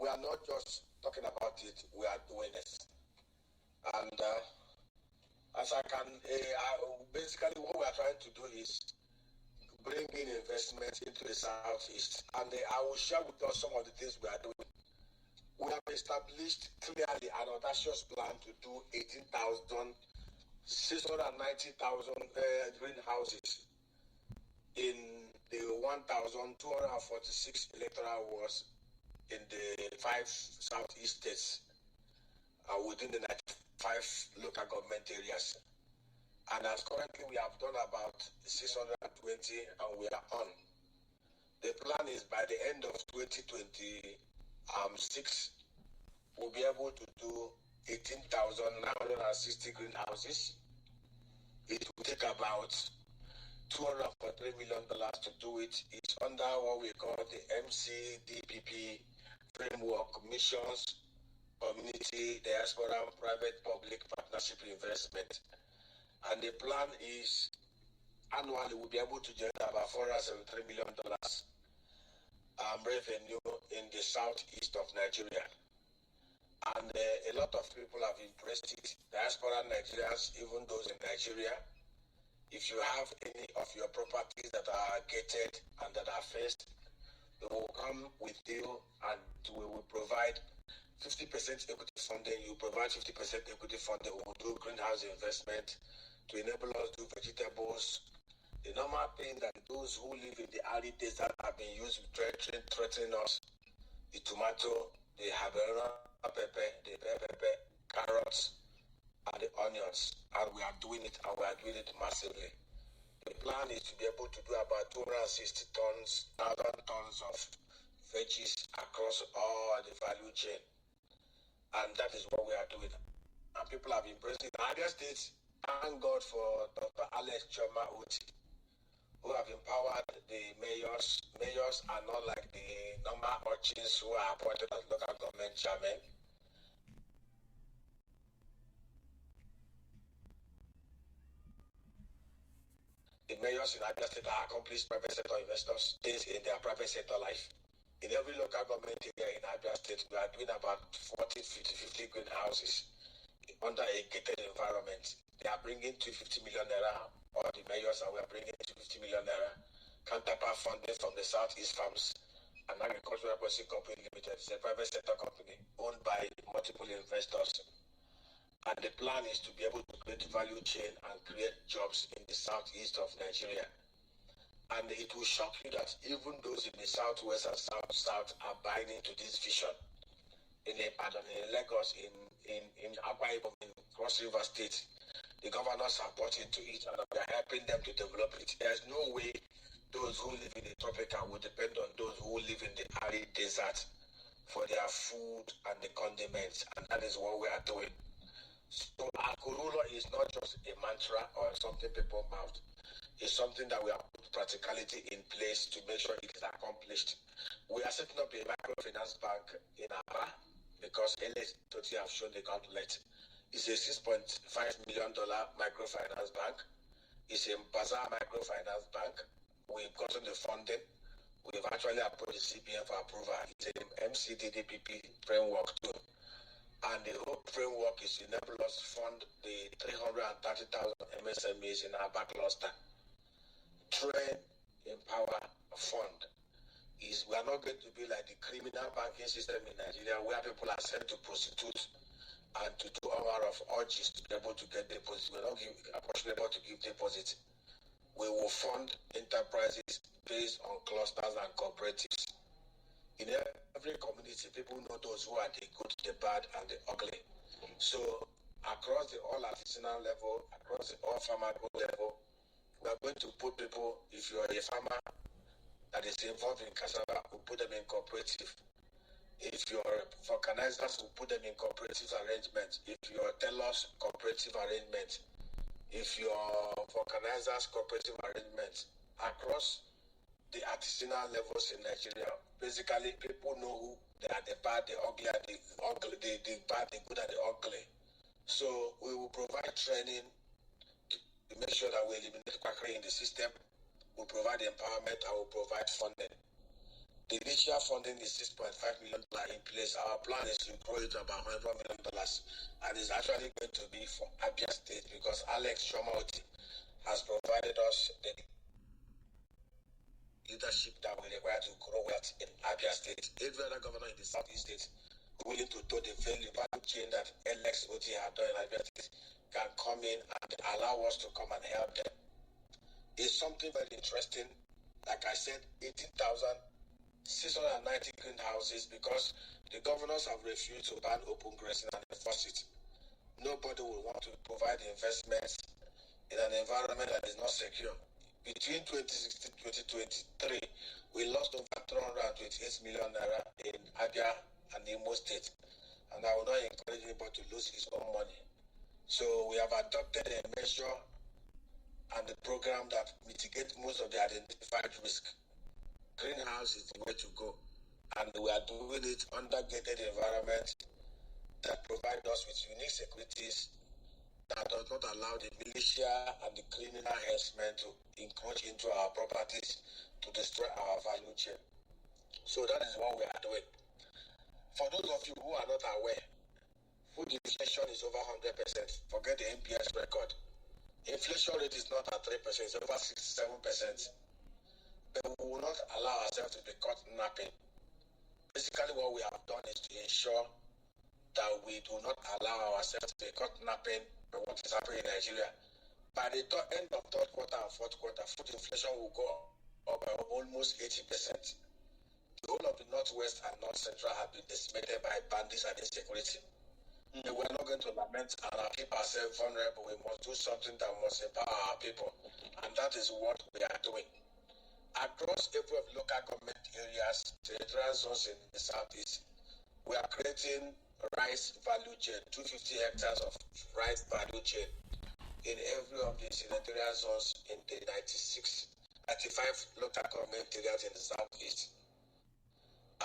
we are not just talking about it, we are doing it. And as I can, basically what we are trying to do is bring in investment into the Southeast. And I will share with us some of the things we are doing. We have established clearly an audacious plan to do 690,000 greenhouses in the 1,246 electoral wards in the 5 Southeast states within the 95 local government areas. And as currently we have done about 620 and we are on. The plan is by the end of 2026, we'll be able to do 18,960 greenhouses. It will take about $243 million to do it. It's under what we call the MCDPP framework, missions, community, diaspora, private, public partnership investment. And the plan is annually we'll be able to generate about $473 million revenue in the southeast of Nigeria. And a lot of people have impressed it, diaspora Nigerians, even those in Nigeria. If you have any of your properties that are gated and that are fenced, we will come with you and we will provide 50% equity funding. You provide 50% equity funding. We will do greenhouse investment to enable us to do vegetables. The normal thing that those who live in the arid desert have been used with threatening us, the tomato, the habanero pepper, the bell pepper, carrots, and the onions. And we are doing it, and we are doing it massively. The plan is to be able to do about 260,000 tons of veggies across all the value chain. And that is what we are doing. And people have embraced it. Other states, thank God for Dr. Alex Choma Uti, who have empowered the mayors. Mayors are not like the normal urchins who are appointed as local government chairmen. The mayors in Abia State are accomplished private sector investors, things in their private sector life. In every local government area in Abia State, we are doing about 40, 50 greenhouses under a gated environment. They are bringing 250 million naira, or the mayors, and we are bringing 250 million naira counterpart funding from the Southeast Farms and Agricultural Processing Company Limited. It's a private sector company owned by multiple investors. And the plan is to be able to create value chain and create jobs in the southeast of Nigeria. And it will shock you that even those in the southwest and south are buying into this vision. In Ibadan, in Lagos, in Akwa Ibom, in Cross River State, the governors are bought into it and we are helping them to develop it. There's no way those who live in the tropical will depend on those who live in the arid desert for their food and the condiments, and that is what we are doing. So Akurulo is not just a mantra or something people mouth. It's something that we have put practicality in place to make sure it is accomplished. We are setting up a microfinance bank in Aba because LS Toti have shown they can't let. It's a $6.5 million microfinance bank. It's a Bazaar microfinance bank. We've gotten the funding. We've actually approached the CBN for approval. It's an MCDDPP framework too. And the whole framework is to enable us to fund the 330,000 MSMEs in our back cluster. Train, empower, fund. is we are not going to be like the criminal banking system in Nigeria where people are sent to prostitute and to do all manner of urges to be able to get deposits. We're not able to give deposits. We will fund enterprises based on clusters and cooperatives. In every community, people know those who are the good, the bad, and the ugly. So across the all artisanal level, across the all farmer level, we are going to put people, if you are a farmer that is involved in cassava, we'll put them in cooperative. If you're vulcanizers, we'll put them in cooperative arrangements. If you're tellers, cooperative arrangements. If you're vulcanizers, cooperative arrangements. Across the artisanal levels in Nigeria, basically people know who they are, the bad, the ugly, and the bad, the good, and the ugly. So we will provide training to make sure that we eliminate quackery in the system. We'll provide empowerment and we'll provide funding. The initial funding is $6.5 million in place. Our plan is to grow it to about $100 million, and it's actually going to be for Abia State because Alex Shomauti has provided us the leadership that we require to grow wealth in Abia State. Every other governor in the Southeast State willing to do the value chain that Alex Oti had done in Abia State can come in and allow us to come and help them. It's something very interesting. Like I said, 18,690 greenhouses because the governors have refused to ban open grazing and enforce it. Nobody will want to provide investments in an environment that is not secure. Between 2016 and 2023, we lost over 328 million naira in Abia and Imo State. And I will not encourage anybody to lose his own money. So we have adopted a measure and a program that mitigates most of the identified risk. Greenhouse is the way to go. And we are doing it under gated environment that provide us with unique securities that does not allow the militia and the criminal herdsmen to encroach into our properties to destroy our value chain. So that is what we are doing. For those of you who are not aware, food inflation is over 100%. Forget the NPS record. Inflation rate is not at 3%, it's over 67%. But we will not allow ourselves to be caught napping. Basically, what we have done is to ensure that we do not allow ourselves to be caught napping by what is happening in Nigeria. By the end of third quarter and fourth quarter, food inflation will go up by almost 80%. The whole of the Northwest and North Central have been decimated by bandits and insecurity. And we're not going to lament and keep ourselves vulnerable. We must do something that must empower our people. And that is what we are doing. Across every of local government areas, territorial zones in the Southeast, we are creating rice value chain, 250 hectares of rice value chain in every of the senatorial zones in the 95 local government areas in the Southeast.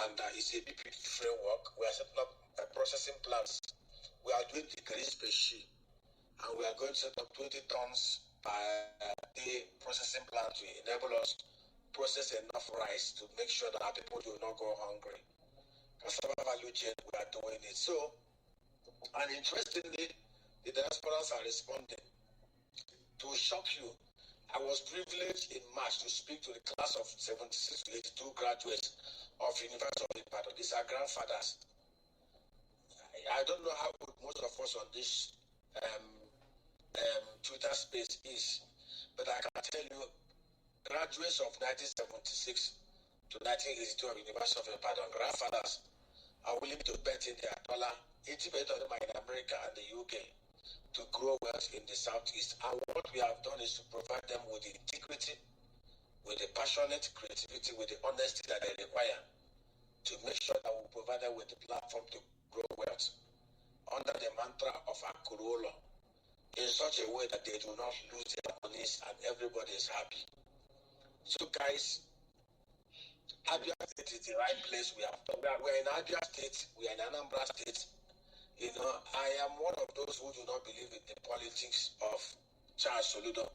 And it's a BPP framework. We are setting up processing plants. We are doing degrees per sheet, and we are going to set up 20 tons per day processing plant to enable us to process enough rice to make sure that our people do not go hungry. Cassava value chain, we are doing it. So, and interestingly, the diasporas are responding. To shock you, I was privileged in March to speak to the class of 76 to 82 graduates of University of Ibadan. These are grandfathers. I don't know how good most of us on this Twitter space is, but I can tell you, graduates of 1976 to 1982 of University of Ibadan, grandfathers are willing to bet in their dollar, 80% of them are in America and the UK, to grow wealth in the Southeast. And what we have done is to provide them with the integrity, with the passionate creativity, with the honesty that they require to make sure that we provide them with the platform to grow wealth under the mantra of Akuruolo in such a way that they do not lose their monies and everybody is happy. So guys, Abia State is the right place. We're in Abia State, we are in Anambra State. You know, I am one of those who do not believe in the politics of Charles Soludo.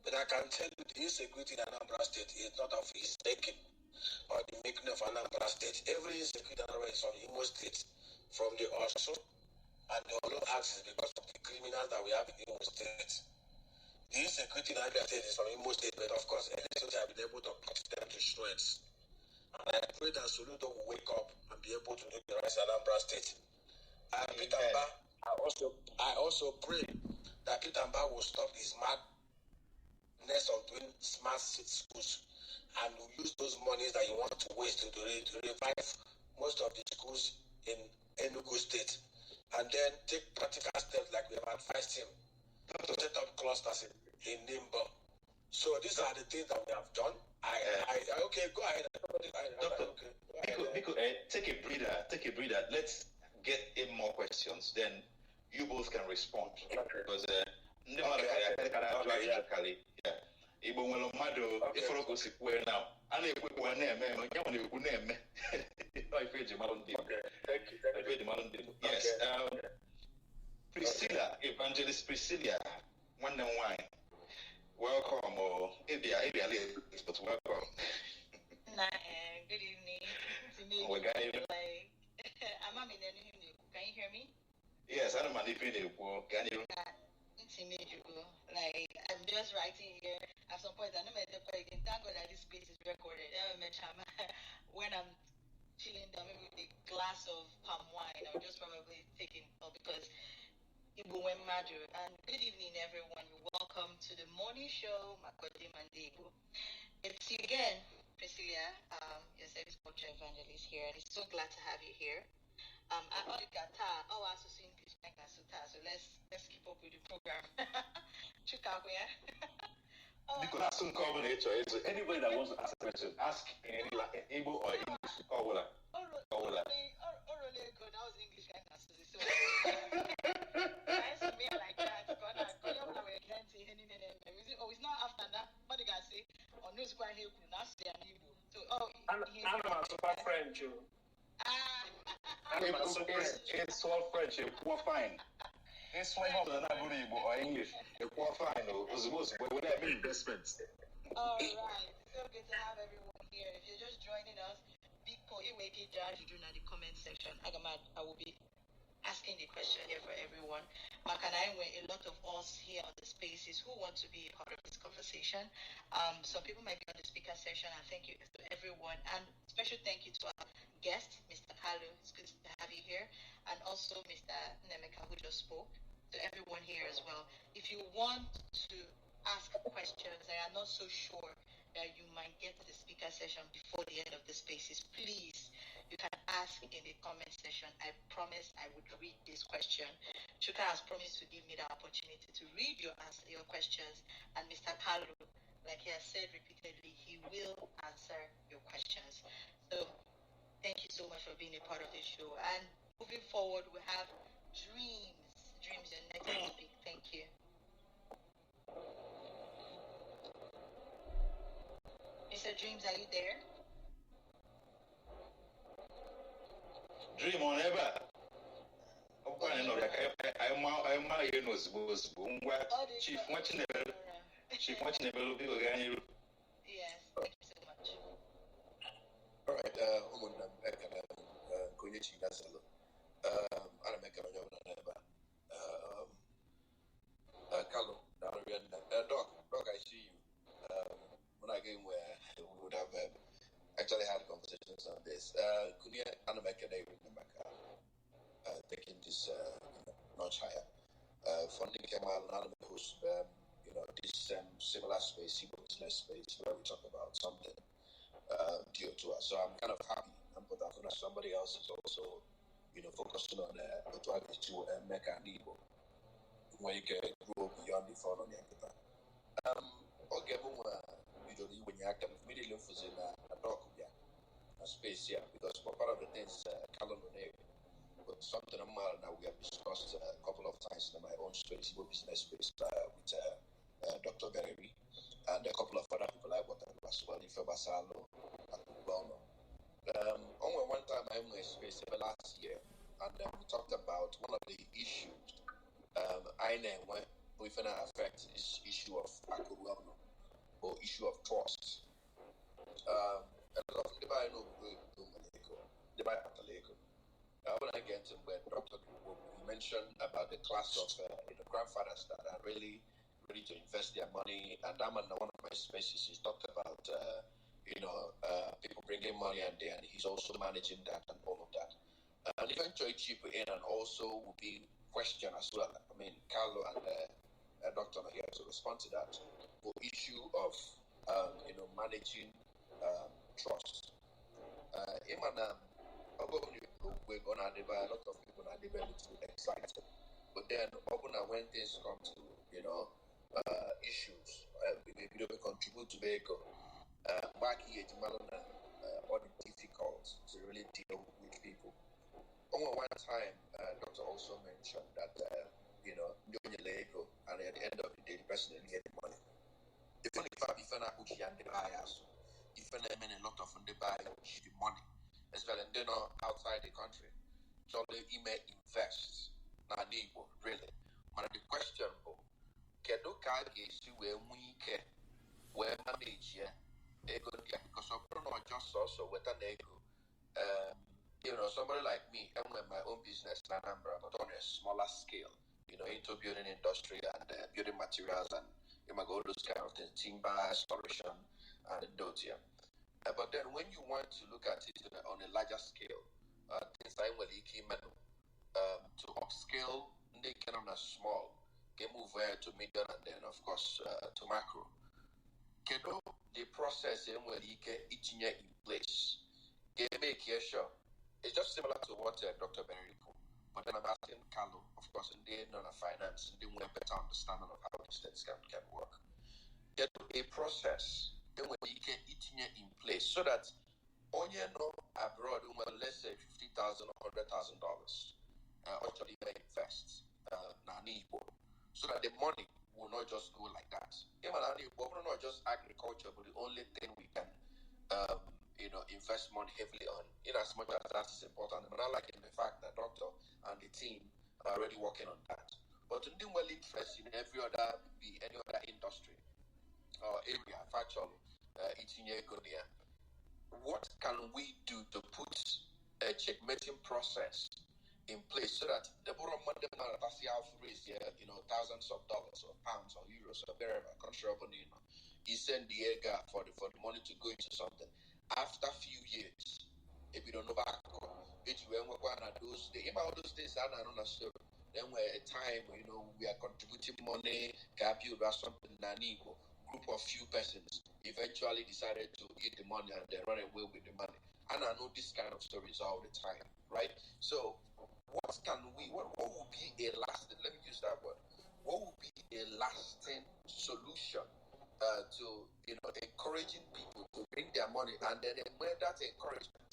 But I can tell you the insecurity in Anambra State is not of his making or the making of Anambra State. Every insecurity in Anambra is from Imo State, from the Osun and the Olo axis because of the criminals that we have in Imo State. The insecurity in Abia State is from Imo State, but of course, elections have been able to cut them to shreds. And I pray that Soludo will wake up and be able to do the rest of Anambra State. Peter Mba, I also pray that Peter Mba will stop his madness of doing smart schools and will use those monies that you want to waste to revive most of the schools in Enugu State, and then take practical steps like we have advised him to set up clusters in Nimbo. So these are the things that we have done. Okay, go ahead. Doctor, take a breather. Let's get in more questions. Then you both can respond. Because Igbo nwere mmadụ ifuru ka o si kwue na a na-ekwekwu na-eme onye na-ekwu na-eme ife eji mara ndị Igbo. Yes, Priscilla, Evangelist Priscilla, nwanne m nwanyị, welcome. Ịbịa late, but welcome. Good evening. Can you hear me? Yes, I don't mind if you do. Can you? Like, I'm just writing here. At some point, I know my thank God that this space is recorded. When I'm chilling down maybe with a glass of palm wine, I'll just probably take it because Igbo went madu. And good evening, everyone. Welcome to the morning show, Makodim and Igbo. It's you again, Priscilla, your service culture evangelist here, and it's so glad to have you here. I already got also see English so let's keep up with the program. Because soon combinator is anybody that wants to ask a question, ask in any Igbo or English. It's not after that. What you guys say? On news quite here, now say an Igbo. So I'm a super French. It's all French. We're fine. It's fine more than Igbo or English. We're fine. What I mean investments. All right. So good to have everyone here. If you're just joining us, big call you wake it down in the comment section. I will be asking the question here for everyone. Makanai, where a lot of us here on the spaces who want to be a part of this conversation. Some people might be on the speaker session, and thank you to everyone. And special thank you to our guest, Mr. Kalu. It's good to have you here. And also Mr. Nemeka, who just spoke. To everyone here as well. If you want to ask questions and are not so sure that you might get to the speaker session before the end of the spaces, please, you can ask in the comment section. I promise I would read this question. Chuka has promised to give me the opportunity to read your questions, and Mr. Kalu, like he has said repeatedly, he will answer your questions. So thank you so much for being a part of this show. And moving forward, we have Dreams, your next topic. Thank you. Mr. Dreams, are you there? Dream on ever. Chief watching the Yes, thank you so much. All right, Carlo, Doc, I see you. When I came where we would have actually had conversations on this. Could you make a day taking this notch higher? Funding came out and host this similar space, business space where we talk about something dear to us. So I'm kind of happy. But I feel that somebody else is also focusing on what to make an Igbo where you can grow beyond the phone on the computer. Okay, usually when you act immediately in a dock, a space here, because part of the things calendar but something that we have discussed a couple of times in my own space, business space with Dr. Berry and a couple of other people like what as well, Ife Basalo and Bono. Only one time I went to space last year, and we talked about one of the issues I know when affect this issue of Akuruano or issue of trust. A lot of the buy no the buy Pataleko. When I get to where Dr. He mentioned about the class of grandfathers that are really ready to invest their money, and I'm on one of my spaces. He talked about people bringing money and there, and he's also managing that and all of that. And eventually chip in and also will be question as well. I mean, Carlo and Dr. here to respond to that for issue of managing trust. We're gonna have a lot of people are developing excited, but then when things come to issues, we contribute to vehicle. Back here, all the difficult to really deal with people. One time, Doctor also mentioned that Lego, and at the end of the day, the person didn't get the money. If I a lot of them buy the money, especially outside the country, so they email invest. Now, Igbo, really. But the question, Kedoka is where we can manage because I'm not just also with an ego. Somebody like me, I'm with my own business, but on a smaller scale, into building industry and building materials and go those kind of things, timber, restoration, and those, yeah. But then when you want to look at it on a larger scale, things like to upscale, naked on a small, can move to medium and then of course to macro. The process in place. Make sure. It's just similar to what Dr. Berry put. But then I'm asking Carlo, of course, and they know finance, and they want a better understanding of how these things can work. Get a process in in place so that abroad, let's say $50,000 or $100,000, actually invest so that the money will not just go like that. Not just agriculture, but the only thing we can invest money heavily on, in as much as that is important. And I like the fact that Doctor and the team are already working on that. But to do well interest in any other industry or area, factually, what can we do to put a checkmating process in place so that the bottom money raise thousands of dollars or pounds or euros or wherever country he send the air for the money to go into something. After a few years, if you don't know back, those days are not necessary. Then we're a time we are contributing money, build or something group of few persons eventually decided to eat the money and they run away with the money. And I know this kind of stories all the time, right? So what will be a lasting, let me use that word, what will be a lasting solution to encouraging people to bring their money, and then when that encouragement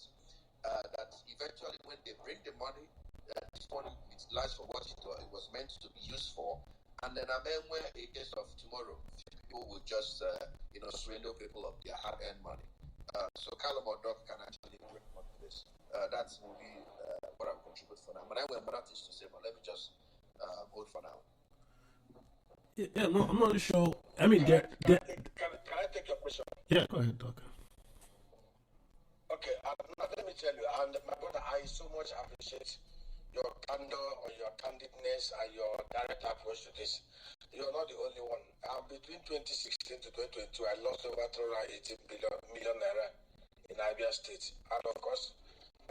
that eventually when they bring the money, this money is utilized for what it was meant to be used for, and then when a case of tomorrow people will just swindle people of their hard-earned money. So Callum or Doc can actually bring on this. That's will be what I'll contribute for now. But I have more things to say, but let me just hold for now. Yeah, no, I'm not sure. I mean, can I take your question? Yeah, go ahead, Doc. Okay, let me tell you, and my brother, I so much appreciate your candor or your candidness and your direct approach to this. You're not the only one. Between 2016 to 2022, I lost over 380 million naira in Abia State. And of course,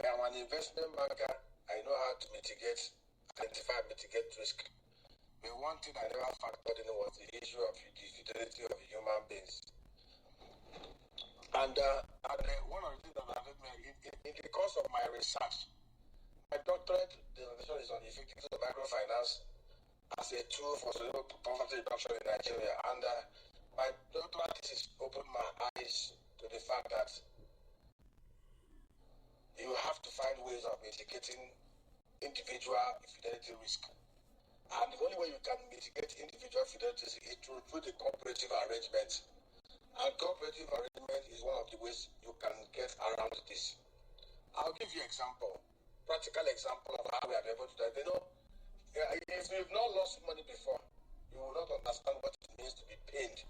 I am an investment banker. I know how to identify, mitigate risk. The one thing I never factored in was the issue of the fidelity of human beings. And one of the things that I did in the course of my research, my doctorate dissertation is on the effectiveness of microfinance as a tool for poverty reduction in Nigeria. And my doctorate thesis opened my eyes to the fact that you have to find ways of mitigating individual fidelity risk. And the only way you can mitigate individual fidelity is through the cooperative arrangement. And cooperative arrangement is one of the ways you can get around this. I'll give you practical example of how we are able to do that. If you've not lost money before, you will not understand what it means to be paid.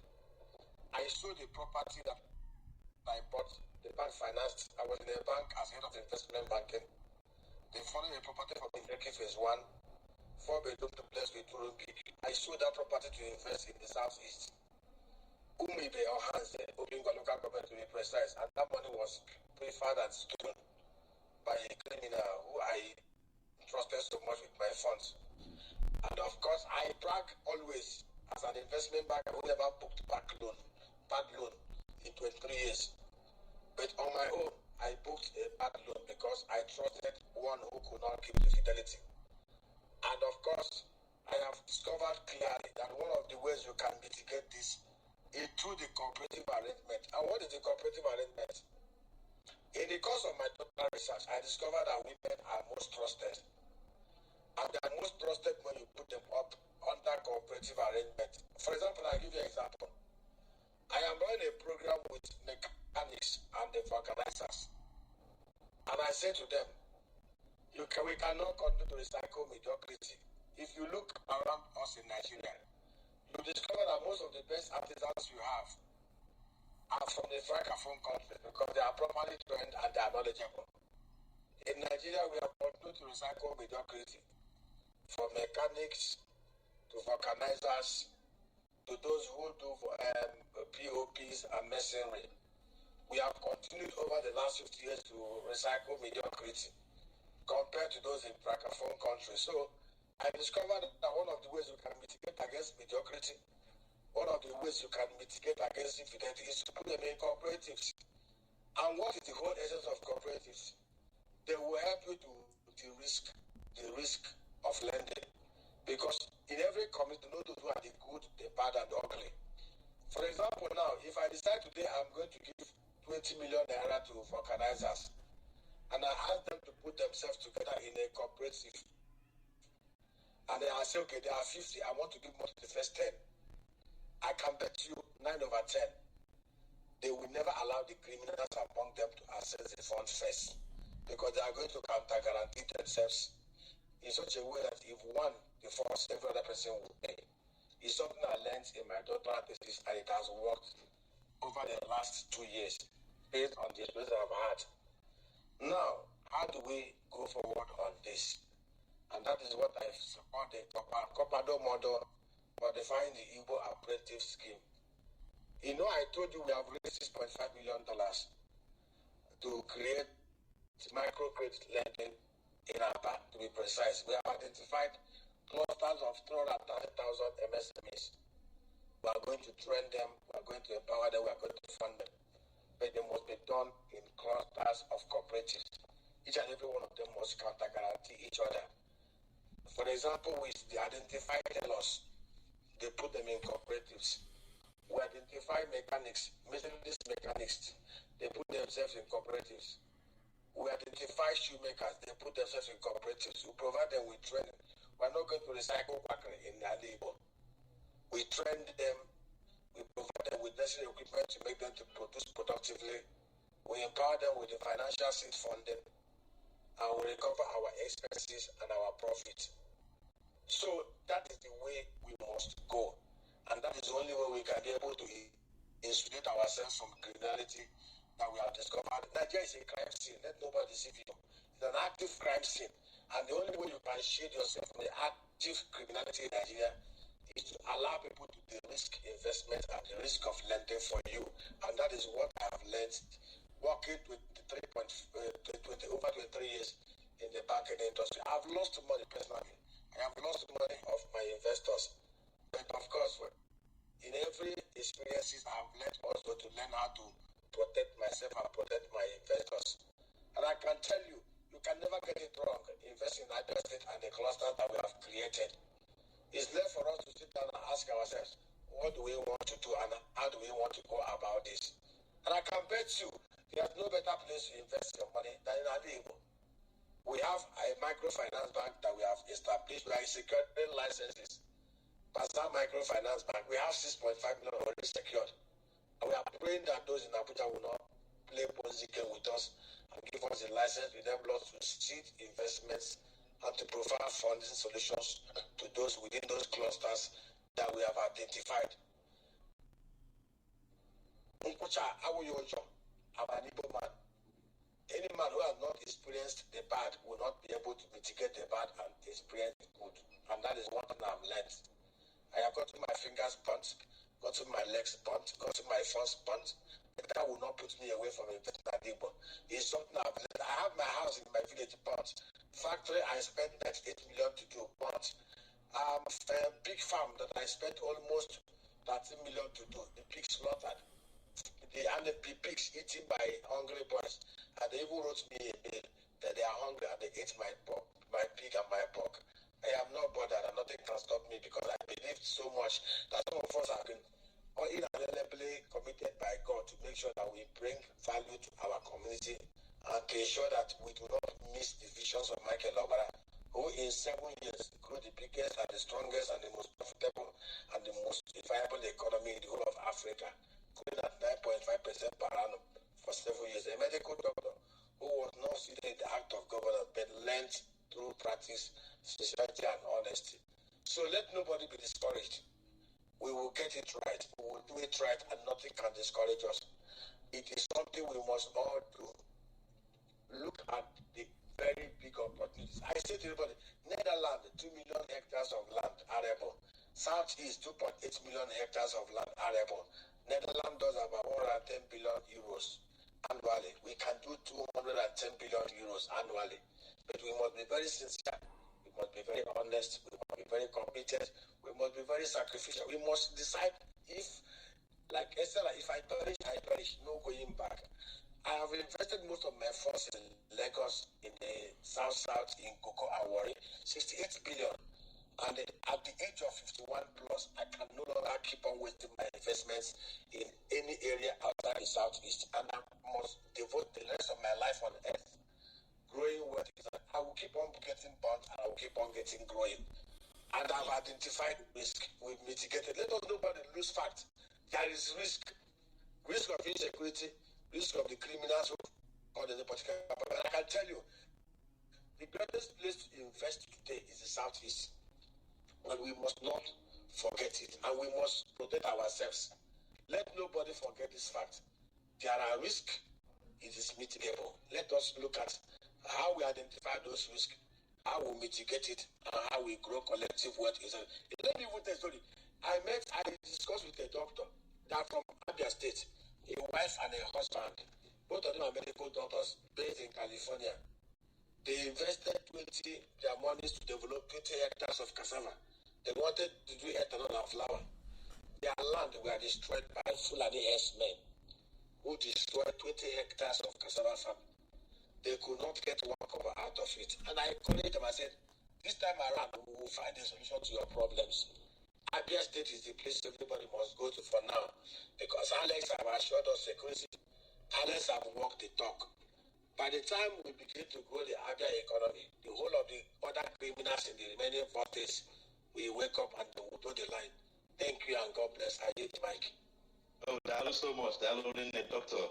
I sold a property that I bought, the bank financed. I was in a bank as head of investment banking. They followed a property from Indeki Phase 1, 4-bedroom duplex with 2 room. I sold that property to invest in the southeast. Umibe or Hanse, Obingo local government to be precise, and that money was preferred and stolen by a criminal who I trusted so much with my funds. And of course, I brag always as an investment banker who never booked bad loan in 23 years. But on my own, I booked a bad loan because I trusted one who could not keep the fidelity. And of course, I have discovered clearly that one of the ways you can mitigate this is through the cooperative arrangement. And what is the cooperative arrangement? In the course of my total research, I discovered that women are most trusted. And they are most trusted when you put them up under cooperative arrangement. For example, I'll give you an example. I am running a program with mechanics and the vulcanizers. And I say to them, we cannot continue to recycle mediocrity. If you look around us in Nigeria, you discover that most of the best artisans you have are from the francophone countries because they are properly trained and they are knowledgeable. In Nigeria, we have continued to recycle mediocrity, from mechanics to vulcanizers to those who do POPs and masonry. We have continued over the last 50 years to recycle mediocrity compared to those in francophone countries. So I discovered that one of the ways you can mitigate against mediocrity, one of the ways you can mitigate against infidelity is to put them in cooperatives. And what is the whole essence of cooperatives? They will help you to de-risk the risk of lending. Because in every community, you know those who are the good, the bad, and the ugly. For example, now, if I decide today I'm going to give 20 million naira to vulcanizers, and I ask them to put themselves together in a cooperative, and then I say, okay, there are 50, I want to give more to the first 10. I can bet you 9 over 10, they will never allow the criminals among them to access the funds first, because they are going to counter-guarantee themselves in such a way that if one defaults, every other person will pay. It's something I learned in my doctoral thesis, and it has worked over the last 2 years based on the experience I've had. Now, how do we go forward on this? And that is what I support the Copado model modifying the Igbo apprentice scheme. You know, I told you we have raised $6.5 million to create microcredit lending in Aba, to be precise. We have identified clusters of 330,000 MSMEs. We are going to train them, we are going to empower them, we are going to fund them. But they must be done in clusters of cooperatives. Each and every one of them must counter-guarantee each other. For example, with the identified tellers, they put them in cooperatives. We identify mechanics, Mercedes mechanics, they put themselves in cooperatives. We identify shoemakers, they put themselves in cooperatives. We provide them with training. We're not going to recycle quackery in their labor. We train them, we provide them with necessary equipment to make them to produce productively. We empower them with the financial seed funding, and we recover our expenses and our profit. So that is the way we must go. And that is the only way we can be able to insulate ourselves from criminality that we have discovered. Nigeria is a crime scene. Let nobody deceive you. It's an active crime scene. And the only way you can shield yourself from the active criminality in Nigeria is to allow people to de-risk investment and the risk of lending for you. And that is what I have learned working with over 23 years in the banking industry. I've lost money personally. I have lost money of my investors. But of course, in every experiences, I've learned also to learn how to protect myself and protect my investors. And I can tell you, you can never get it wrong. Invest in Nigeria State and the clusters that we have created. It's left for us to sit down and ask ourselves, what do we want to do and how do we want to go about this? And I can bet you, there's no better place to invest your money than in Igbo. We have a microfinance bank that we have established. We are securing licenses. Bazaar Microfinance Bank, we have 6.5 million already secured. And we are praying that those in Abuja will not play political with us and give us a license with them to seed investments and to provide funding solutions to those within those clusters that we have identified. Unkucha, I'm an Igbo man. Any man who has not experienced the bad will not be able to mitigate the bad and experience the good. And that is one thing I've learned. I have gotten my fingers burnt. gotten my legs burnt, gotten my first burnt. That will not put me away from investing at Igbo. It's something I've learned. I have my house in my village burnt. Factory I spent 98 million to do burnt. A big farm that I spent almost 13 million to do. The pigs slaughtered. And the pigs eaten by hungry boys. And they even wrote me a bill that they are hungry and they ate my pig and my pork. I am not bothered and nothing can stop me because I believed so much that some of us have been inalienably committed by God to make sure that we bring value to our community and to ensure that we do not miss the visions of Michael Obara, who in 7 years grew the biggest and the strongest and the most profitable and the most viable economy in the whole of Africa, growing at 9.5% per annum for 7 years. A medical doctor who was not seated in the act of governance but learned through practice, sincerity and honesty. So let nobody be discouraged. We will get it right. We will do it right and nothing can discourage us. It is something we must all do. Look at the very big opportunities. I say to everybody, Netherlands, 2 million hectares of land arable. Southeast, 2.8 million hectares of land arable. Netherlands does about 110 billion euros annually. We can do 210 billion euros annually. But we must be very sincere. We must be very honest. We must be very committed. We must be very sacrificial. We must decide if, like Esther, if I perish, no going back. I have invested most of my funds in Lagos, in the South, in Cocoa and Warri, 68 billion. And at the age of 51 plus, I can no longer keep on wasting my investments in any area outside the Southeast. And I must devote the rest of my life on earth growing what is. I will keep on getting burnt and I will keep on getting growing. And I've identified risk. We've mitigated. Let us nobody lose fact. There is risk. Risk of insecurity, risk of the criminals or the political. But I can tell you, the greatest place to invest today is the Southeast. And we must not forget it. And we must protect ourselves. Let nobody forget this fact. There are risks. It is mitigable. Let us look at how we identify those risks, how we mitigate it, and how we grow collective wealth. Let me even tell you a story. I discussed with a doctor that from Abia State, a wife and a husband, both of them are medical doctors based in California. They invested their monies to develop 20 hectares of cassava. They wanted to do ethanol and flour. Their land were destroyed by Fulani S-men who destroyed 20 hectares of cassava farm. They could not get one cover out of it. And I encouraged them, I said, this time around, we will find a solution to your problems. Abia State is the place everybody must go to for now. Because Alex have assured us security. Alex have walked the talk. By the time we begin to grow the Abia economy, the whole of the other criminals in the remaining 4 states will wake up and they will do the line. Thank you and God bless. I hate Mike. Oh, that was so much. That was in the doctor.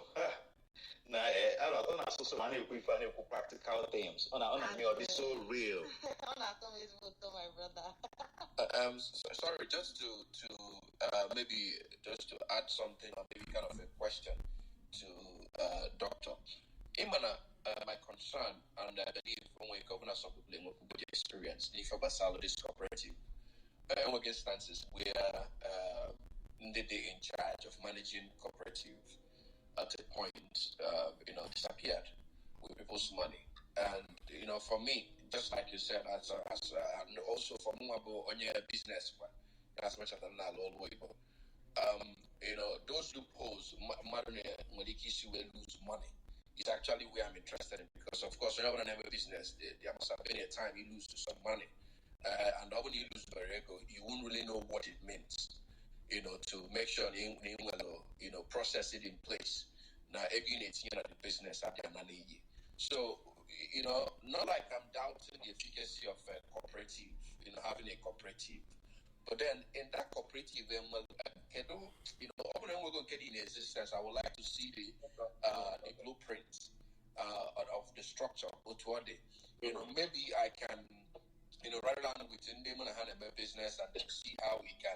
Now, I don't know. So many people practical things. On this so real. My brother. Sorry, just to maybe just to add something or maybe kind of a question to Doctor Imana. My concern and I believe when we govern some people in what experience, the Fabasalo this cooperative, instances where they in charge of managing cooperative at a point, disappeared with people's money. And, for me, just like you said, and also for Mumabo on your business, as much as I'm not all way, those loopholes, Maliki will lose money. It's actually where I'm interested in because, of course, whenever I have a business, there must have been a time you lose some money. And when you lose Barrego, you won't really know what it means, to make sure you process it in place. Now, every the business at the end. So, not like I'm doubting the efficacy of a cooperative, having a cooperative. But then in that cooperative, we're going to get in existence. I would like to see the blueprint of the structure. Maybe I can, rather than within them and hand a business and then see how we can,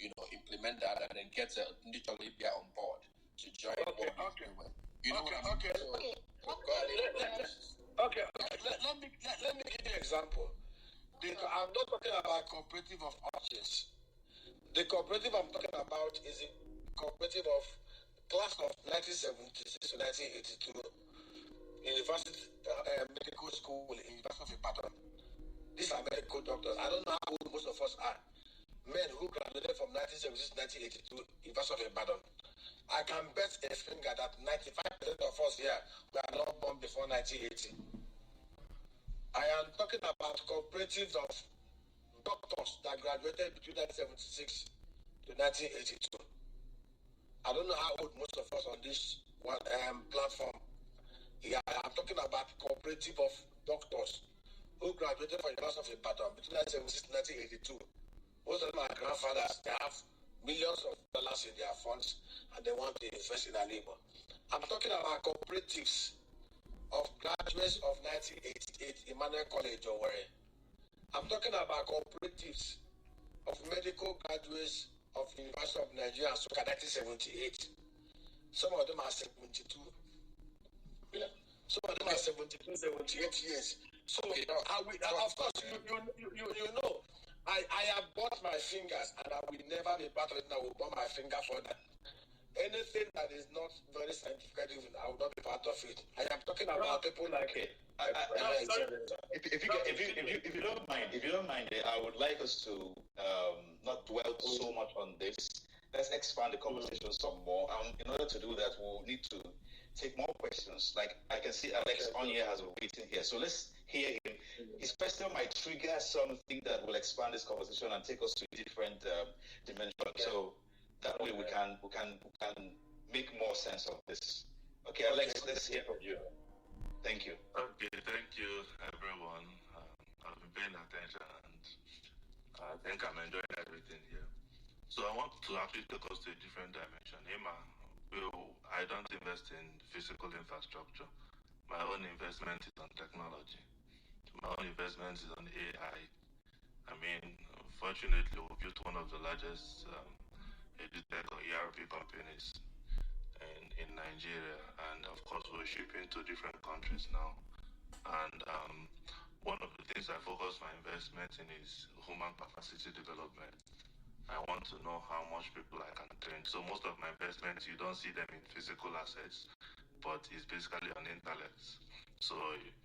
implement that and then get literally be on board to join. Okay. Let me give you an example. I'm not talking about cooperative of auctions. The cooperative I'm talking about is a cooperative of class of 1976 to 1982, University Medical School in University of Ibadan. These are medical doctors. I don't know how old most of us are. Men who graduated from 1976 to 1982, University of Ibadan. I can bet a finger that 95% of us here were not born before 1980. I am talking about cooperatives of doctors that graduated between 1976 to 1982. I don't know how old most of us on this one platform. Yeah, I'm talking about cooperative of doctors who graduated from the University of Ibadan between 1976 and 1982. Most of them are grandfathers. They have millions of dollars in their funds and they want to invest in a labor. I'm talking about cooperatives of graduates of 1988, Emmanuel College or where. I'm talking about cooperatives of medical graduates of University of Nigeria, Suka 1978. Some of them are 72. Some of them are 72, 78 years. So, of course, you know, I have burnt my fingers and I will never be part of it. I will burn my finger for that. Anything that is not very scientific, I will not be part of it. I am talking about people like it. If you don't mind, I would like us to not dwell so much on this. Let's expand the conversation some more. And in order to do that, we'll need to take more questions. Like I can see Alex on here has a waiting here. So let's hear him. His question might trigger something that will expand this conversation and take us to a different dimension. So that way we can make more sense of this. Okay, Alex, let's hear from you. Thank you. Okay, thank you, everyone. I've been paying attention and I think I'm enjoying everything here. So I want to actually take us to a different dimension. Emma, I don't invest in physical infrastructure. My own investment is on technology. My own investment is on AI. I mean, fortunately, we built one of the largest edutech or ERP companies in Nigeria, and of course we're shipping to different countries now. And one of the things I focus my investment in is human capacity development. I want to know how much people I can train. So most of my investments, you don't see them in physical assets, but it's basically on intellect. So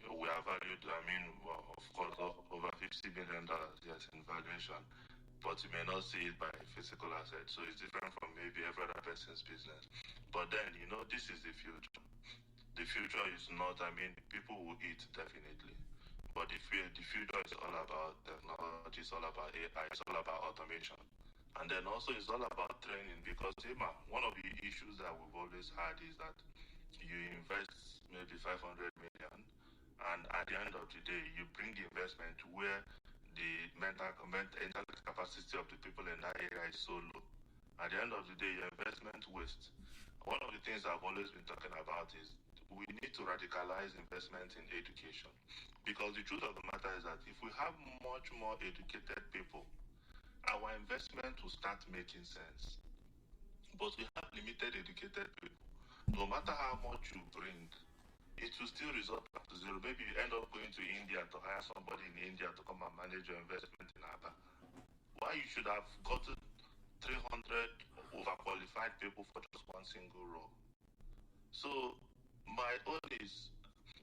we are valued, of course, over $50 billion, yes, in valuation, but you may not see it by physical assets. So it's different from maybe every other person's business. But then, this is the future. The future is not, people will eat definitely. But the future is all about technology, it's all about AI, it's all about automation. And then also it's all about training, because one of the issues that we've always had is that you invest maybe 500 million, and at the end of the day, you bring the investment where the mental capacity of the people in that area is so low. At the end of the day, your investment waste. One of the things I've always been talking about is we need to radicalize investment in education, because the truth of the matter is that if we have much more educated people, our investment will start making sense. But we have limited educated people. No matter how much you bring, it will still result back to zero. Maybe you end up going to India to hire somebody in India to come and manage your investment in Aba. Why you should have gotten 300 overqualified people for just one single role. So my own is,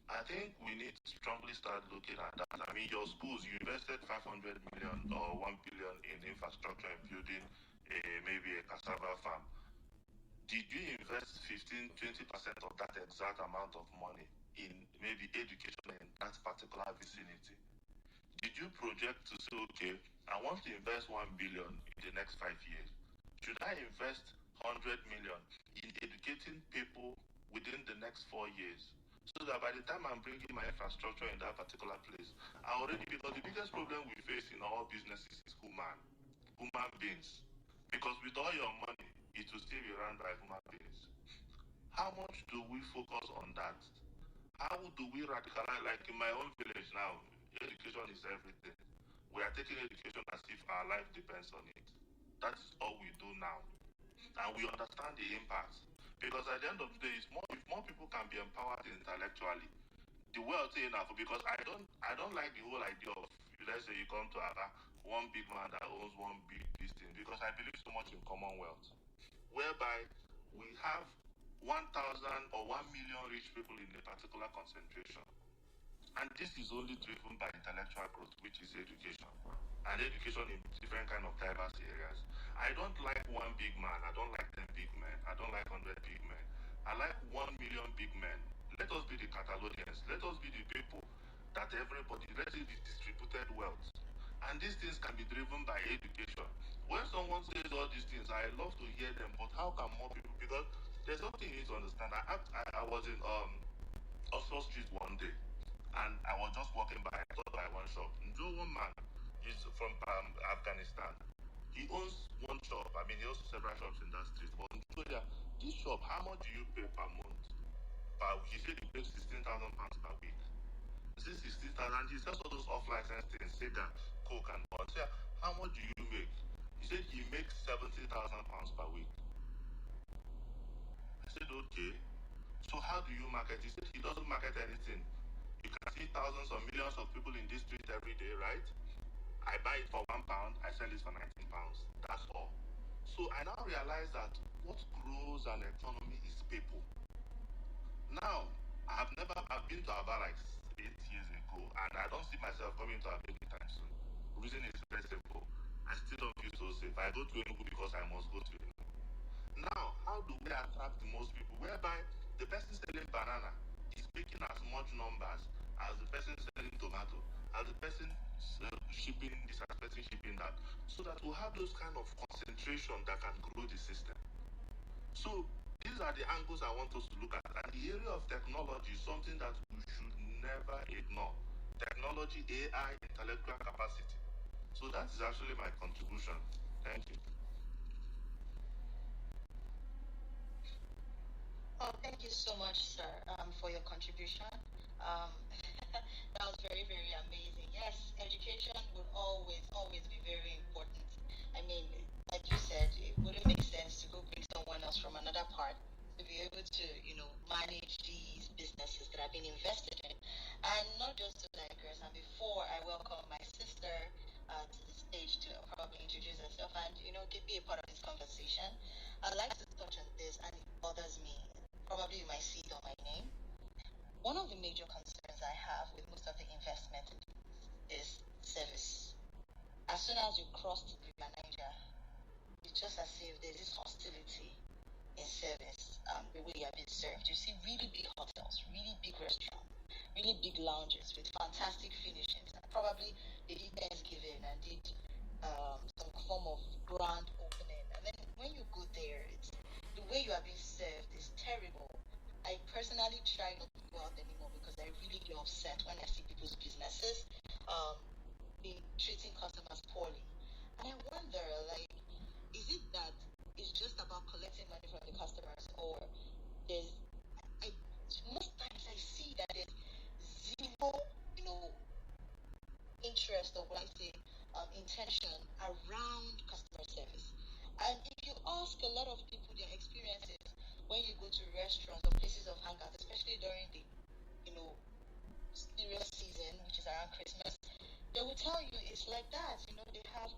I think we need to strongly start looking at that. Your schools, you invested 500 million or 1 billion in infrastructure and building maybe a cassava farm. Did you invest 15-20% of that exact amount of money in maybe education in that particular vicinity? Did you project to say, okay, I want to invest 1 billion in the next 5 years? Should I invest 100 million in educating people within the next 4 years? So that by the time I'm bringing my infrastructure in that particular place, because the biggest problem we face in all businesses is human beings. Because with all your money, it will still be run by human beings. How much do we focus on that? How do we radicalize? Like in my own village now, education is everything. We are taking education as if our life depends on it. That is all we do now. And we understand the impact. Because at the end of the day, if more people can be empowered intellectually, the wealth enough. Because I don't like the whole idea of, let's say you come to Aba, one big man that owns one big this thing, because I believe so much in Commonwealth, whereby we have 1,000 or 1 million rich people in a particular concentration. And this is only driven by intellectual growth, which is education. And education in different kind of diverse areas. I don't like one big man. I don't like 10 big men. I don't like 100 big men. I like 1 million big men. Let us be the Catalonians. Let us be the people that everybody, let it be distributed wealth. And these things can be driven by education. When someone says all these things, I love to hear them, but how can more people? Because there's something you need to understand. I was in Oxford Street one day, and I was just walking by. I thought by one shop. One man is from Afghanistan. He owns one shop. I mean, he owns several shops in that street. But this shop, how much do you pay per month? He said he pays 16,000 pounds per week. This is 16,000. He sells all those off-license things, cigar, coke, and all. So, how much do you make? He said he makes 70,000 pounds per week. I said, okay. So how do you market? He said he doesn't market anything. You can see thousands or millions of people in this street every day, right? I buy it for £1, I sell it for £19. That's all. So I now realize that what grows an economy is people. Now, I've been to Aba like 8 years ago, and I don't see myself coming to Aba anytime soon. The reason is very simple. I still don't feel so safe. I go to Enugu because I must go to Enugu. Now, how do we attract most people? Whereby the person selling banana is making as much numbers as the person selling tomato, as the person shipping this, as person shipping that, so that we have those kind of concentration that can grow the system. So these are the angles I want us to look at. And the area of technology is something that we should never ignore. Technology, AI, intellectual capacity. So that is actually my contribution. Thank you. Oh, thank you so much, sir, for your contribution. That was very, very amazing. Yes, education would always, always be very important. I mean, like you said, it wouldn't make sense to go bring someone else from another part to be able to, manage these businesses that have been invested in. And not just to digress, and before I welcome my sister to the stage to probably introduce herself and, be a part of this conversation, I'd like to touch on this, and it bothers me. Probably you might see it on my name. One of the major concerns I have with most of the investment is service. As soon as you cross to River Niger, it's just as if there's this hostility in service, the way you have been served. You see really big hotels, really big restaurants, really big lounges with fantastic finishings. And probably they did Thanksgiving and did some form of grand opening. And then when you go there, it's the way you are being served is terrible. I personally try not to go out anymore because I really get upset when I see people's businesses being treating customers poorly. And I wonder, like, is it that it's just about collecting money from the customers, or there's most times I see that there's zero, interest, or what I say, intention around customer service. And if you ask a lot of people their experiences when you go to restaurants or places of hangout, especially during the, serious season, which is around Christmas, they will tell you it's like that. They have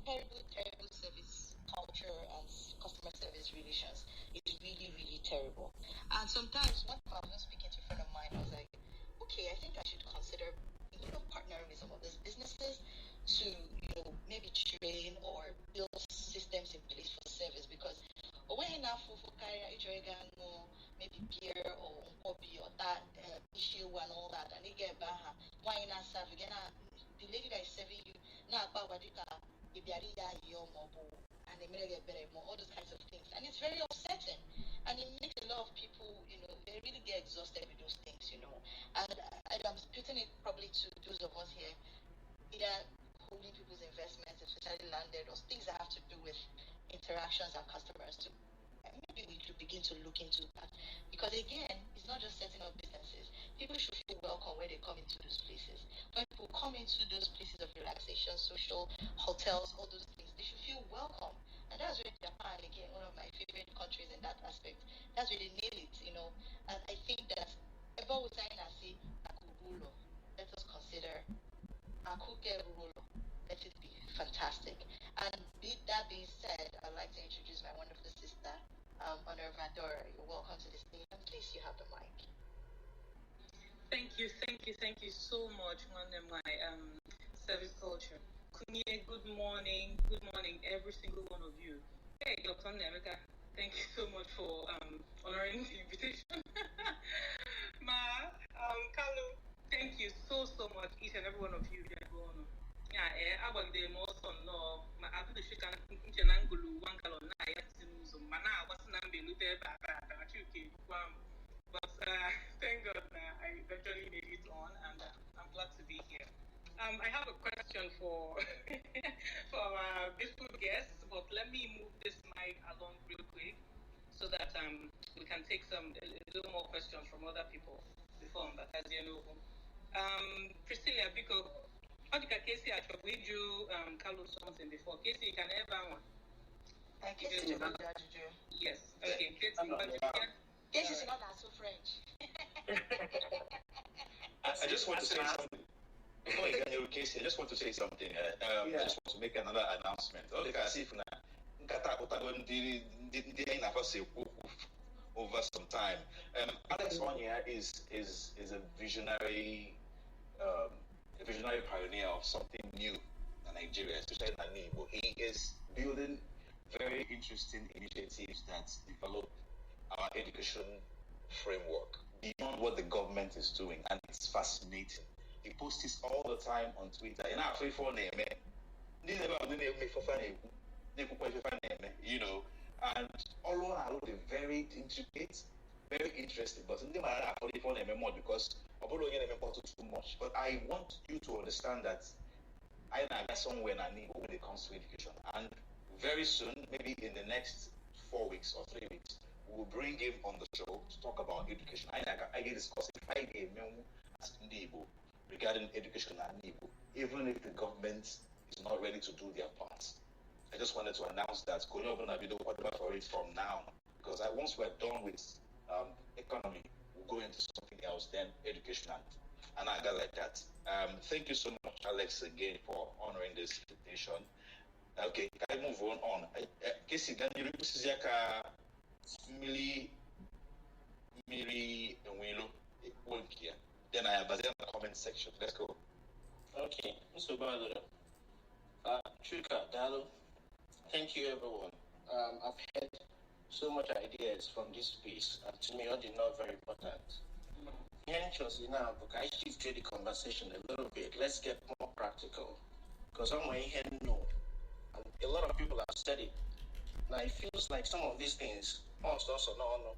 terrible, terrible service culture and customer service relations. It's really, really terrible. And sometimes, one time I was speaking to a friend of mine, I was like, okay, I think I should consider, partnering with some of these businesses to, maybe train or build systems in place for service, because when enough for maybe beer or coffee or that issue and all that, and you get back, why not serve again? The lady that is serving you now about what and they may get better more, all those kinds of things, and it's very upsetting, and it makes a lot of people, they really get exhausted with those things, and I'm putting it probably to those of us here, either holding people's investments, especially landed, or things that have to do with interactions and customers too. Maybe we should begin to look into that, because again, it's not just setting up businesses. People should feel welcome when they come into those places. When people come into those places of relaxation, social, hotels, all those things, they should feel welcome. And that's where Japan, again, one of my favorite countries in that aspect, that's where they nail it, And I think that about saying I say Akubulo, let us consider Akuke Rulo. Let going to be fantastic. And that being said, I'd like to introduce my wonderful sister, Honor Vandora. You're welcome to the station. Please, you have the mic. Thank you so much, one of my service culture. Kunye, good morning, every single one of you. Hey, Dr. Nemeka, thank you so much for honoring the invitation. Kalu, thank you so much, each and every one of you. Yeah, I was the most on no, my after the chicken, Inchanangulu, one gallon, I had to lose mana, what's an ambulance, but thank God I eventually made it on, and I'm glad to be here. I have a question for for our beautiful guests, but let me move this mic along real quick so that we can take a little more questions from other people before that, as you know. Priscilla, because how did Casey actually we do Carlos something before? Casey, you can ever one. Casey, yes. Okay. Casey is not so French. I just want to say something. Before you get your case, I just want to say something. I just want to make another announcement. All the guys, if over some time. Alex Onyia is a visionary pioneer of something new in Nigeria, especially in Igbo. He is building very interesting initiatives that develop our education framework beyond what the government is doing, and it's fascinating. He posts this all the time on Twitter. You know, and all around they're very intricate, very interesting. But more because too much. But I want you to understand that I got somewhere when it comes to education, and very soon, maybe in the next 4 weeks or 3 weeks, we will bring him on the show to talk about education. I get discussing Friday regarding education and Igbo, even if the government is not ready to do their part. I just wanted to announce that going open a video whatever for it from now, because once we're done with economy, we'll go into something else, then education and I got like that. Thank you so much, Alex, again for honoring this invitation. Okay, can I move on? Casey, can you repeat Yaka Miri and Willow? Then I have a comment section. Let's go. Okay, Mr. Badura. Chuka, Dalo. Thank you, everyone. I've had so much ideas from this piece, and to me, all they not very important. Now, I shifted the conversation a little bit. Let's get more practical, because I'm here no, and a lot of people have said it. Now it feels like some of these things, also no.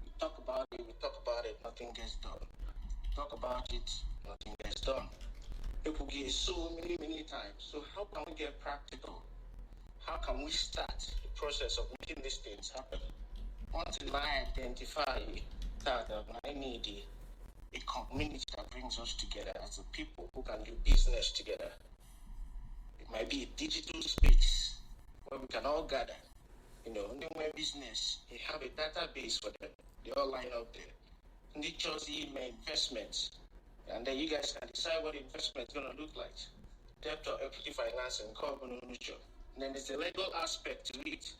We talk about it, nothing gets done. Talk about it, nothing gets done. People get so many times. So how can we get practical? How can we start the process of making these things happen? Until I identify that I need a community that brings us together as a people who can do business together. It might be a digital space where we can all gather. You know, anywhere business, they have a database for them. They all line up there. And they chose my investments. And then you guys can decide what the investment is going to look like. Debt or equity financing, carbon ownership. And then there's a legal aspect to it.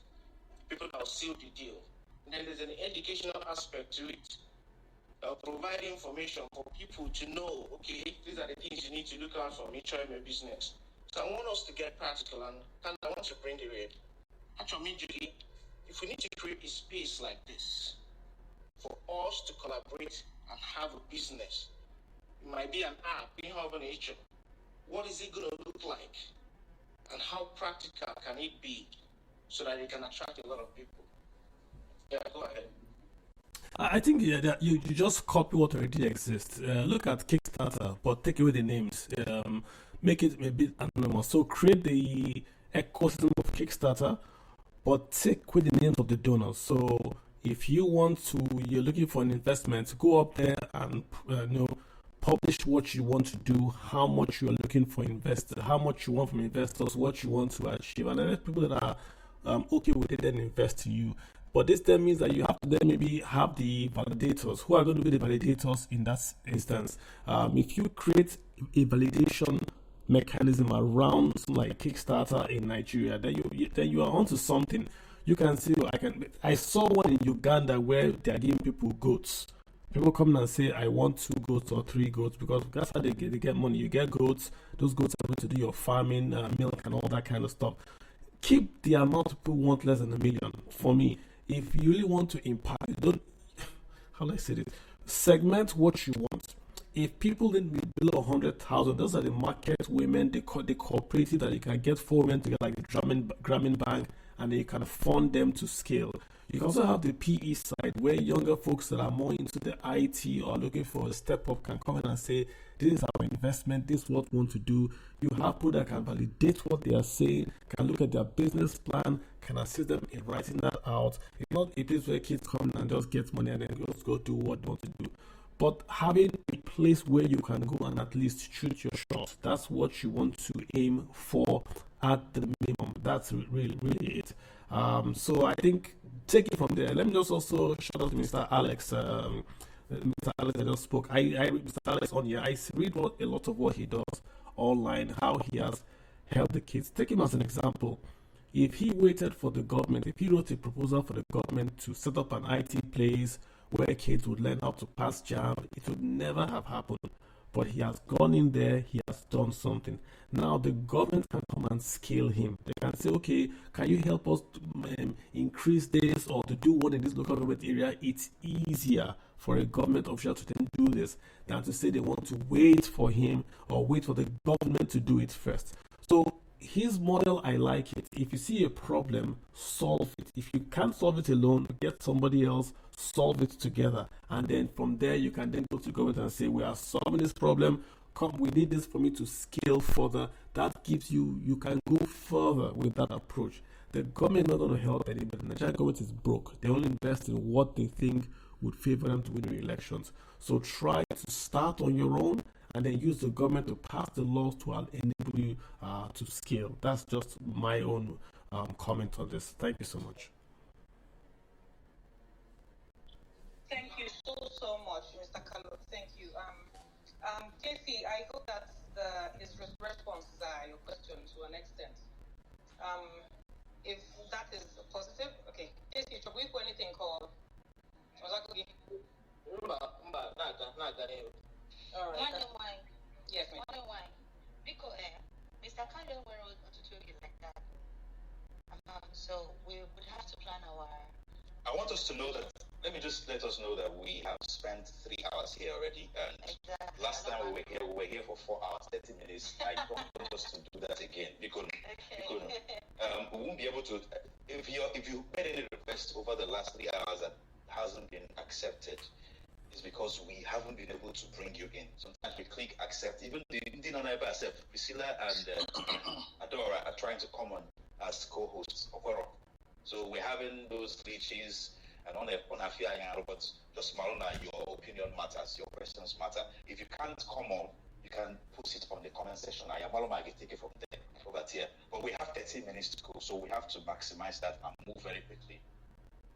People that will seal the deal. And then there's an educational aspect to it. Provide information for people to know, okay, these are the things you need to look out for in trying your business. So I want us to get practical, and I want to bring the red. Actually, if we need to create a space like this for us to collaborate and have a business, it might be an app in urban nature. What is it going to look like? And how practical can it be so that it can attract a lot of people? Yeah, go ahead. I think you just copy what already exists. Look at Kickstarter, but take away the names. Make it a bit anonymous. So create the ecosystem of Kickstarter, but take away the names of the donors. So if you're looking for an investment, go up there and publish what you want to do, how much you're looking for investors, how much you want from investors, what you want to achieve, and then let people that are okay with it then invest to you. But this then means that you have to then maybe have the validators. Who are going to be the validators in that instance? If you create a validation mechanism around like Kickstarter in Nigeria, then you are onto something. You can see I saw one in Uganda where they are giving people goats. People come and say, I want 2 goats or 3 goats, because that's how they get money. You get goats, those goats are going to do your farming, milk, and all that kind of stuff. Keep the amount people want less than $1 million. For me, if you really want to impact, don't, how do I say this? Segment what you want. If people didn't be below 100,000, those are the market women, the cooperative that you can get 4 women together, like the Grameen Bank, and then you can fund them to scale. You can also have the PE side, where younger folks that are more into the IT or looking for a step up can come in and say, this is our investment, this is what we want to do. You have people that can validate what they are saying, can look at their business plan, can assist them in writing that out. It's not a place where kids come and just get money and then just go do what they want to do. But having a place where you can go and at least shoot your shot, that's what you want to aim for at the minimum. That's really, really it. So I think take it from there. Let me just also shout out to Mr. Alex. Mr. Alex that just spoke. Mr. Alex on here. I read a lot of what he does online, how he has helped the kids. Take him as an example. If he waited for the government, if he wrote a proposal for the government to set up an IT place where kids would learn how to pass JAM, it would never have happened. But he has gone in there, he has done something. Now the government can come and scale him. They can say, okay, can you help us to, increase this or to do one in this local government area? It's easier for a government official to then do this than to say they want to wait for him or wait for the government to do it first. So his model, I like it. If you see a problem, solve it. If you can't solve it alone, get somebody else, solve it together. And then from there, you can then go to government and say, we are solving this problem. Come, we need this for me to scale further. That gives you can go further with that approach. The government is not going to help anybody. The Nigerian government is broke. They only invest in what they think would favor them to win the elections. So try to start on your own and then use the government to pass the laws to enable you to scale. That's just my own comment on this. Thank you so much. Thank you so much, Mr. Kalu. Thank you. Casey, I hope that his response your question to an extent. If that is positive, okay. Casey, should we put anything called? Was that cookie? All right. Yes, ma'am. Because Mr. Kandel were to talk like that. So we would have to plan our. I want us to know that. Let us know that we have spent 3 hours here already, and Exactly. last time we were here for 4 hours, 30 minutes. I don't want us to do that again. We couldn't. We won't be able to. If you made any request over the last 3 hours that hasn't been accepted, is because we haven't been able to bring you in. Sometimes we click accept. Even the Indian neighbor accept. Priscilla and Adora are trying to come on as co-hosts. So we're having those glitches and on a fear, but just Maruna, your opinion matters, your questions matter. If you can't come on, you can put it on the comment section. I am Maluma, I can take it from there over here. But we have 30 minutes to go, so we have to maximize that and move very quickly.